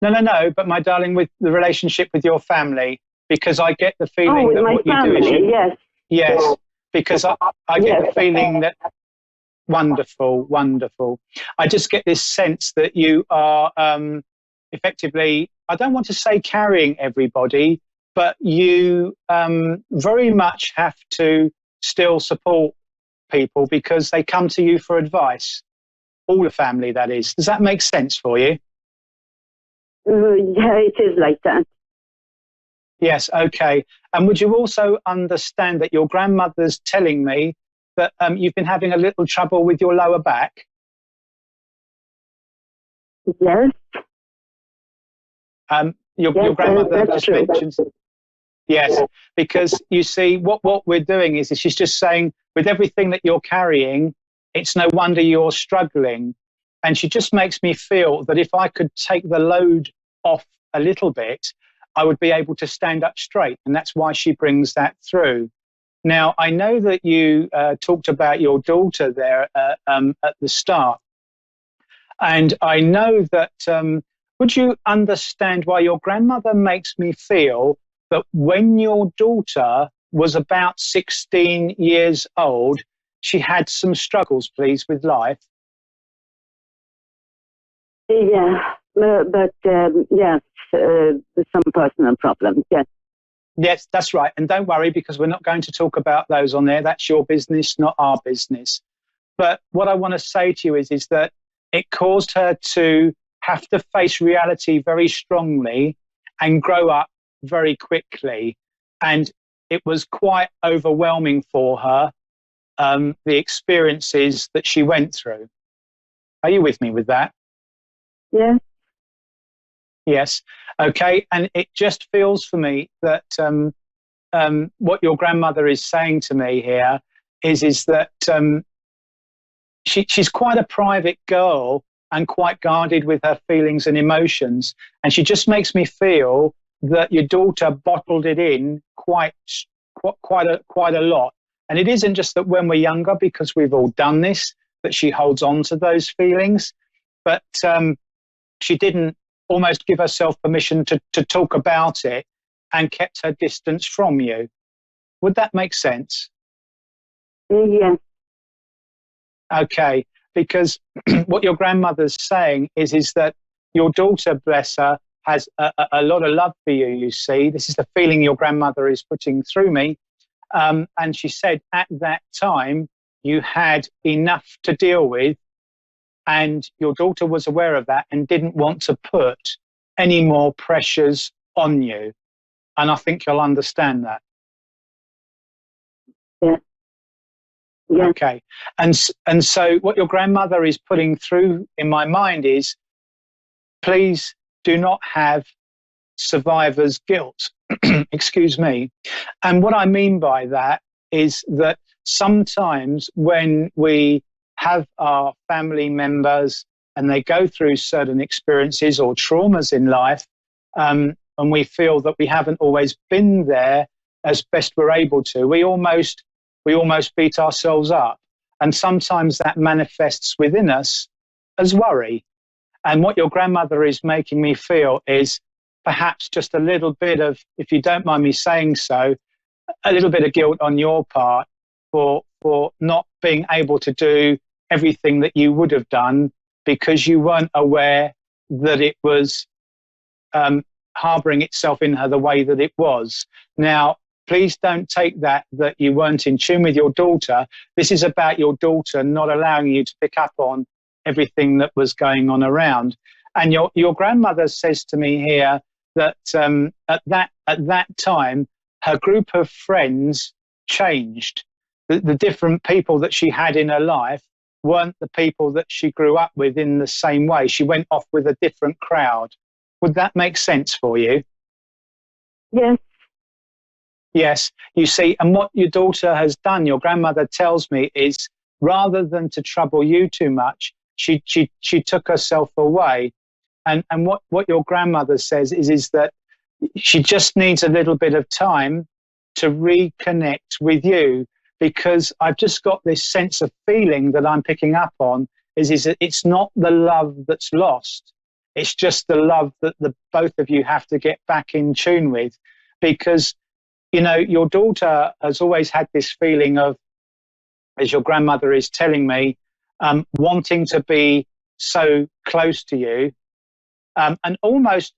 No, but my darling, with the relationship with your family, because I get the feeling that what you do is yes, because I get the feeling that wonderful. I just get this sense that you are effectively, I don't want to say carrying everybody, but you very much have to still support people because they come to you for advice. All the family, that is. Does that make sense for you? Yeah, it is like that. Yes, okay. And would you also understand that your grandmother's telling me that you've been having a little trouble with your lower back? Yes. Your grandmother just mentioned. Yes, because you see, what we're doing is she's just saying, with everything that you're carrying, it's no wonder you're struggling. And she just makes me feel that if I could take the load off a little bit, I would be able to stand up straight. And that's why she brings that through. Now, I know that you talked about your daughter there at the start. And I know that, would you understand why your grandmother makes me feel that when your daughter was about 16 years old, she had some struggles, please, with life? Yeah, but yes, some personal problems, yes. Yes, that's right. And don't worry, because we're not going to talk about those on there. That's your business, not our business. But what I want to say to you is that it caused her to have to face reality very strongly and grow up very quickly. And it was quite overwhelming for her, the experiences that she went through. Are you with me with that? Yeah. Yes. Okay. And it just feels for me that what your grandmother is saying to me here is that she's quite a private girl and quite guarded with her feelings and emotions. And she just makes me feel that your daughter bottled it in quite a lot. And it isn't just that when we're younger, because we've all done this, that she holds on to those feelings, but she didn't almost give herself permission to talk about it and kept her distance from you. Would that make sense? Yes. Okay, because what your grandmother's saying is that your daughter, bless her, has a lot of love for you, you see. This is the feeling your grandmother is putting through me. And she said at that time, you had enough to deal with, and your daughter was aware of that and didn't want to put any more pressures on you. And I think you'll understand that. Yeah. Yeah. Okay. And so what your grandmother is putting through in my mind is, please do not have survivor's guilt. Excuse me. And what I mean by that is that sometimes when we have our family members and they go through certain experiences or traumas in life, and we feel that we haven't always been there as best we're able to, we almost beat ourselves up. And sometimes that manifests within us as worry. And what your grandmother is making me feel is perhaps just a little bit of, if you don't mind me saying so, a little bit of guilt on your part for not being able to do everything that you would have done because you weren't aware that it was harboring itself in her the way that it was. Now, please don't take that you weren't in tune with your daughter. This is about your daughter not allowing you to pick up on everything that was going on around. And your grandmother says to me here that at that time, her group of friends changed. The different people that she had in her life weren't the people that she grew up with in the same way. She went off with a different crowd. Would that make sense for you? Yes. Yes, you see, and what your daughter has done, your grandmother tells me, is rather than to trouble you too much, she took herself away. And what your grandmother says is that she just needs a little bit of time to reconnect with you, because I've just got this sense of feeling that I'm picking up on is that it's not the love that's lost. It's just the love that the both of you have to get back in tune with, because you know, your daughter has always had this feeling of, as your grandmother is telling me, wanting to be so close to you, and almost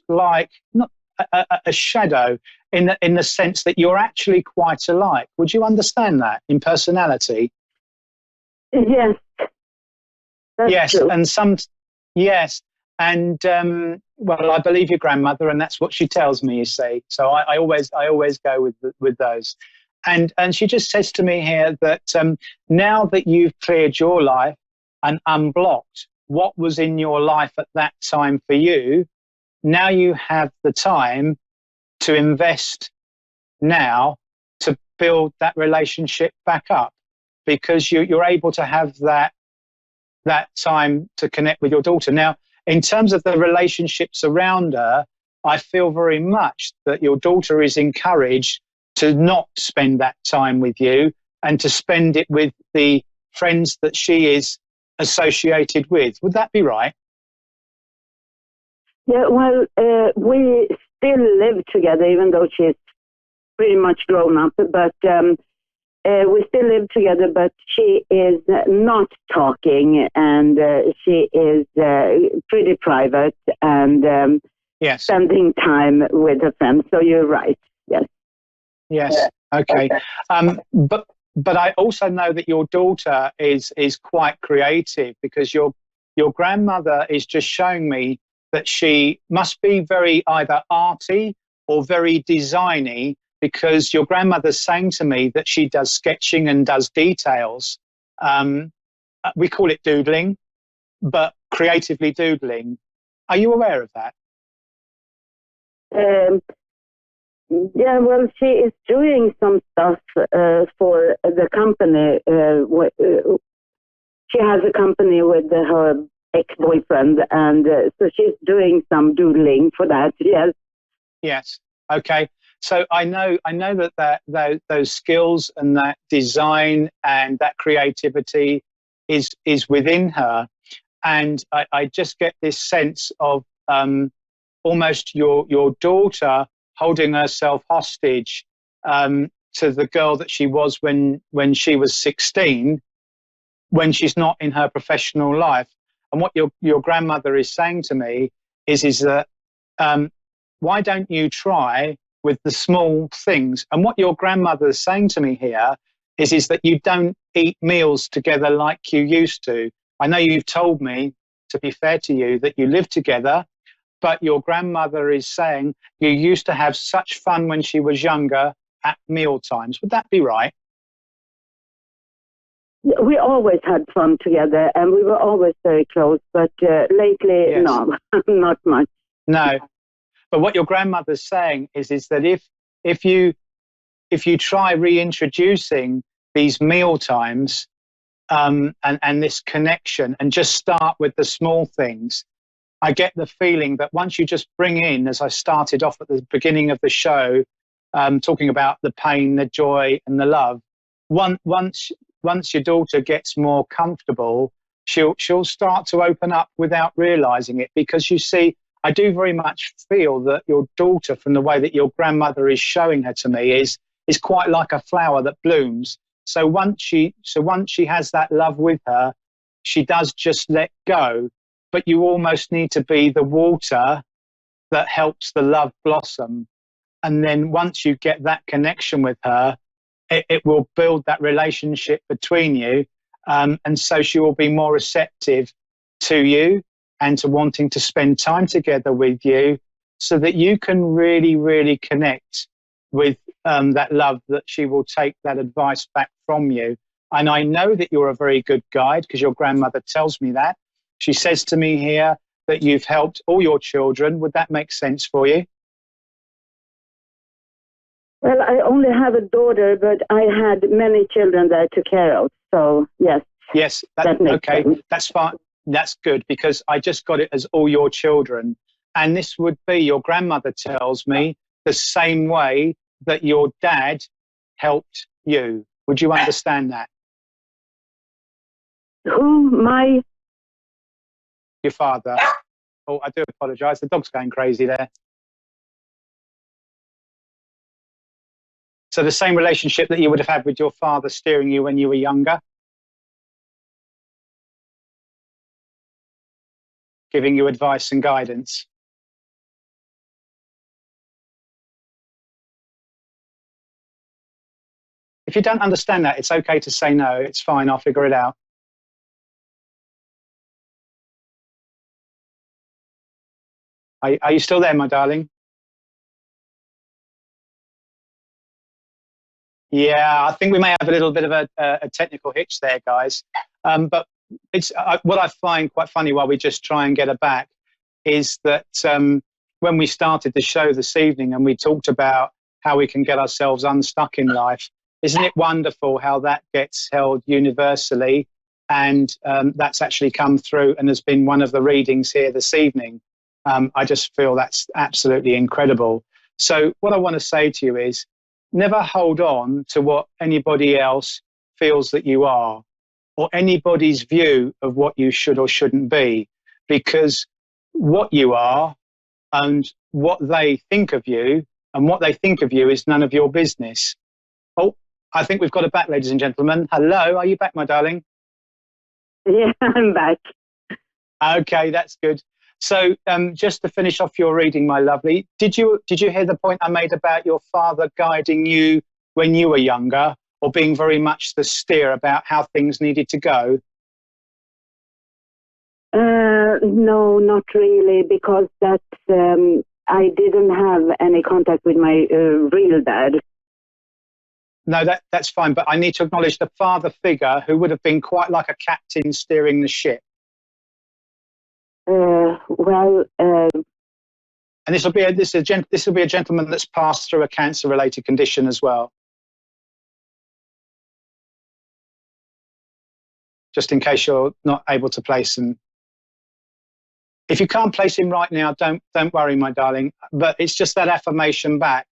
like not a shadow in the sense that you're actually quite alike. Would you understand that in personality? Yes. Yes, true. and yes. And well, I believe your grandmother, and that's what she tells me. You see, so I always go with those, and she just says to me here that now that you've cleared your life and unblocked what was in your life at that time for you, now you have the time to invest now to build that relationship back up, because you're able to have that time to connect with your daughter now. In terms of the relationships around her, I feel very much that your daughter is encouraged to not spend that time with you and to spend it with the friends that she is associated with. Would that be right? Yeah, well, we still live together, even though she's pretty much grown up, but we still live together, but she is not talking, and she is pretty private and yes, spending time with her friends. So you're right. Yes. Yes. Okay. But I also know that your daughter is quite creative, because your grandmother is just showing me that she must be very either arty or very designy, because your grandmother's saying to me that she does sketching and does details. We call it doodling, but creatively doodling. Are you aware of that? Yeah, well, she is doing some stuff for the company. She has a company with her ex-boyfriend, and so she's doing some doodling for that. Yes. Yes. Okay. So I know that those skills and that design and that creativity is within her, and I just get this sense of almost your daughter holding herself hostage to the girl that she was when she was 16, when she's not in her professional life. And what your grandmother is saying to me is that why don't you try with the small things? And what your grandmother is saying to me here is that you don't eat meals together like you used to. I know you've told me, to be fair to you, that you live together, but your grandmother is saying you used to have such fun when she was younger at meal times. Would that be right? We always had fun together, and we were always very close, but lately, Yes. no, not much. No. But what your grandmother's saying is that if you try reintroducing these meal times and this connection, and just start with the small things, I get the feeling that once you just bring in, as I started off at the beginning of the show, talking about the pain, the joy, and the love, once your daughter gets more comfortable, she'll start to open up without realizing it. Because you see, I do very much feel that your daughter, from the way that your grandmother is showing her to me, is quite like a flower that blooms. So once she has that love with her, she does just let go. But you almost need to be the water that helps the love blossom. And then once you get that connection with her, it will build that relationship between you. And so she will be more receptive to you and to wanting to spend time together with you, so that you can really, really connect with that love, that she will take that advice back from you. And I know that you're a very good guide, because your grandmother tells me that. She says to me here that you've helped all your children. Would that make sense for you? Well, I only have a daughter, but I had many children that I took care of. So, yes. Yes, that makes okay. sense. That's fine. That's good, because I just got it as all your children. And this would be, your grandmother tells me, the same way that your dad helped you. Would you understand that? Who? Your father. Oh, I do apologise. The dog's going crazy there. So the same relationship that you would have had with your father steering you when you were younger, giving you advice and guidance. If you don't understand that, it's okay to say no. It's fine. I'll figure it out. Are you still there, my darling? Yeah, I think we may have a little bit of a technical hitch there, guys. But it's what I find quite funny, while we just try and get her back, is that when we started the show this evening and we talked about how we can get ourselves unstuck in life, isn't it wonderful how that gets held universally? And that's actually come through and has been one of the readings here this evening. I just feel that's absolutely incredible. So what I want to say to you is, never hold on to what anybody else feels that you are, or anybody's view of what you should or shouldn't be, because what you are and what they think of you is none of your business. Oh, I think we've got it back, ladies and gentlemen. Hello, are you back, my darling? Yeah, I'm back. Okay, that's good. So just to finish off your reading, my lovely, did you hear the point I made about your father guiding you when you were younger, or being very much the steer about how things needed to go? No, not really, because I didn't have any contact with my real dad. No, that's fine, but I need to acknowledge the father figure, who would have been quite like a captain steering the ship. And this will be a gentleman that's passed through a cancer-related condition as well. Just in case you're not able to place him. If you can't place him right now, don't worry, my darling. But it's just that affirmation back,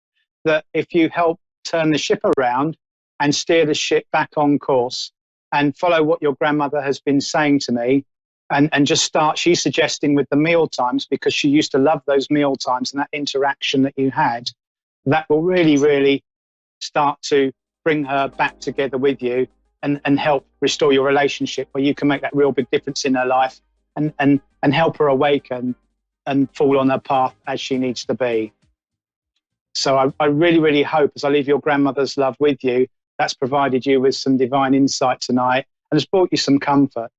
that if you help turn the ship around and steer the ship back on course and follow what your grandmother has been saying to me, and just start, she's suggesting, with the meal times, because she used to love those meal times and that interaction that you had, that will really, really start to bring her back together with you and help restore your relationship, where you can make that real big difference in her life and help her awaken and fall on her path as she needs to be. So I really, really hope, as I leave your grandmother's love with you, that's provided you with some divine insight tonight and has brought you some comfort.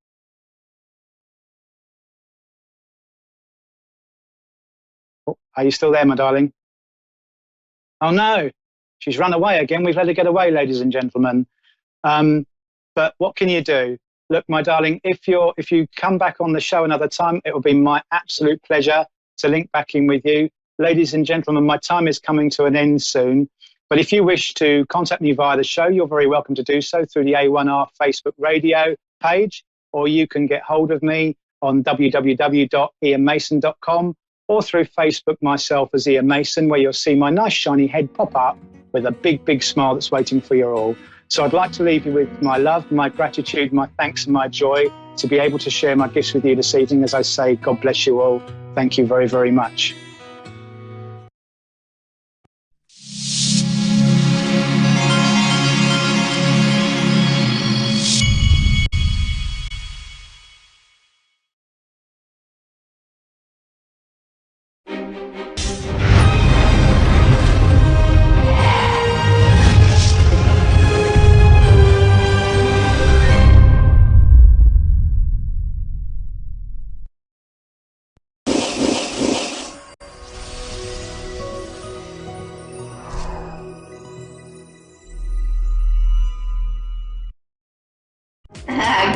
Are you still there, my darling? Oh no, she's run away again. We've let her get away, ladies and gentlemen. But what can you do? Look, my darling, if you come back on the show another time, it will be my absolute pleasure to link back in with you ladies and gentlemen, my time is coming to an end soon. But if you wish to contact me via the show, you're very welcome to do so through the A1R Facebook radio page, or you can get hold of me on www.ianmason.com or through Facebook myself as Ian Mason, where you'll see my nice shiny head pop up with a big, big smile that's waiting for you all. So I'd like to leave you with my love, my gratitude, my thanks and my joy to be able to share my gifts with you this evening. As I say, God bless you all. Thank you very, very much.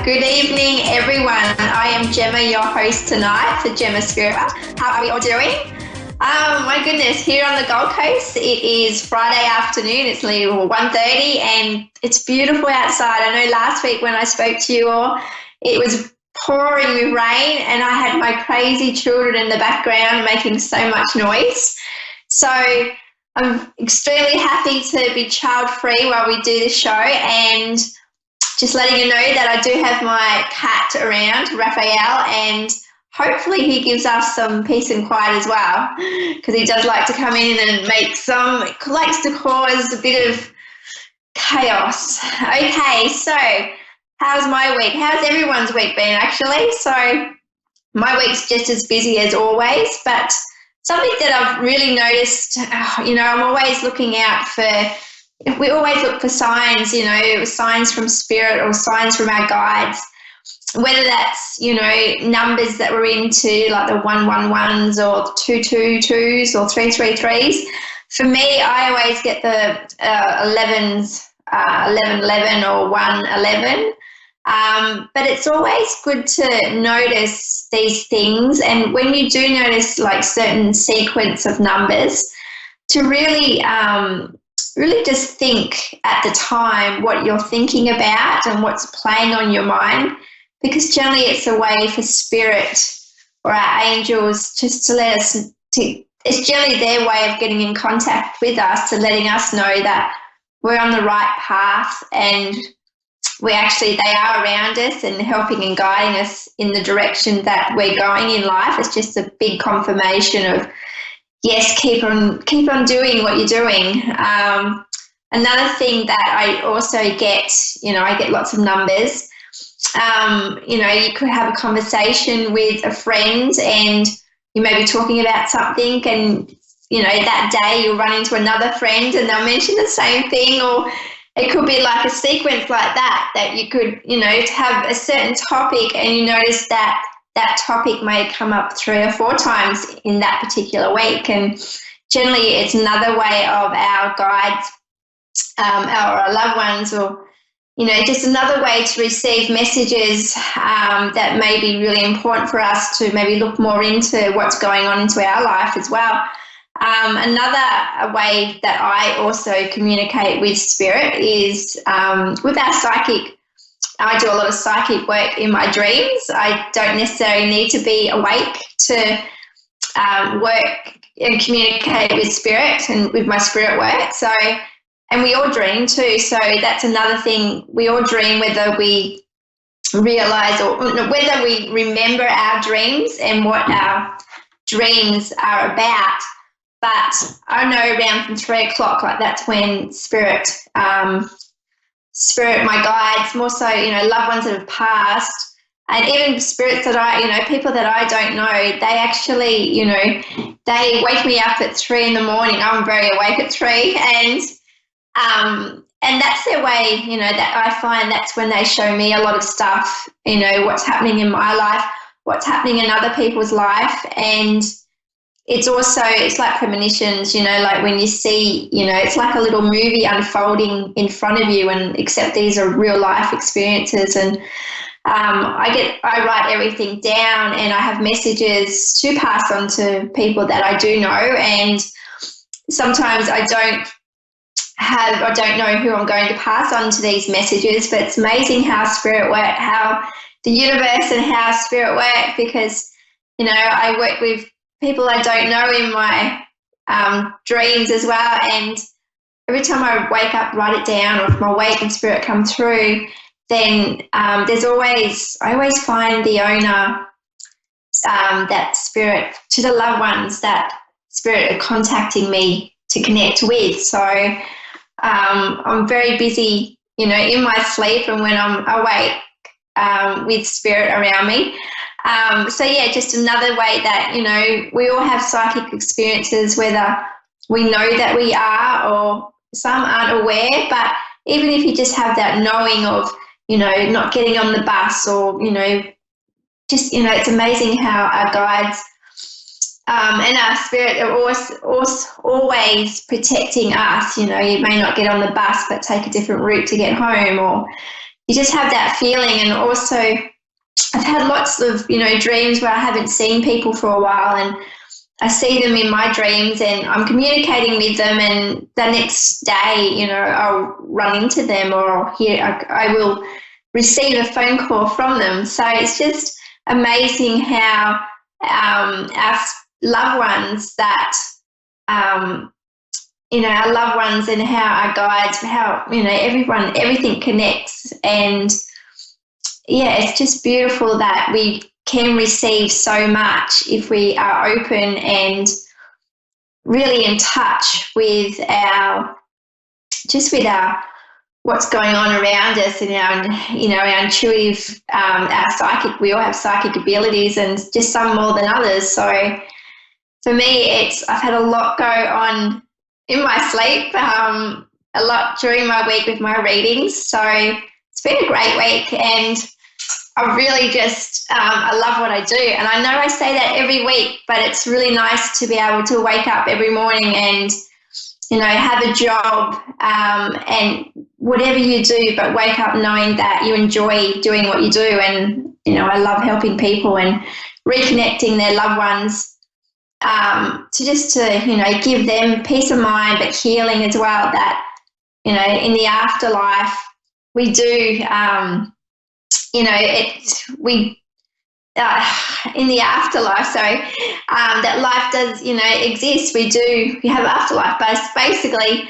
Good evening, everyone. I am Gemma, your host tonight for Gemma Spirit. How are we all doing? My goodness, here on the Gold Coast, it is Friday afternoon. It's nearly 1:30 and it's beautiful outside. I know last week when I spoke to you all, it was pouring with rain and I had my crazy children in the background making so much noise. So I'm extremely happy to be child-free while we do this show, and just letting you know that I do have my cat around, Raphael, and hopefully he gives us some peace and quiet as well, because he does like to come in and likes to cause a bit of chaos. Okay, so how's my week? How's everyone's week been, actually? So my week's just as busy as always, but something that I've really noticed, I'm always looking out for. We always look for signs, signs from spirit or signs from our guides, whether that's, numbers that we're into, like the 111s or 222s or 333s. For me, I always get the 11s, 1111 or 111. But it's always good to notice these things. And when you do notice like certain sequence of numbers, to really just think at the time what you're thinking about and what's playing on your mind, because generally it's a way for spirit or our angels just to let us, it's generally their way of getting in contact with us, to letting us know that we're on the right path and they are around us and helping and guiding us in the direction that we're going in life. It's just a big confirmation of, yes, keep on doing what you're doing. Another thing that I also get, I get lots of numbers. You could have a conversation with a friend and you may be talking about something, and, that day you'll run into another friend and they'll mention the same thing, or it could be like a sequence like that you could, have a certain topic and you notice that topic may come up 3 or 4 times in that particular week. And generally it's another way of our guides, our loved ones, or, just another way to receive messages that may be really important for us to maybe look more into what's going on into our life as well. Another way that I also communicate with spirit is with our psychic. I do a lot of psychic work in my dreams. I don't necessarily need to be awake to work and communicate with spirit and with my spirit work. So, and we all dream too. So that's another thing. We all dream, whether we realize or whether we remember our dreams and what our dreams are about. But I know around from 3 o'clock, like that's when spirit, my guides, more so, loved ones that have passed, and even spirits that people that I don't know, they actually, they wake me up at 3 in the morning. I'm very awake at 3, and that's their way, that I find that's when they show me a lot of stuff, what's happening in my life, what's happening in other people's life. And it's like premonitions, like when you see, it's like a little movie unfolding in front of you, and except these are real life experiences. And I write everything down, and I have messages to pass on to people that I do know, and sometimes I don't know who I'm going to pass on to these messages, but it's amazing how how the universe and how spirit work, because, you know, I work with people I don't know in my dreams as well. And every time I wake up, write it down, or if my wake and spirit come through, then I always find the owner, that spirit, to the loved ones that spirit are contacting me to connect with. So I'm very busy, you know, in my sleep and when I'm awake, with spirit around me. So yeah, just another way that, you know, we all have psychic experiences, whether we know that we are or some aren't aware, but even if you just have that knowing of, you know, not getting on the bus, or, you know, just, you know, it's amazing how our guides and our spirit are always protecting us. You know, you may not get on the bus, but take a different route to get home, or you just have that feeling. And also, I've had lots of, you know, dreams where I haven't seen people for a while, and I see them in my dreams and I'm communicating with them, and the next day, you know, I'll run into them, or I will receive a phone call from them. So it's just amazing how our loved ones that, you know, our loved ones and how our guides, how, you know, everything connects. And yeah, it's just beautiful that we can receive so much if we are open and really in touch with what's going on around us, and our, you know, our intuitive, our psychic. We all have psychic abilities, and just some more than others. So for me, I've had a lot go on in my sleep, a lot during my week with my readings. So it's been a great week, and I really just, I love what I do. And I know I say that every week, but it's really nice to be able to wake up every morning and, you know, have a job, and whatever you do, but wake up knowing that you enjoy doing what you do. And, you know, I love helping people and reconnecting their loved ones, to, you know, give them peace of mind, but healing as well, that, you know, in the afterlife, we do, you know, in the afterlife, that life does, you know, exist. We have afterlife, but basically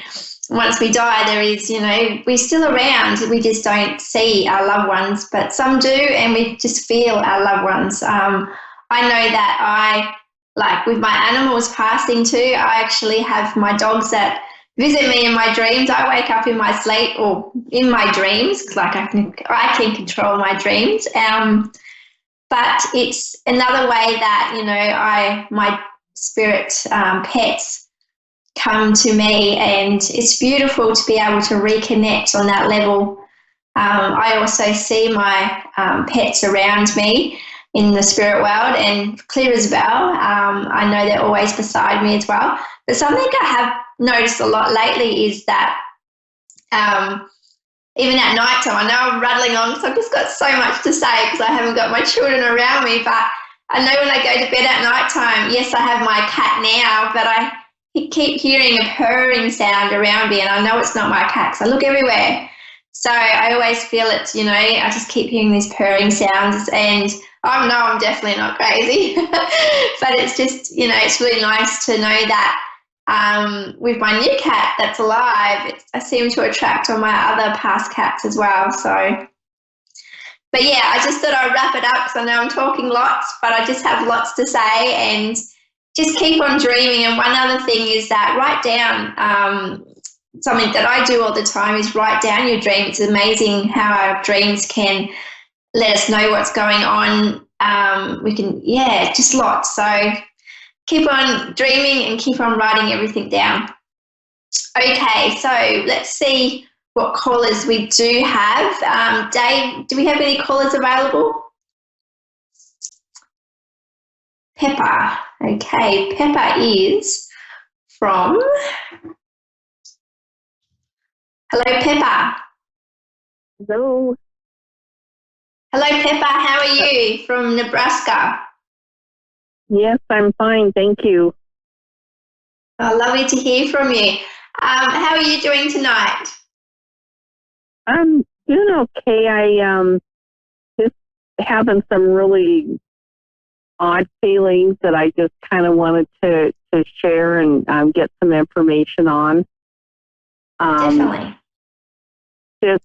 once we die, there is, you know, we're still around. We just don't see our loved ones, but some do, and we just feel our loved ones. I know that like with my animals passing too, I actually have my dogs that visit me in my dreams. I wake up in my sleep or in my dreams, like I can control my dreams. But it's another way that, you know, my spirit pets come to me, and it's beautiful to be able to reconnect on that level. I also see my pets around me in the spirit world, and clear as well. I know they're always beside me as well. But something I have noticed a lot lately is that even at night time, I know I'm rattling on because I've just got so much to say because I haven't got my children around me, but I know when I go to bed at night time, yes, I have my cat now, but I keep hearing a purring sound around me, and I know it's not my cat because I look everywhere. So I always feel it, you know, I just keep hearing these purring sounds, and I know I'm definitely not crazy, but it's just, you know, it's really nice to know that with my new cat that's alive, I seem to attract all my other past cats as well. So, but yeah, I just thought I'd wrap it up because I know I'm talking lots, but I just have lots to say, and just keep on dreaming. And one other thing is that write down, something that I do all the time is write down your dreams. It's amazing how our dreams can let us know what's going on. Just lots. So keep on dreaming and keep on writing everything down. Okay, so let's see what callers we do have. Dave, do we have any callers available? Pepper. Okay, Pepper is from... Hello, Pepper. Hello. Hello, Pepper. How are you from Nebraska? Yes, I'm fine. Thank you. Oh, lovely to hear from you. How are you doing tonight? I'm doing okay. I just having some really odd feelings that I just kind of wanted to share and get some information on. Definitely. Just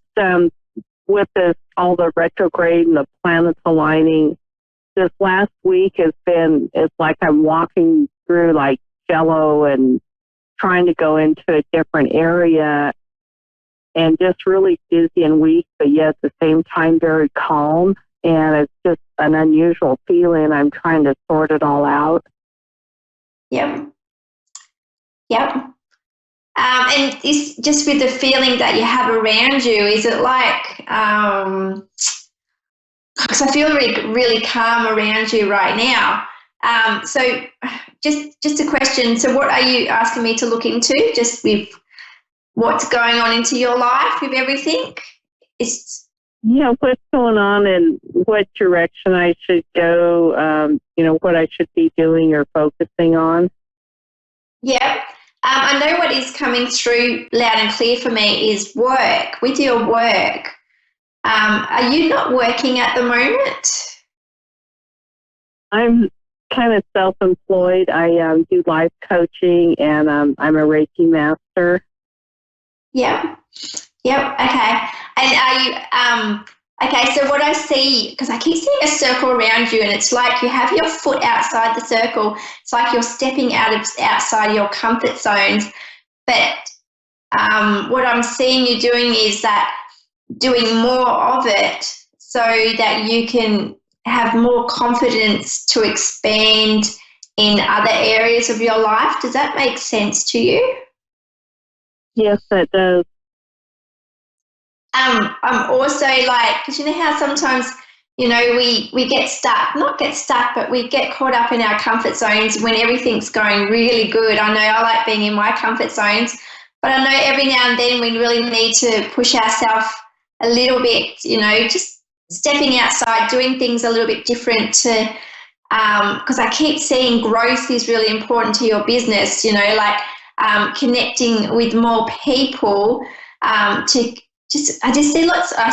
with this, all the retrograde and the planets aligning, this last week it's like I'm walking through like Jello and trying to go into a different area and just really dizzy and weak, but yet at the same time very calm. And it's just an unusual feeling. I'm trying to sort it all out. Yep. And this, just with the feeling that you have around you, is it like, because I feel really, really calm around you right now. So just a question. So what are you asking me to look into, just with what's going on into your life with everything? What's going on and what direction I should go, what I should be doing or focusing on. Yeah. I know what is coming through loud and clear for me is work. With your work, are you not working at the moment? I'm kind of self-employed. I do life coaching and I'm a Reiki master. Yep. Okay. And are you, okay, so what I see, because I keep seeing a circle around you and it's like you have your foot outside the circle. It's like you're stepping outside your comfort zones. But what I'm seeing you doing is that doing more of it so that you can have more confidence to expand in other areas of your life. Does that make sense to you? Yes, it does. I'm also like, because you know how sometimes, we not get stuck, but we get caught up in our comfort zones when everything's going really good. I know I like being in my comfort zones, but I know every now and then we really need to push ourselves a little bit, just stepping outside, doing things a little bit different to, because I keep seeing growth is really important to your business, connecting with more people I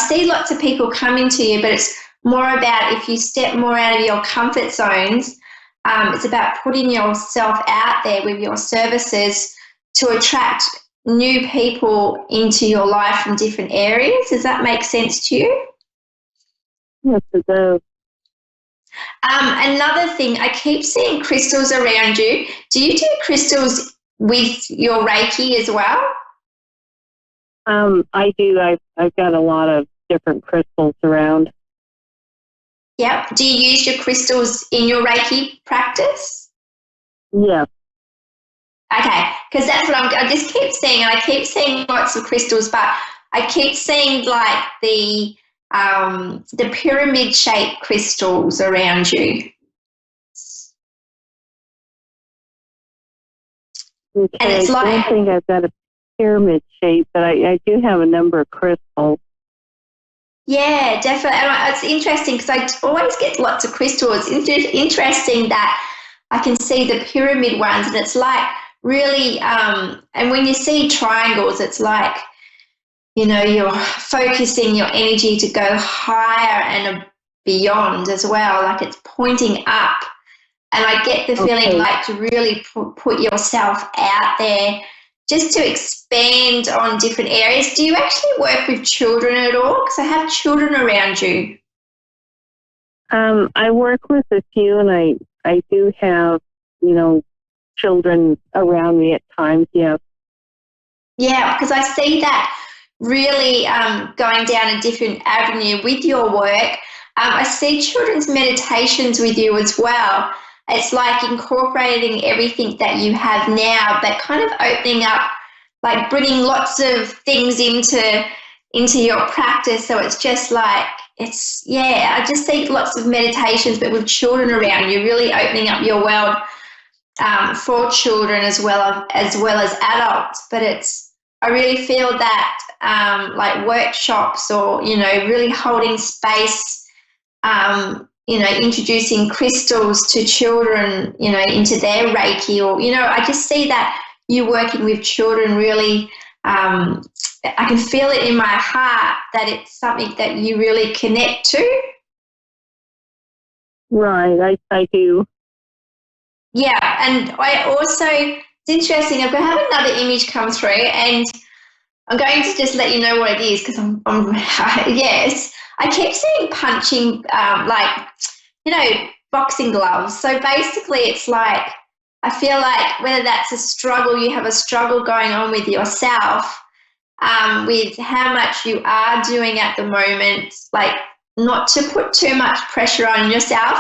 see lots of people coming to you, but it's more about if you step more out of your comfort zones, it's about putting yourself out there with your services to attract new people into your life from different areas. Does that make sense to you? Yes, it does. Another thing, I keep seeing crystals around you. Do you do crystals with your Reiki as well? I do. I've got a lot of different crystals around. Yep. Do you use your crystals in your Reiki practice? Yes. Okay, because that's what I just keep seeing, and I keep seeing lots of crystals, but I keep seeing like the pyramid-shaped crystals around you. Okay, and it's I like, don't think I've got a pyramid shape, but I do have a number of crystals. Yeah, definitely. And it's interesting because I always get lots of crystals. It's interesting that I can see the pyramid ones, and it's like really, and when you see triangles, it's like, you're focusing your energy to go higher and beyond as well. Like it's pointing up. And I get the feeling like to really put yourself out there just to expand on different areas. Do you actually work with children at all? Because I have children around you. I work with a few, and I do have, children around me at times, yes. Yeah, because I see that really going down a different avenue with your work. I see children's meditations with you as well. It's like incorporating everything that you have now, but kind of opening up, like bringing lots of things into your practice. So it's just like, I just see lots of meditations, but with children around you, really opening up your world for children as well as adults. But I really feel that like workshops or, really holding space introducing crystals to children, into their Reiki, or, I just see that you working with children really, I can feel it in my heart that it's something that you really connect to. Right, I do. Yeah, and I also, it's interesting, I've had another image come through, and I'm going to just let you know what it is, because yes, I keep seeing punching, boxing gloves. So basically it's like, I feel like whether that's a struggle, you have a struggle going on with yourself, with how much you are doing at the moment, like not to put too much pressure on yourself.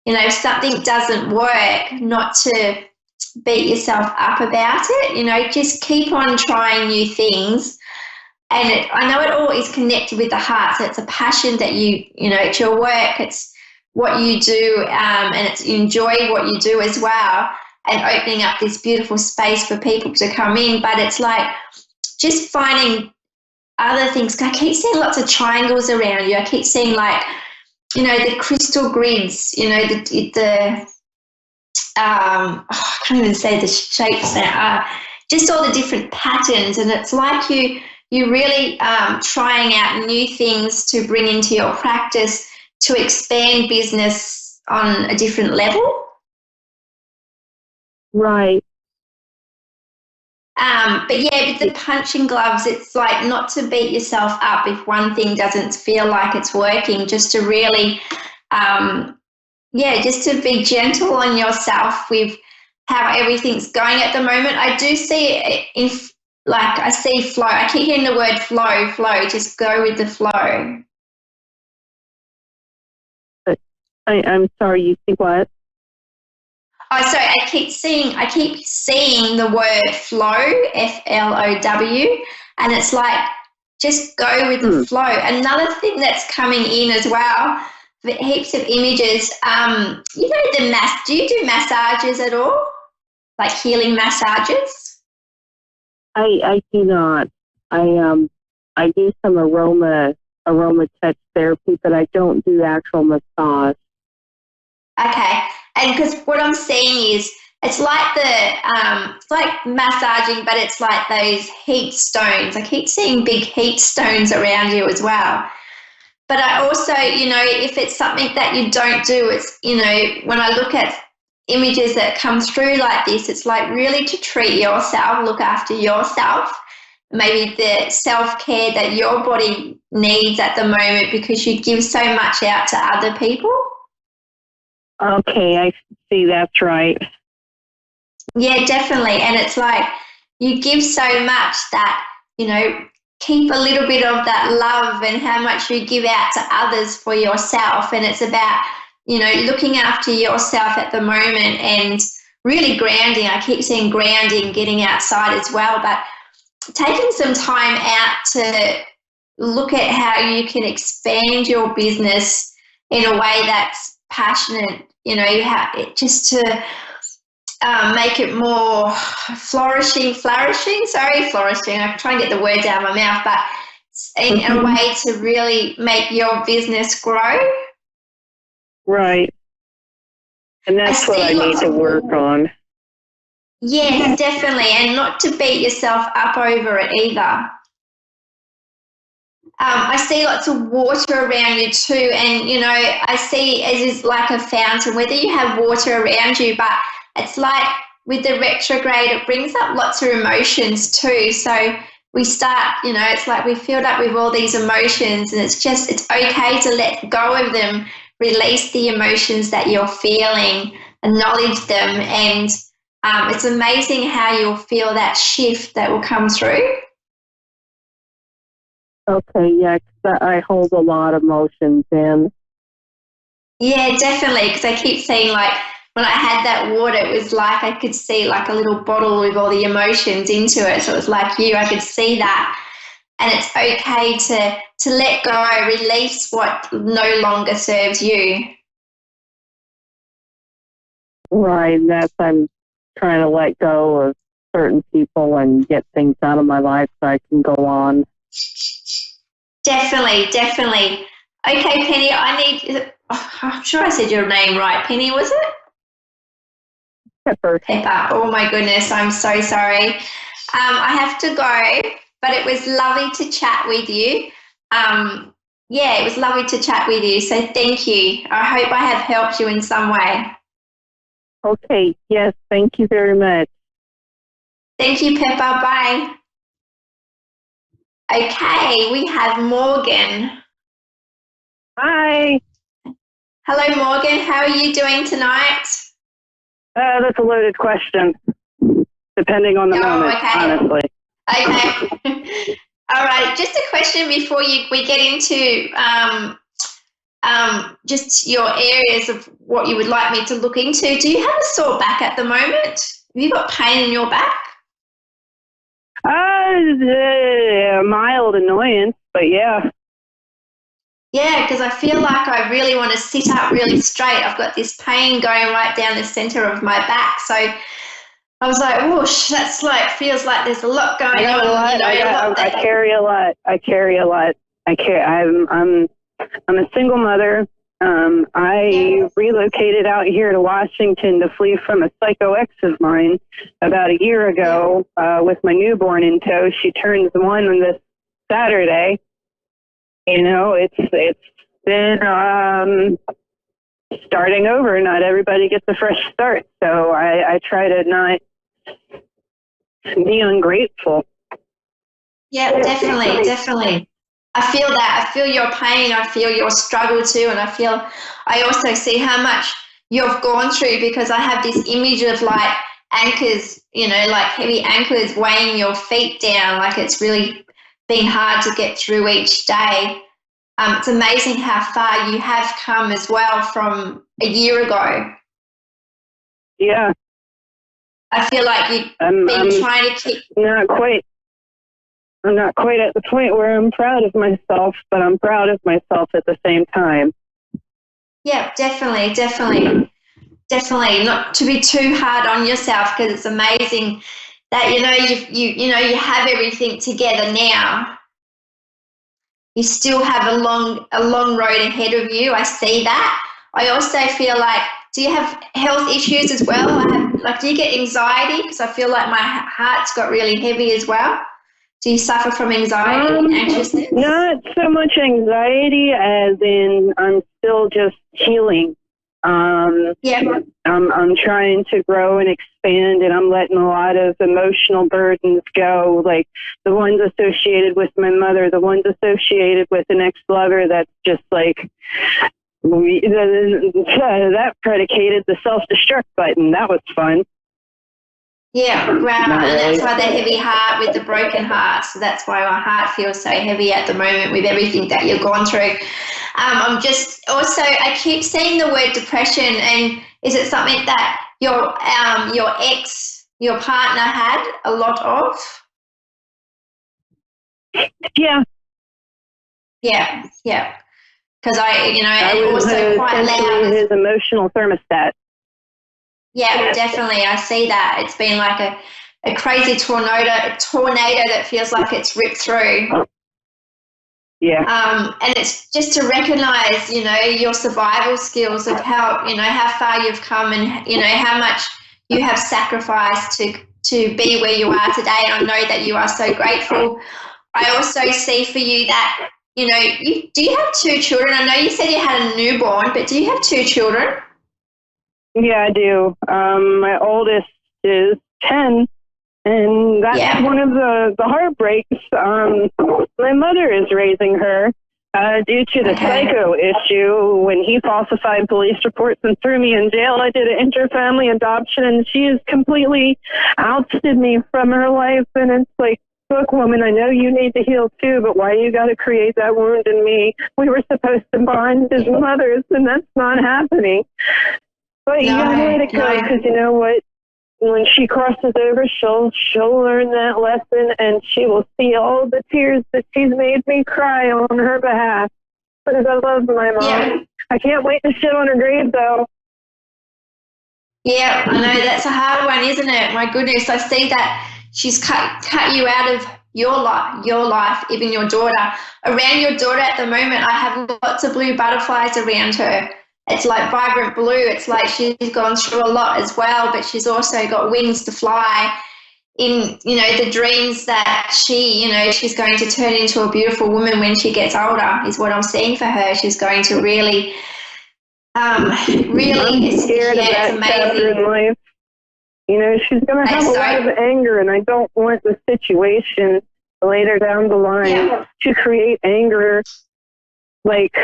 If something doesn't work, not to beat yourself up about it. Just keep on trying new things. And I know it all is connected with the heart. So it's a passion that it's your work, it's what you do, and it's you enjoy what you do as well, and opening up this beautiful space for people to come in. But it's like just finding other things. I keep seeing lots of triangles around you. I keep seeing the crystal grids, I can't even say the shapes now, just all the different patterns. And it's like you really trying out new things to bring into your practice to expand business on a different level. Right. But yeah, with the punching gloves, it's like not to beat yourself up if one thing doesn't feel like it's working, just to really, just to be gentle on yourself with how everything's going at the moment. I do see it I see flow. I keep hearing the word flow, just go with the flow. I'm sorry, you think what? Oh, sorry, I keep seeing the word flow, FLOW, and it's like, just go with the flow. Another thing that's coming in as well, heaps of images, do you do massages at all? Like healing massages? I do not. I do some aroma touch therapy, but I don't do actual massage. Okay, and because what I'm seeing is it's like it's like massaging, but it's like those heat stones. I keep seeing big heat stones around you as well. But I also, if it's something that you don't do, it's, when I look at images that come through like this, it's like really to treat yourself, look after yourself, maybe the self-care that your body needs at the moment, because you give so much out to other people. Okay, I see, that's right. Yeah, definitely. And it's like you give so much that, keep a little bit of that love and how much you give out to others for yourself. And it's about, looking after yourself at the moment and really grounding. I keep saying grounding, getting outside as well, but taking some time out to look at how you can expand your business in a way that's passionate, just to make it more flourishing. I'm trying to get the words out of my mouth, but in a way to really make your business grow. Right. And that's what I need to work on. Yes, definitely. And not to beat yourself up over it either. I see lots of water around you too. And, I see it is like a fountain, whether you have water around you, but it's like with the retrograde, it brings up lots of emotions too. So we start, it's like we filled up with all these emotions, and it's okay to let go of them, release the emotions that you're feeling, acknowledge them. And it's amazing how you'll feel that shift that will come through. Okay, yeah, 'cause I hold a lot of emotions in. Yeah, definitely, because I keep seeing, like, when I had that water, it was like I could see like a little bottle with all the emotions into it. So it was like I could see that. And it's okay to let go, release what no longer serves you. Right, I'm trying to let go of certain people and get things out of my life so I can go on. Definitely. Okay, Penny, I'm sure I said your name right. Penny, was it? Pepper. Pepper. Oh my goodness, I'm so sorry. I have to go, but it was lovely to chat with you. Yeah, it was lovely to chat with you. So thank you. I hope I have helped you in some way. Okay, yes, thank you very much. Thank you, Pepper. Bye. Okay, we have Morgan. Hi. Hello, Morgan. How are you doing tonight? That's a loaded question, depending on the moment, honestly. Okay. All right. Just a question before we get into just your areas of what you would like me to look into. Do you have a sore back at the moment? Have you got pain in your back? Mild annoyance, but yeah. Yeah, because I feel like I really want to sit up really straight. I've got this pain going right down the center of my back. So I was like, whoosh, that's like, feels like there's a lot going on. I carry a lot. I'm a single mother. I relocated out here to Washington to flee from a psycho ex of mine about a year ago with my newborn in tow. She turns 1 on this Saturday. You know, it's been starting over. Not everybody gets a fresh start, so I try to not be ungrateful. Yeah, definitely. I feel that. I feel your pain. I feel your struggle too. And I also see how much you've gone through, because I have this image of like anchors, like heavy anchors weighing your feet down. Like it's really been hard to get through each day. It's amazing how far you have come as well from a year ago. Yeah. I feel like you've been trying to keep... I'm not quite at the point where I'm proud of myself, but I'm proud of myself at the same time. Yeah, definitely. Not to be too hard on yourself, because it's amazing that you have everything together now. You still have a long road ahead of you. I see that. I also feel like, do you have health issues as well? Do you get anxiety? Because I feel like my heart's got really heavy as well. Do you suffer from anxiety and anxiousness? Not so much anxiety as in I'm still just healing. I'm trying to grow and expand, and I'm letting a lot of emotional burdens go, like the ones associated with my mother, the ones associated with an ex-lover that's just like, that predicated the self-destruct button. That was fun. Yeah, wow. And that's why the heavy heart with the broken heart. So that's why my heart feels so heavy at the moment with everything that you've gone through. I keep seeing the word depression, and is it something that your partner had a lot of? Yeah. Yeah. Because I was also quite loud. His emotional thermostat. Yeah, definitely. I see that. It's been like a crazy tornado that feels like it's ripped through. Yeah. And it's just to recognize, your survival skills of how far you've come, and, how much you have sacrificed to be where you are today. And I know that you are so grateful. I also see for you that, do you have 2 children? I know you said you had a newborn, but do you have 2 children? Yeah, I do. My oldest is 10, and that's one of the heartbreaks. My mother is raising her due to the psycho issue. When he falsified police reports and threw me in jail, I did an inter-family adoption, and she has completely ousted me from her life. And it's like, look, woman, I know you need to heal too, but why you got to create that wound in me? We were supposed to bond as mothers, and that's not happening. But you gotta let it go, because you know what? When she crosses over, she'll learn that lesson, and she will see all the tears that she's made me cry on her behalf. Because I love my mom. Yeah. I can't wait to sit on her grave, though. Yeah, I know, that's a hard one, isn't it? My goodness, I see that she's cut you out of your life, even your daughter. Around your daughter at the moment, I have lots of blue butterflies around her. It's like vibrant blue. It's like she's gone through a lot as well, but she's also got wings to fly. In, you know, the dreams that she, you know, she's going to turn into a beautiful woman when she gets older is what I'm seeing for her. She's going to really, I'm scared of that chapter in life. You know, she's going to have a lot of anger, and I don't want the situation later down the line to create anger, like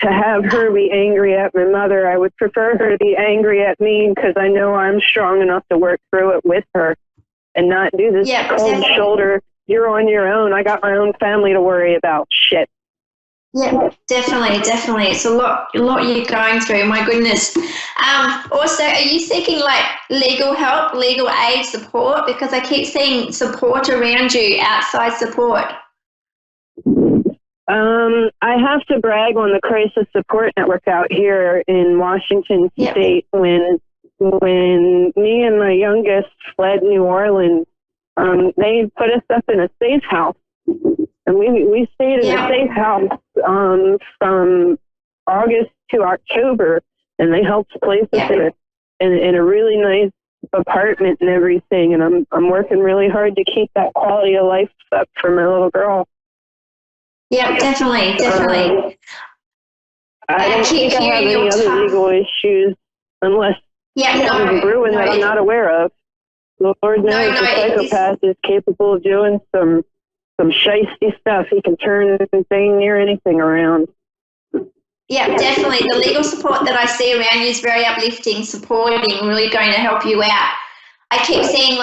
to have her be angry at my mother. I would prefer her to be angry at me because I know I'm strong enough to work through it with her and not do this cold shoulder, you're on your own, I got my own family to worry about shit. Yeah, definitely. It's a lot you're going through. My goodness. Also, are you seeking like legal help, legal aid, support? Because I keep seeing support around you, outside support. I have to brag on the Crisis Support Network out here in Washington State. When me and my youngest fled New Orleans, they put us up in a safe house. And we stayed in a safe house from August to October, and they helped place us in a really nice apartment and everything. And I'm working really hard to keep that quality of life up for my little girl. Yeah, definitely. I don't think I have any other legal issues unless something's brewing that I'm not aware of. Lord knows the psychopath is capable of doing some shiesty stuff. He can turn anything near anything around. Yeah, definitely. The legal support that I see around you is very uplifting, supporting, really going to help you out. I keep seeing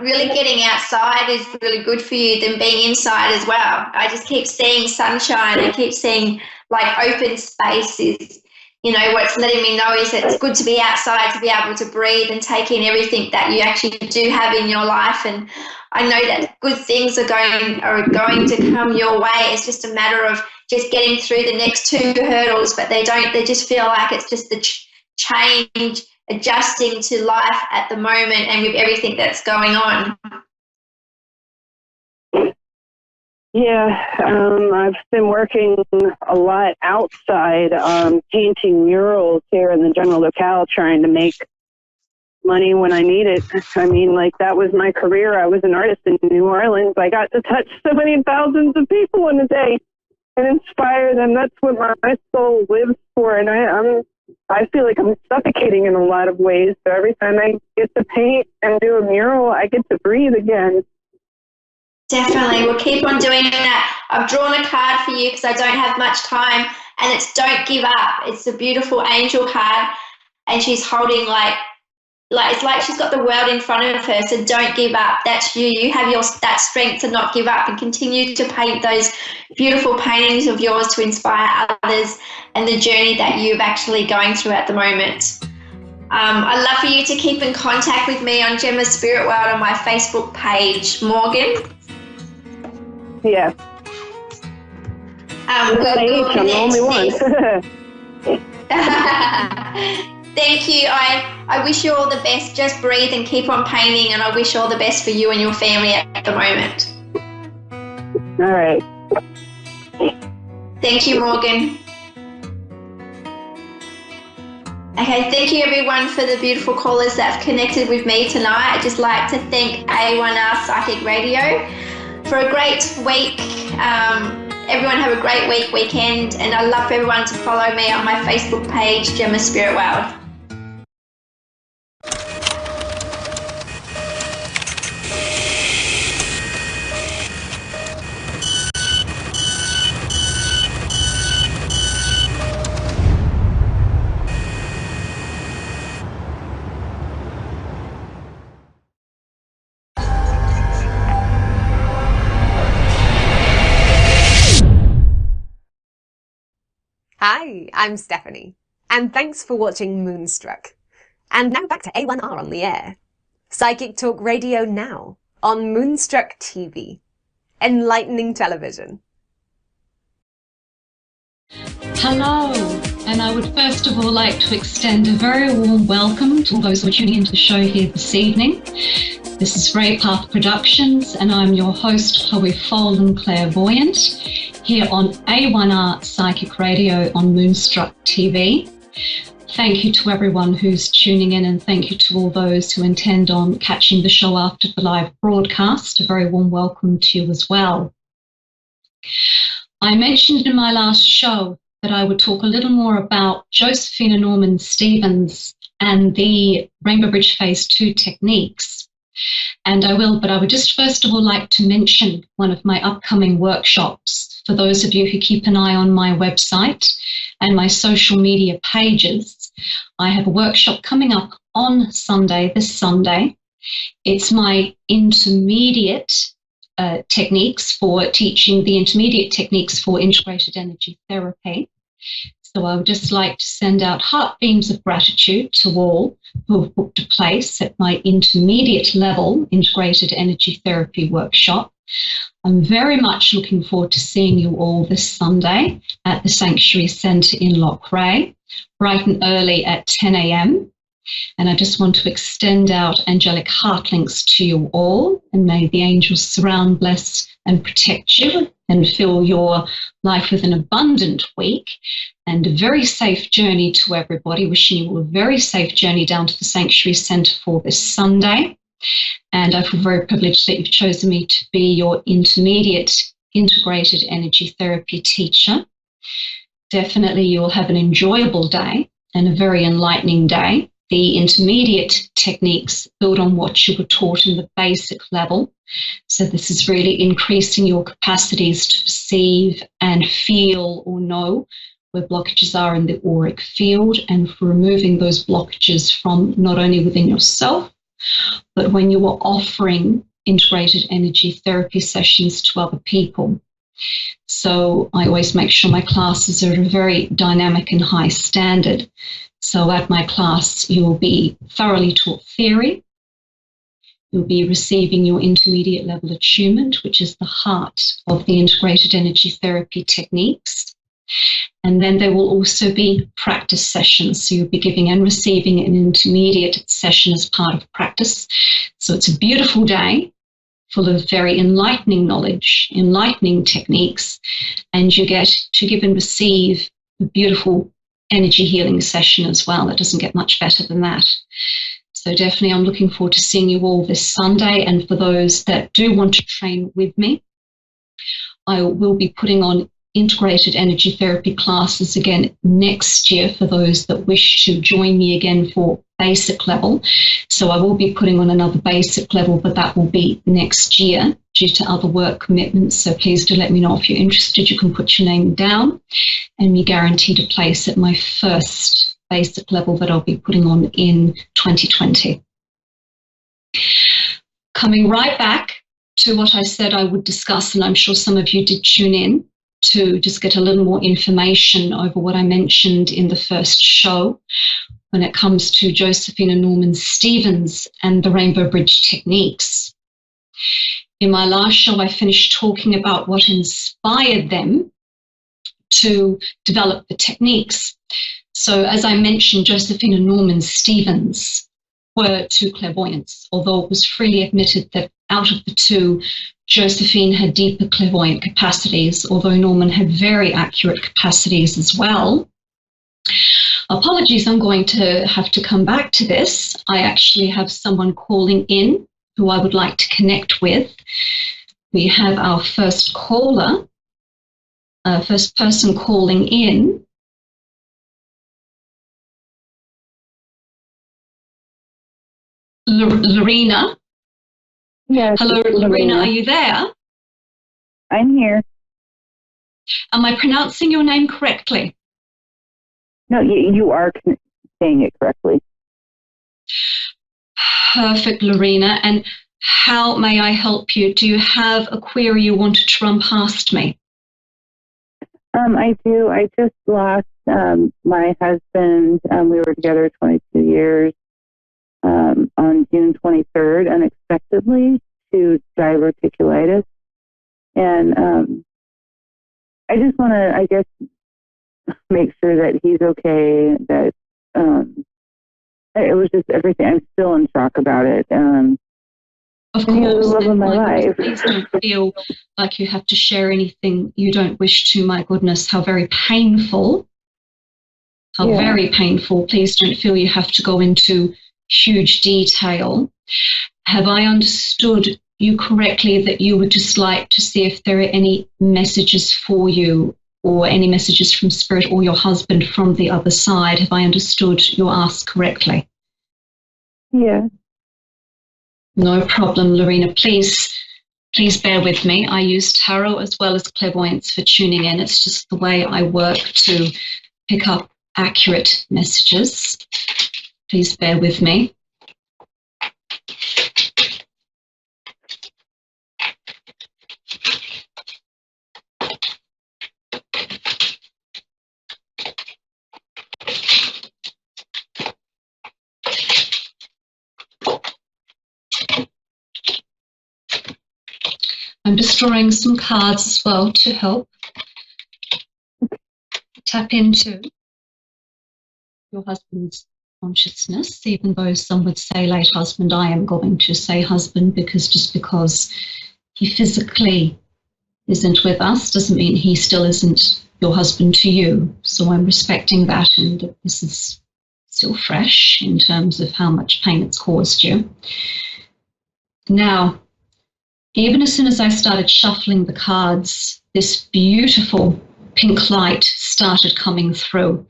really getting outside is really good for you than being inside as well. I just keep seeing sunshine. I keep seeing like open spaces. You know, what's letting me know is that it's good to be outside, to be able to breathe and take in everything that you actually do have in your life. And I know that good things are going to come your way. It's just a matter of just getting through the next 2 hurdles, but they just feel like it's just the change, adjusting to life at the moment and with everything that's going on. Yeah, I've been working a lot outside, painting murals here in the general locale, trying to make money when I need it. I mean, like, that was my career. I was an artist in New Orleans. I got to touch so many thousands of people in a day and inspire them. That's what my soul lives for. And I feel like I'm suffocating in a lot of ways. So every time I get to paint and do a mural, I get to breathe again. Definitely. We'll keep on doing that. I've drawn a card for you because I don't have much time, and it's Don't Give Up. It's a beautiful angel card, and she's holding like it's like she's got the world in front of her. So don't give up. That's you. You have that strength to not give up and continue to paint those beautiful paintings of yours to inspire others and the journey that you're actually going through at the moment. I'd love for you to keep in contact with me on Gemma's Spirit World on my Facebook page, Morgan. Yeah. I'm the only one. Thank you. I wish you all the best. Just breathe and keep on painting, and I wish all the best for you and your family at the moment. All right. Thank you, Morgan. Okay, thank you everyone for the beautiful callers that have connected with me tonight. I'd just like to thank A1R Psychic Radio for a great week. Everyone have a great weekend, and I'd love for everyone to follow me on my Facebook page, Gemma Spirit World. Hi, I'm Stephanie, and thanks for watching Moonstruck. And now back to A1R on the air. Psychic Talk Radio now on Moonstruck TV. Enlightening television. Hello, and I would first of all like to extend a very warm welcome to all those who are tuning into the show here this evening. This is Ray Path Productions, and I'm your host, Chloe Folden, Clairvoyant, here on A1R Psychic Radio on Moonstruck TV. Thank you to everyone who's tuning in, and thank you to all those who intend on catching the show after the live broadcast. A very warm welcome to you as well. I mentioned in my last show that I would talk a little more about Josephina Norman Stevens and the Rainbow Bridge Phase 2 techniques. And I will, but I would just first of all like to mention one of my upcoming workshops. For those of you who keep an eye on my website and my social media pages, I have a workshop coming up on Sunday, this Sunday. It's my intermediate techniques for teaching the intermediate techniques for integrated energy therapy. So I would just like to send out heart beams of gratitude to all who have booked a place at my intermediate level integrated energy therapy workshop. I'm very much looking forward to seeing you all this Sunday at the Sanctuary Centre in Loughrea, bright and early at 10 a.m. And I just want to extend out angelic heart links to you all, and may the angels surround, bless and protect you and fill your life with an abundant week and a very safe journey to everybody. Wishing you all a very safe journey down to the Sanctuary Centre for this Sunday. And I feel very privileged that you've chosen me to be your intermediate integrated energy therapy teacher. Definitely you will have an enjoyable day and a very enlightening day. The intermediate techniques build on what you were taught in the basic level. So this is really increasing your capacities to perceive and feel or know where blockages are in the auric field, and for removing those blockages from not only within yourself, but when you are offering integrated energy therapy sessions to other people. So I always make sure my classes are at a very dynamic and high standard. So at my class, you will be thoroughly taught theory. You'll be receiving your intermediate level attunement, which is the heart of the integrated energy therapy techniques. And then there will also be practice sessions. So you'll be giving and receiving an intermediate session as part of practice. So it's a beautiful day full of very enlightening knowledge, enlightening techniques, and you get to give and receive a beautiful energy healing session as well. It doesn't get much better than that. So definitely I'm looking forward to seeing you all this Sunday. And for those that do want to train with me, I will be putting on integrated energy therapy classes again next year for those that wish to join me again for basic level. So I will be putting on another basic level, but that will be next year due to other work commitments. So please do let me know if you're interested. You can put your name down and be guaranteed a place at my first basic level that I'll be putting on in 2020. Coming right back to what I said I would discuss, and I'm sure some of you did tune in to just get a little more information over what I mentioned in the first show when it comes to Josephina Norman Stevens and the Rainbow Bridge techniques. In my last show, I finished talking about what inspired them to develop the techniques. So as I mentioned, Josephina Norman Stevens were two clairvoyants, although it was freely admitted that out of the two, Josephine had deeper clairvoyant capacities, although Norman had very accurate capacities as well. Apologies, I'm going to have to come back to this. I actually have someone calling in who I would like to connect with. We have our first caller, first person calling in. Lorena. Yes. Hello, Lorena, are you there? I'm here. Am I pronouncing your name correctly? No, you are saying it correctly. Perfect, Lorena. And how may I help you? Do you have a query you wanted to run past me? I do. I just lost my husband. We were together 22 years. On June 23rd, unexpectedly, to diverticulitis. And I just want to, I guess, make sure that he's okay, that it was just everything. I'm still in shock about it. Of And he was course. the love of my My life. goodness, please don't feel like you have to share anything you don't wish to. My goodness, how very painful. How Yeah. very painful. Please don't feel you have to go into huge detail. Have I understood you correctly that you would just like to see if there are any messages for you or any messages from Spirit or your husband from the other side? Have I understood your ask correctly? Yeah. No problem, Lorena. Please bear with me. I use tarot as well as clairvoyance for tuning in. It's just the way I work to pick up accurate messages. Please bear with me. I'm just drawing some cards as well to help tap into your husband's consciousness, even though some would say late husband. I am going to say husband because just because he physically isn't with us doesn't mean he still isn't your husband to you. So I'm respecting that, and that this is still fresh in terms of how much pain it's caused you. Now, even as soon as I started shuffling the cards, this beautiful pink light started coming through.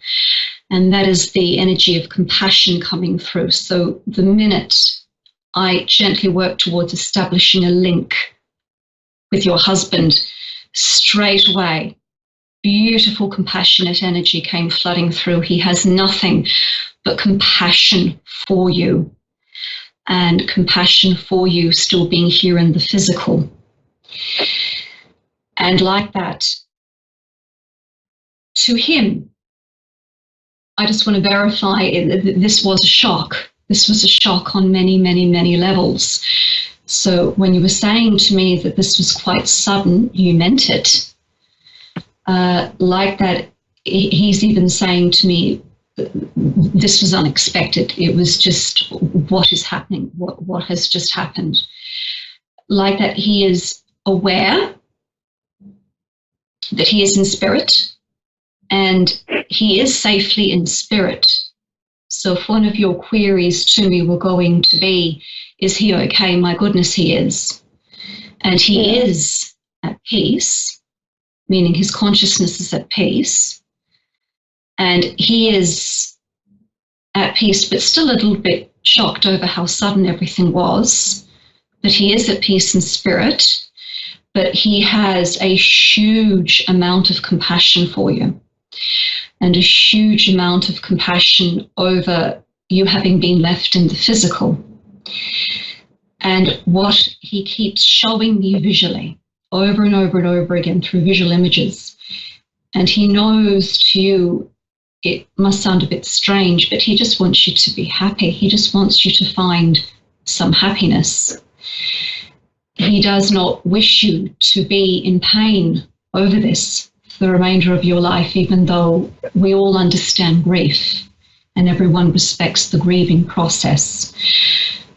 And that is the energy of compassion coming through. So the minute I gently work towards establishing a link with your husband, straight away, beautiful compassionate energy came flooding through. He has nothing but compassion for you. And compassion for you still being here in the physical. And like that, to him, I just want to verify this was a shock. This was a shock on many, many, many levels. So when you were saying to me that this was quite sudden, you meant it. Like that, he's even saying to me, this was unexpected. It was just what is happening, what has just happened. Like that, he is aware that he is in spirit and he is safely in spirit. So if one of your queries to me were going to be, is he okay? My goodness, he is. And he is at peace, meaning his consciousness is at peace. And he is at peace, but still a little bit shocked over how sudden everything was. But he is at peace in spirit, but he has a huge amount of compassion for you and a huge amount of compassion over you having been left in the physical. And what he keeps showing me visually over and over and over again through visual images, and he knows to you, it must sound a bit strange, but he just wants you to be happy. He just wants you to find some happiness. He does not wish you to be in pain over this for the remainder of your life, even though we all understand grief and everyone respects the grieving process.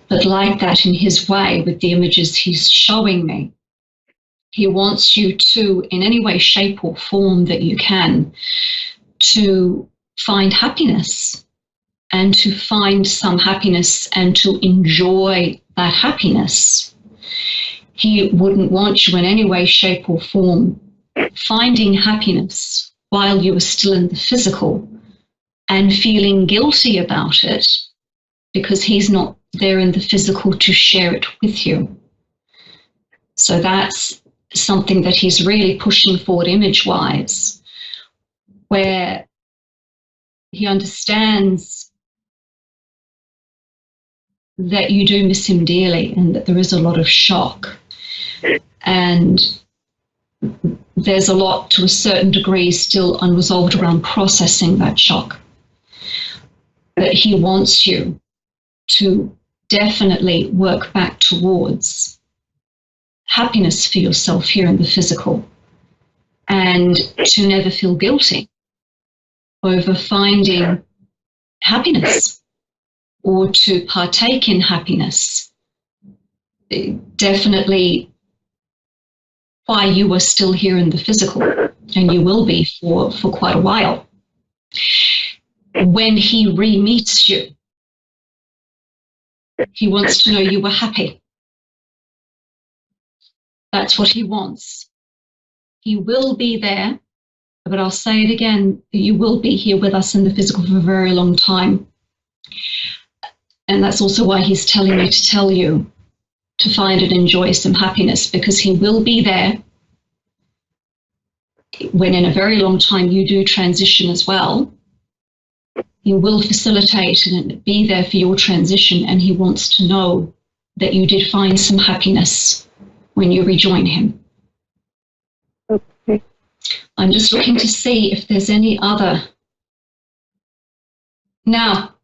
But like that, in his way, with the images he's showing me, he wants you to, in any way, shape or form that you can, to find happiness and to find some happiness and to enjoy that happiness. He wouldn't want you in any way, shape or form finding happiness while you were still in the physical and feeling guilty about it because he's not there in the physical to share it with you. So that's something that he's really pushing forward image-wise, where he understands that you do miss him dearly and that there is a lot of shock. And there's a lot, to a certain degree, still unresolved around processing that shock. But he wants you to definitely work back towards happiness for yourself here in the physical and to never feel guilty over finding happiness or to partake in happiness definitely why you are still here in the physical, and you will be for quite a while. When he re-meets you, he wants to know you were happy. That's what he wants. He will be there, but I'll say it again, you will be here with us in the physical for a very long time. And that's also why he's telling me to tell you to find and enjoy some happiness, because he will be there when in a very long time you do transition as well. He will facilitate and be there for your transition, and he wants to know that you did find some happiness when you rejoin him. Okay. I'm just looking to see if there's any other. Now,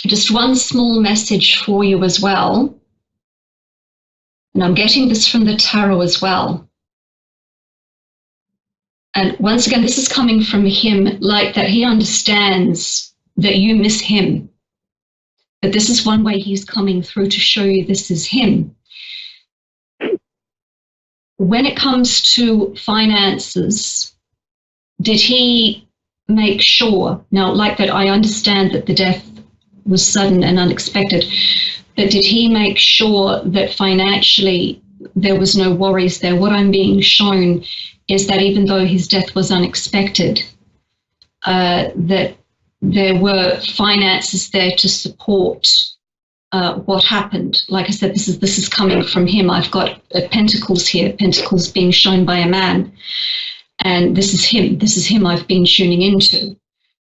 just one small message for you as well. And I'm getting this from the tarot as well. And once again, this is coming from him, like that he understands that you miss him. But this is one way he's coming through to show you this is him. When it comes to finances, did he make sure, now like that I understand that the death was sudden and unexpected, but did he make sure that financially there was no worries there? What I'm being shown is that even though his death was unexpected, that there were finances there to support what happened. Like I said, this is coming from him. I've got pentacles here, pentacles being shown by a man, and this is him. This is him I've been tuning into.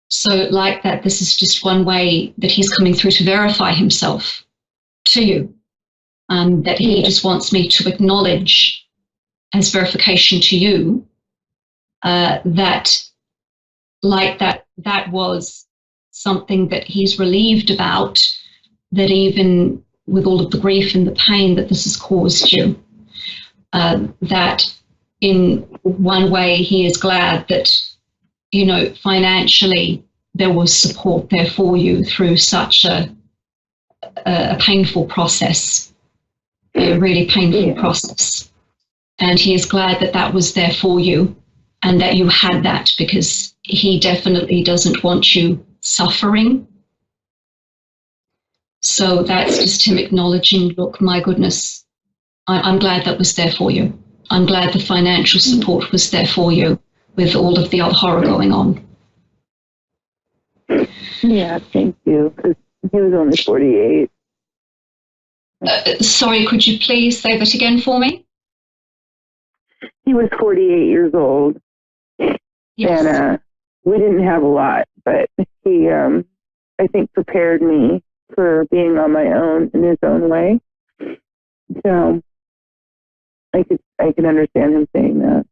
So like that, this is just one way that he's coming through to verify himself to you, that he just wants me to acknowledge as verification to you that like that was something that he's relieved about, that even with all of the grief and the pain that this has caused you, that in one way he is glad that, you know, financially there was support there for you through such a painful process, a really painful process. And he is glad that that was there for you and that you had that, because he definitely doesn't want you suffering. So that's just him acknowledging, look, my goodness, I'm glad that was there for you. I'm glad the financial support was there for you with all of the other horror going on. Yeah, thank you. 'Cause he was only 48. Sorry, could you please say that again for me? He was 48 years old. Yes. And we didn't have a lot, but he, I think, prepared me for being on my own in his own way. So I could understand him saying that.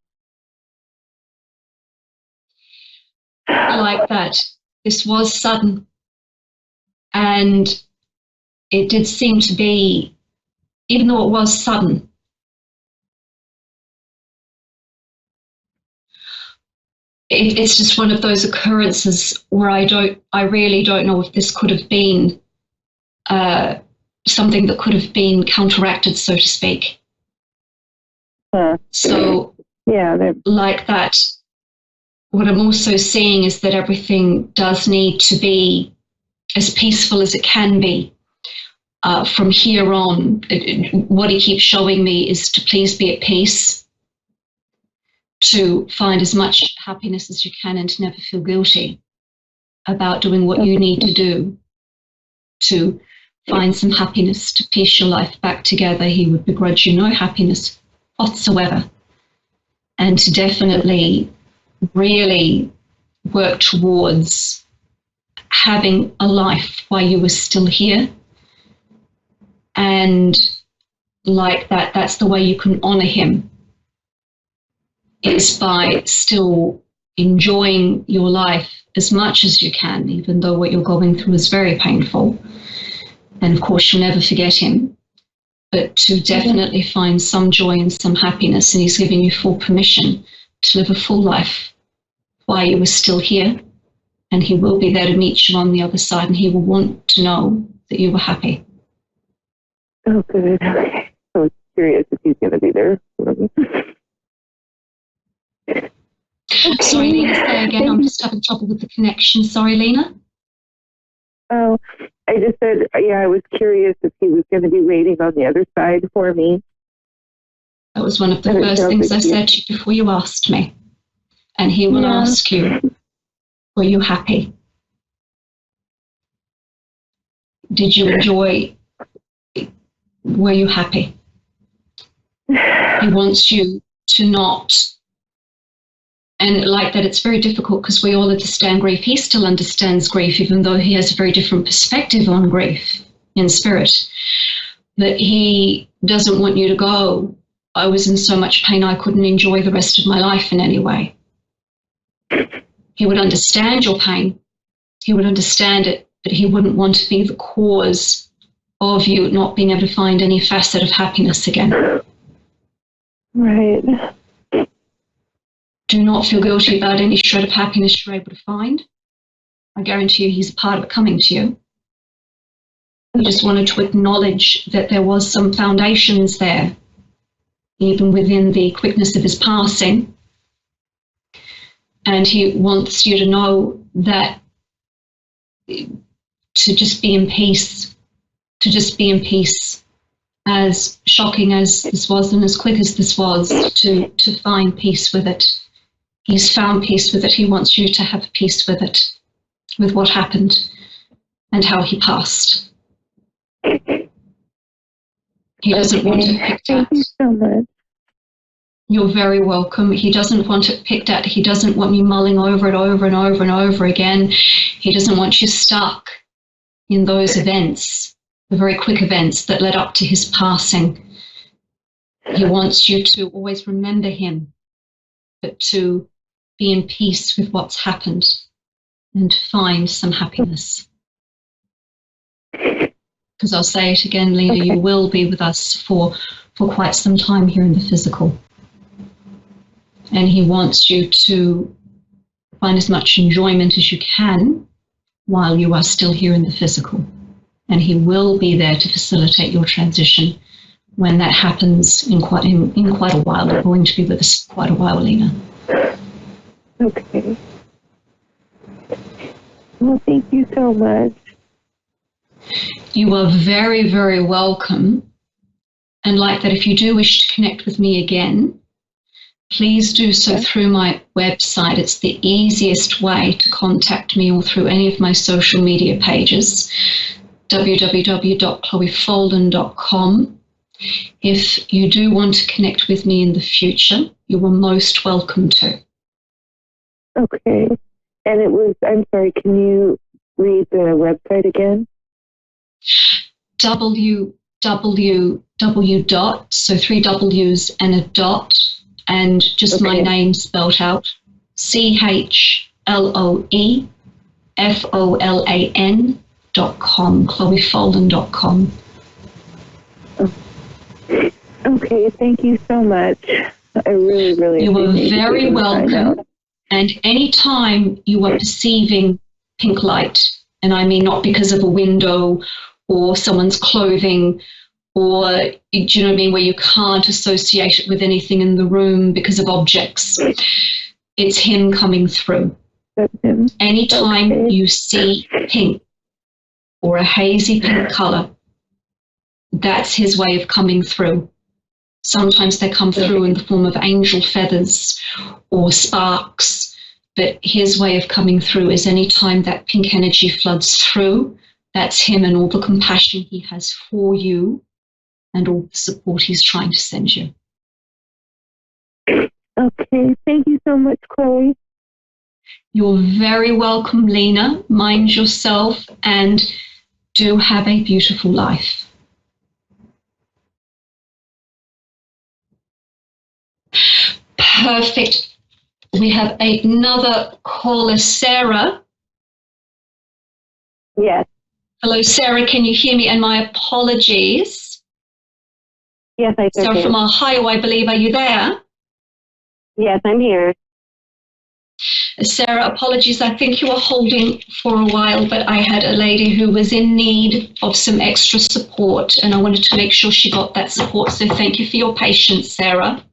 Like that. This was sudden. And it did seem to be, even though it was sudden, it's just one of those occurrences where I really don't know if this could have been something that could have been counteracted, so to speak. So, yeah, like that, what I'm also seeing is that everything does need to be as peaceful as it can be from here on. What he keeps showing me is to please be at peace, to find as much happiness as you can, and to never feel guilty about doing what you need to do to find some happiness, to piece your life back together. He would begrudge you no happiness whatsoever. And to definitely really work towards having a life while you were still here. And like that, that's the way you can honor him, is by still enjoying your life as much as you can, even though what you're going through is very painful. And of course, you'll never forget him, but to definitely find some joy and some happiness. And he's giving you full permission to live a full life while you were still here. And he will be there to meet you on the other side, and he will want to know that you were happy. Oh, good. Okay. So curious if he's going to be there. Sorry, Lena, say again. I'm just having trouble with the connection. Sorry, Lena. Oh, I just said, yeah, I was curious if he was going to be waiting on the other side for me. That was one of the first things I said to you before you asked me. And he will ask you, were you happy? Did you enjoy? Were you happy? He wants you to not. And like that, it's very difficult because we all understand grief. He still understands grief, even though he has a very different perspective on grief in spirit. That he doesn't want you to go, I was in so much pain I couldn't enjoy the rest of my life in any way. He would understand your pain. He would understand it, but he wouldn't want to be the cause of you not being able to find any facet of happiness again. Right. Do not feel guilty about any shred of happiness you're able to find. I guarantee you he's a part of it coming to you. He just wanted to acknowledge that there was some foundations there, even within the quickness of his passing. And he wants you to know that to just be in peace, as shocking as this was and as quick as this was, to find peace with it. He's found peace with it. He wants you to have peace with it, with what happened and how he passed. He doesn't want it picked at. Thank you so much. You're very welcome. He doesn't want it picked at. He doesn't want you mulling over it over and over and over again. He doesn't want you stuck in those events, the very quick events that led up to his passing. He wants you to always remember him, but to be in peace with what's happened and find some happiness. Because I'll say it again, Lena, you will be with us for quite some time here in the physical. And he wants you to find as much enjoyment as you can while you are still here in the physical. And he will be there to facilitate your transition when that happens in quite a while. You're going to be with us for quite a while, Lena. Okay. Well, thank you so much. You are very, very welcome. And like that, if you do wish to connect with me again, please do so through my website. It's the easiest way to contact me, or through any of my social media pages, www.chloefolden.com. If you do want to connect with me in the future, you are most welcome to. Okay. And it was, I'm sorry, can you read the website again? www. So 3 W's and a dot, and just my name spelled out, CHLOEFOLAN.com, chloefolden.com. Okay, thank you so much. I really, really You are appreciate very welcome. And anytime you are perceiving pink light, and I mean not because of a window or someone's clothing, or, do you know what I mean, where you can't associate it with anything in the room because of objects, it's him coming through. Anytime you see pink or a hazy pink color, that's his way of coming through. Sometimes they come through in the form of angel feathers or sparks, but his way of coming through is anytime that pink energy floods through, that's him and all the compassion he has for you and all the support he's trying to send you. Okay, thank you so much, Chloe. You're very welcome, Lena. Mind yourself and do have a beautiful life. Perfect. We have another caller, Sarah. Yes. Hello, Sarah. Can you hear me? And my apologies. Yes, I can. Sarah from Ohio, I believe. Are you there? Yes, I'm here. Sarah, apologies. I think you were holding for a while, but I had a lady who was in need of some extra support, and I wanted to make sure she got that support. So thank you for your patience, Sarah.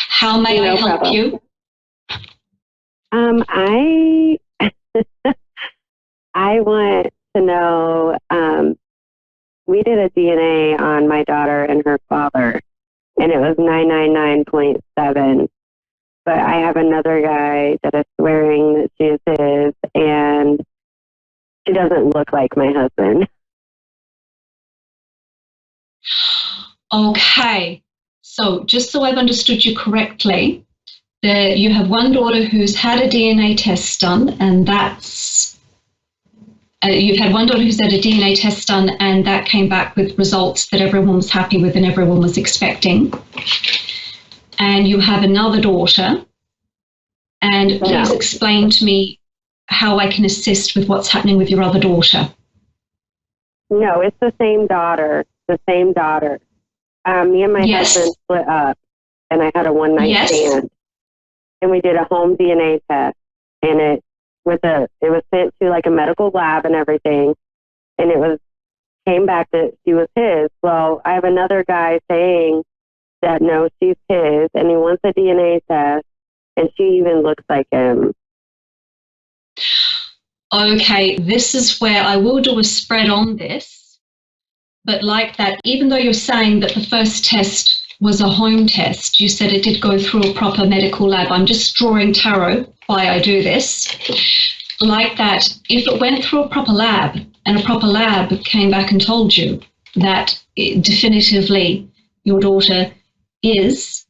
How may I help you? I want to know, we did a DNA on my daughter and her father, and it was 999.7. But I have another guy that is swearing that she is his, and she doesn't look like my husband. Okay. So just so I've understood you correctly, you have one daughter who's had a DNA test done, and that's you've had one daughter who's had a DNA test done, and that came back with results that everyone was happy with and everyone was expecting. And you have another daughter, and please explain to me how I can assist with what's happening with your other daughter. No, it's the same daughter. Me and my husband split up, and I had a one-night stand. And we did a home DNA test, and it was sent to like a medical lab and everything, and came back that she was his. Well, I have another guy saying that no, she's his, and he wants a DNA test, and she even looks like him. Okay, this is where I will do a spread on this, but like that, even though you're saying that the first test was a home test, you said it did go through a proper medical lab. I'm just drawing tarot why I do this. Like that, if it went through a proper lab and a proper lab came back and told you that definitively your daughter is,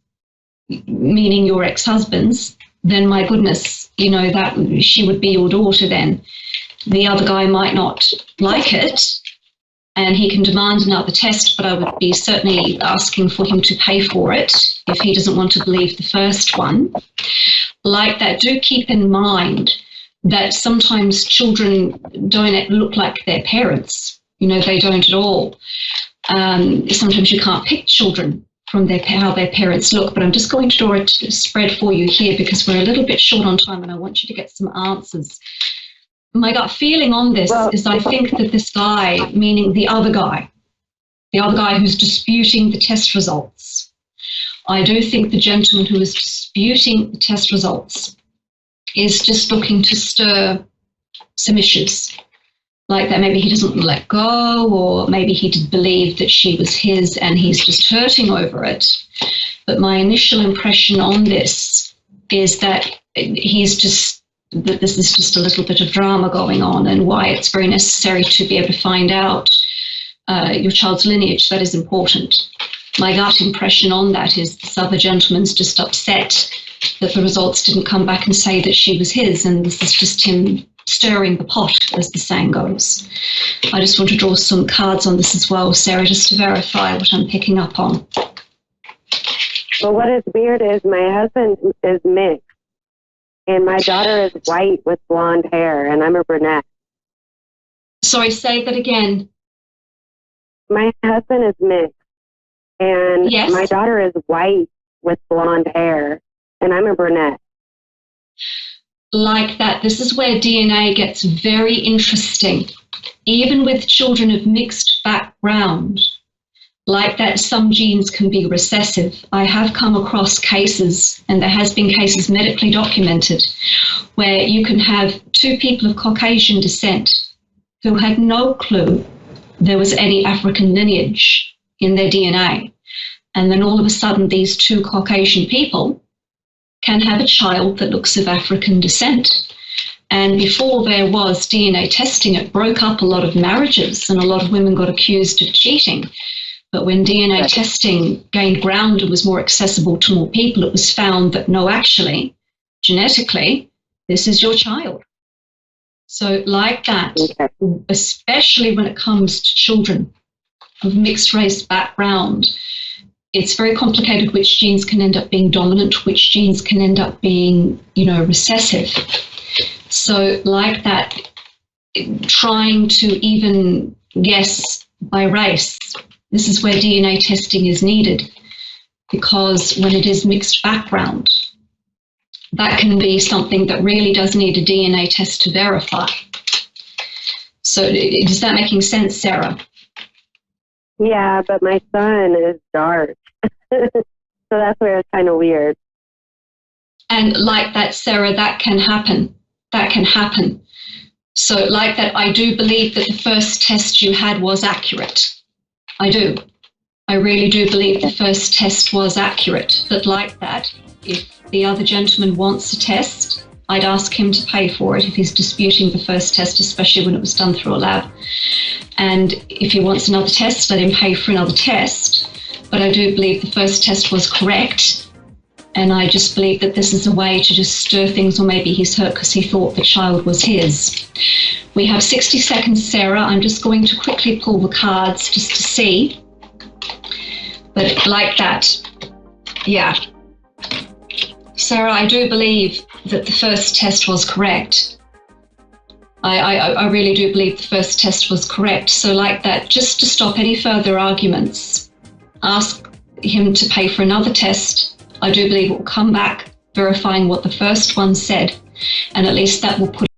meaning your ex-husband's, then my goodness, that she would be your daughter then. The other guy might not like it, and he can demand another test, but I would be certainly asking for him to pay for it if he doesn't want to believe the first one. Like that, do keep in mind that sometimes children don't look like their parents. They don't at all. Sometimes you can't pick children from how their parents look, but I'm just going to draw a spread for you here because we're a little bit short on time and I want you to get some answers. My gut feeling on this is I think that this guy, meaning the other guy who's disputing the test results, I do think the gentleman who is disputing the test results is just looking to stir some issues. Like that maybe he doesn't let go, or maybe he did believe that she was his and he's just hurting over it. But my initial impression on this is that that this is just a little bit of drama going on, and why it's very necessary to be able to find out your child's lineage. That is important. My gut impression on that is this other gentleman's just upset that the results didn't come back and say that she was his, and this is just him stirring the pot, as the saying goes. I just want to draw some cards on this as well, Sarah, just to verify what I'm picking up on. Well, what is weird is my husband is mixed, and my daughter is white with blonde hair, and I'm a brunette. Sorry, say that again. My husband is mixed, and my daughter is white with blonde hair, and I'm a brunette. Like that, this is where DNA gets very interesting. Even with children of mixed background, like that, some genes can be recessive. I have come across cases, and there has been cases medically documented, where you can have two people of Caucasian descent who had no clue there was any African lineage in their DNA. And then all of a sudden, these two Caucasian people can have a child that looks of African descent. And before there was DNA testing, it broke up a lot of marriages and a lot of women got accused of cheating. But when DNA testing gained ground and was more accessible to more people, it was found that no, actually, genetically, this is your child. So like that, especially when it comes to children of mixed race background, it's very complicated which genes can end up being dominant, which genes can end up being, recessive. So like that, trying to even guess by race, this is where DNA testing is needed, because when it is mixed background, that can be something that really does need a DNA test to verify. So is that making sense, Sarah? Yeah, but my son is dark. So that's where it's kind of weird. And like that, Sarah, that can happen. That can happen. So like that, I do believe that the first test you had was accurate. I do. I really do believe the first test was accurate. But like that, if the other gentleman wants a test, I'd ask him to pay for it if he's disputing the first test, especially when it was done through a lab. And if he wants another test, let him pay for another test. But I do believe the first test was correct. And I just believe that this is a way to just stir things, or maybe he's hurt because he thought the child was his. We have 60 seconds, Sarah. I'm just going to quickly pull the cards just to see. But like that, yeah. Sarah, I do believe that the first test was correct. I really do believe the first test was correct. So like that, just to stop any further arguments, ask him to pay for another test. I do believe it will come back verifying what the first one said, and at least that will put